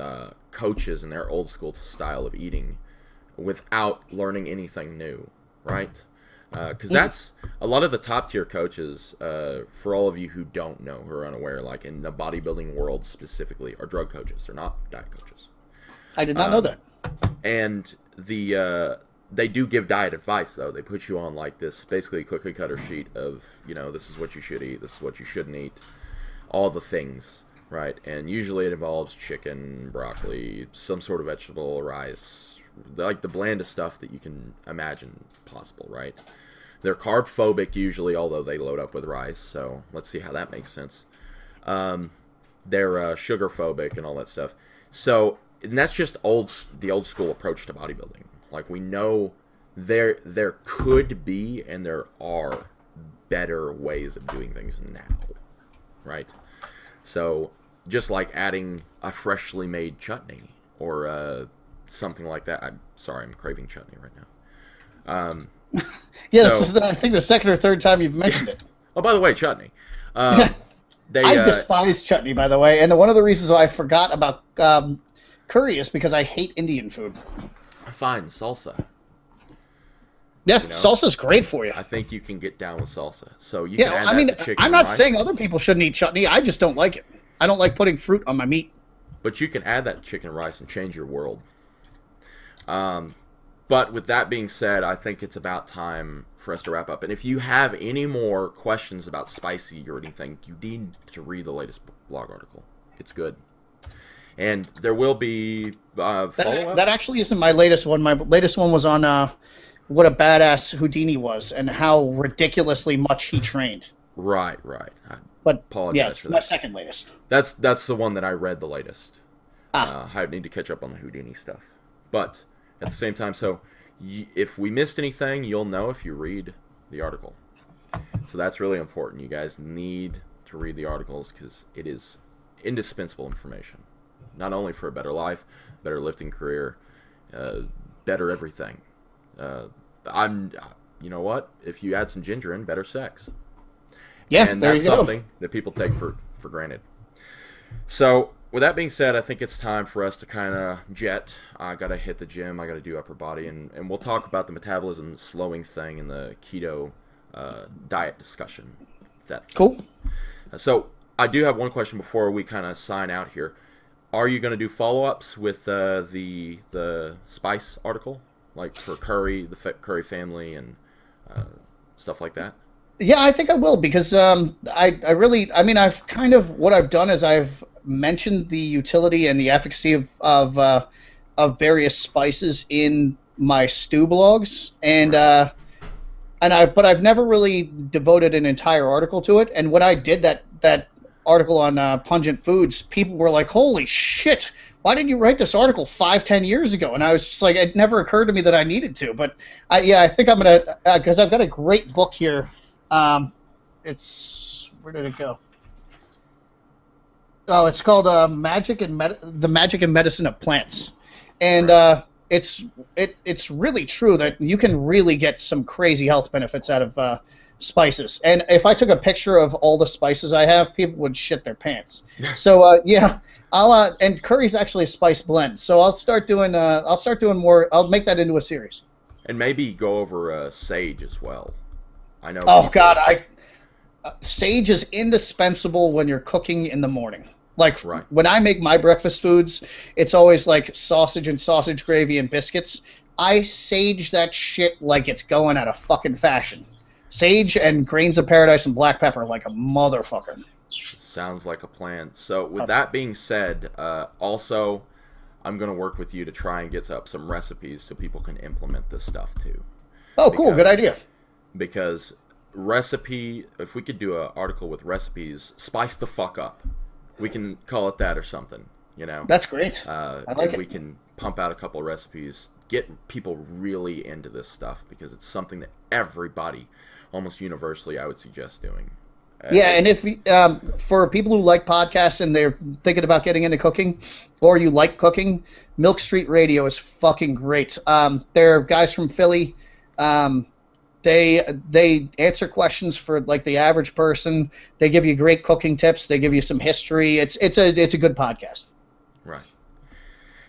Speaker 1: coaches and their old school style of eating without learning anything new, right? Because that's a lot of the top tier coaches, for all of you who don't know, who are unaware, like in the bodybuilding world specifically, are drug coaches. They're not diet coaches.
Speaker 2: I did not know that.
Speaker 1: And they do give diet advice, though. They put you on like this basically cookie cutter sheet of, this is what you should eat, this is what you shouldn't eat, all the things, right? And usually it involves chicken, broccoli, some sort of vegetable, rice, like the blandest stuff that you can imagine possible, right? They're carb phobic usually, although they load up with rice, so let's see how that makes sense. They're sugar phobic and all that stuff. So, and that's just the old school approach to bodybuilding. Like, we know there could be and there are better ways of doing things now, right? So, just like adding a freshly made chutney or something like that. I'm sorry, I'm craving chutney right now.
Speaker 2: Yeah,
Speaker 1: so-
Speaker 2: this is I think the second or third time you've mentioned it.
Speaker 1: Oh, by the way, chutney.
Speaker 2: I despise chutney, by the way, and one of the reasons why I forgot about curry is because I hate Indian food.
Speaker 1: Fine, salsa.
Speaker 2: Yeah,
Speaker 1: know?
Speaker 2: salsa's great for you.
Speaker 1: I think you can get down with salsa. So you
Speaker 2: Yeah,
Speaker 1: can add
Speaker 2: I
Speaker 1: that
Speaker 2: mean,
Speaker 1: to chicken
Speaker 2: I'm
Speaker 1: and
Speaker 2: not
Speaker 1: rice.
Speaker 2: saying other people shouldn't eat chutney. I just don't like it. I don't like putting fruit on my meat.
Speaker 1: But you can add that chicken and rice and change your world. But with that being said, I think it's about time for us to wrap up. And if you have any more questions about spicy or anything, you need to read the latest blog article. It's good. And there will be follow-ups.
Speaker 2: That actually isn't my latest one. My latest one was on what a badass Houdini was and how ridiculously much he trained.
Speaker 1: Right. I apologize
Speaker 2: yeah, it's
Speaker 1: for
Speaker 2: my
Speaker 1: that.
Speaker 2: second latest.
Speaker 1: That's the one that I read the latest. I need to catch up on the Houdini stuff. But at the same time, so if we missed anything, you'll know if you read the article. So that's really important. You guys need to read the articles because it is indispensable information. Not only for a better life, better lifting career, better everything. You know what? If you add some ginger in, better sex.
Speaker 2: Yeah,
Speaker 1: and
Speaker 2: there
Speaker 1: that's
Speaker 2: you go.
Speaker 1: something that people take for granted. So, with that being said, I think it's time for us to kind of jet. I got to hit the gym. I got to do upper body. And we'll talk about the metabolism slowing thing and the keto diet discussion.
Speaker 2: Cool.
Speaker 1: So, I do have one question before we kind of sign out here. Are you going to do follow-ups with the spice article? Like for curry, the curry family, and stuff like that?
Speaker 2: Yeah, I think I will because I've kind of what I've done is I've mentioned the utility and the efficacy of various spices in my stew blogs, but I've never really devoted an entire article to it. And when I did that article on pungent foods, people were like, "Holy shit! Why didn't you write this article 5-10 years ago?" And I was just like, it never occurred to me that I needed to. But I think I'm gonna because I've got a great book here. Where did it go? Oh, it's called The Magic and Medicine of Plants, and it's really true that you can really get some crazy health benefits out of spices. And if I took a picture of all the spices I have, people would shit their pants. So yeah, and curry's actually a spice blend. So I'll start doing more. I'll make that into a series.
Speaker 1: And maybe go over sage as well. I know.
Speaker 2: Oh God, sage is indispensable when you're cooking in the morning. Like when I make my breakfast foods, it's always like sausage and sausage gravy and biscuits. I sage that shit like it's going out of fucking fashion. Sage and grains of paradise and black pepper like a motherfucker.
Speaker 1: Sounds like a plan. So with that being said, also I'm going to work with you to try and get up some recipes so people can implement this stuff too.
Speaker 2: Oh, cool. Good idea.
Speaker 1: Because if we could do an article with recipes, spice the fuck up. We can call it that or something, you know?
Speaker 2: That's great.
Speaker 1: I like it. We can pump out a couple of recipes, get people really into this stuff because it's something that everybody, almost universally, I would suggest doing.
Speaker 2: Yeah, and if for people who like podcasts and they're thinking about getting into cooking, or you like cooking, Milk Street Radio is fucking great. They're guys from Philly. They answer questions for like the average person. They give you great cooking tips. They give you some history. It's a good podcast.
Speaker 1: Right.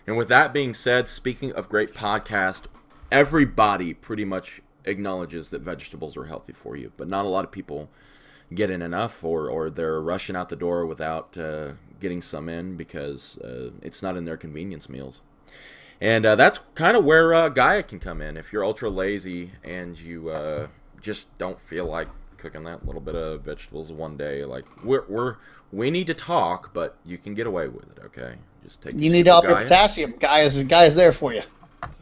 Speaker 1: And with that being said, speaking of great podcast, everybody pretty much acknowledges that vegetables are healthy for you, but not a lot of people get in enough, or they're rushing out the door without getting some in because it's not in their convenience meals. And that's kind of where Gaia can come in. If you're ultra lazy and you just don't feel like cooking that little bit of vegetables one day, like we need to talk, but you can get away with it. Okay, just take.
Speaker 2: You need to up your potassium. Gaia's there for you.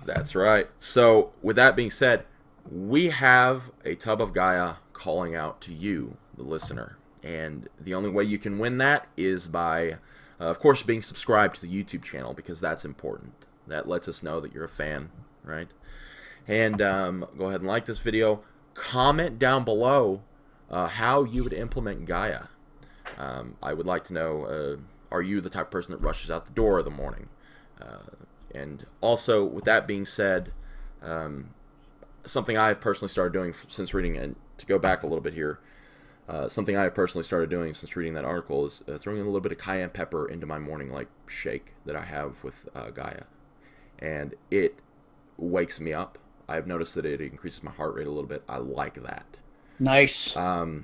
Speaker 1: That's right. So with that being said, we have a tub of Gaia calling out to you, the listener, and the only way you can win that is by, of course, being subscribed to the YouTube channel because that's important. That lets us know that you're a fan, right? And go ahead and like this video. Comment down below how you would implement Gaia. I would like to know, are you the type of person that rushes out the door in the morning? And also, with that being said, something I've personally started doing since reading, and to go back a little bit here, something I have personally started doing since reading that article is throwing in a little bit of cayenne pepper into my morning like shake that I have with Gaia. And it wakes me up. I've noticed that it increases my heart rate a little bit. I like that.
Speaker 2: Nice.
Speaker 1: So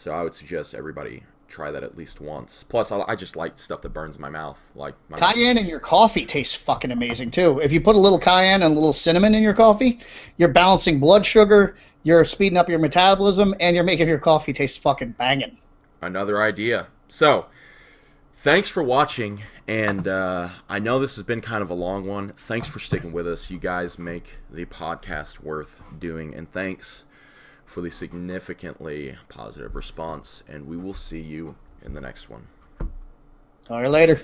Speaker 1: I would suggest everybody try that at least once. Plus, I just like stuff that burns my mouth. Like my
Speaker 2: Cayenne in your coffee tastes fucking amazing too. If you put a little cayenne and a little cinnamon in your coffee, you're balancing blood sugar, you're speeding up your metabolism, and you're making your coffee taste fucking banging.
Speaker 1: Another idea. So, thanks for watching, and I know this has been kind of a long one. Thanks for sticking with us. You guys make the podcast worth doing, and thanks for the significantly positive response, and we will see you in the next one.
Speaker 2: Talk to you later.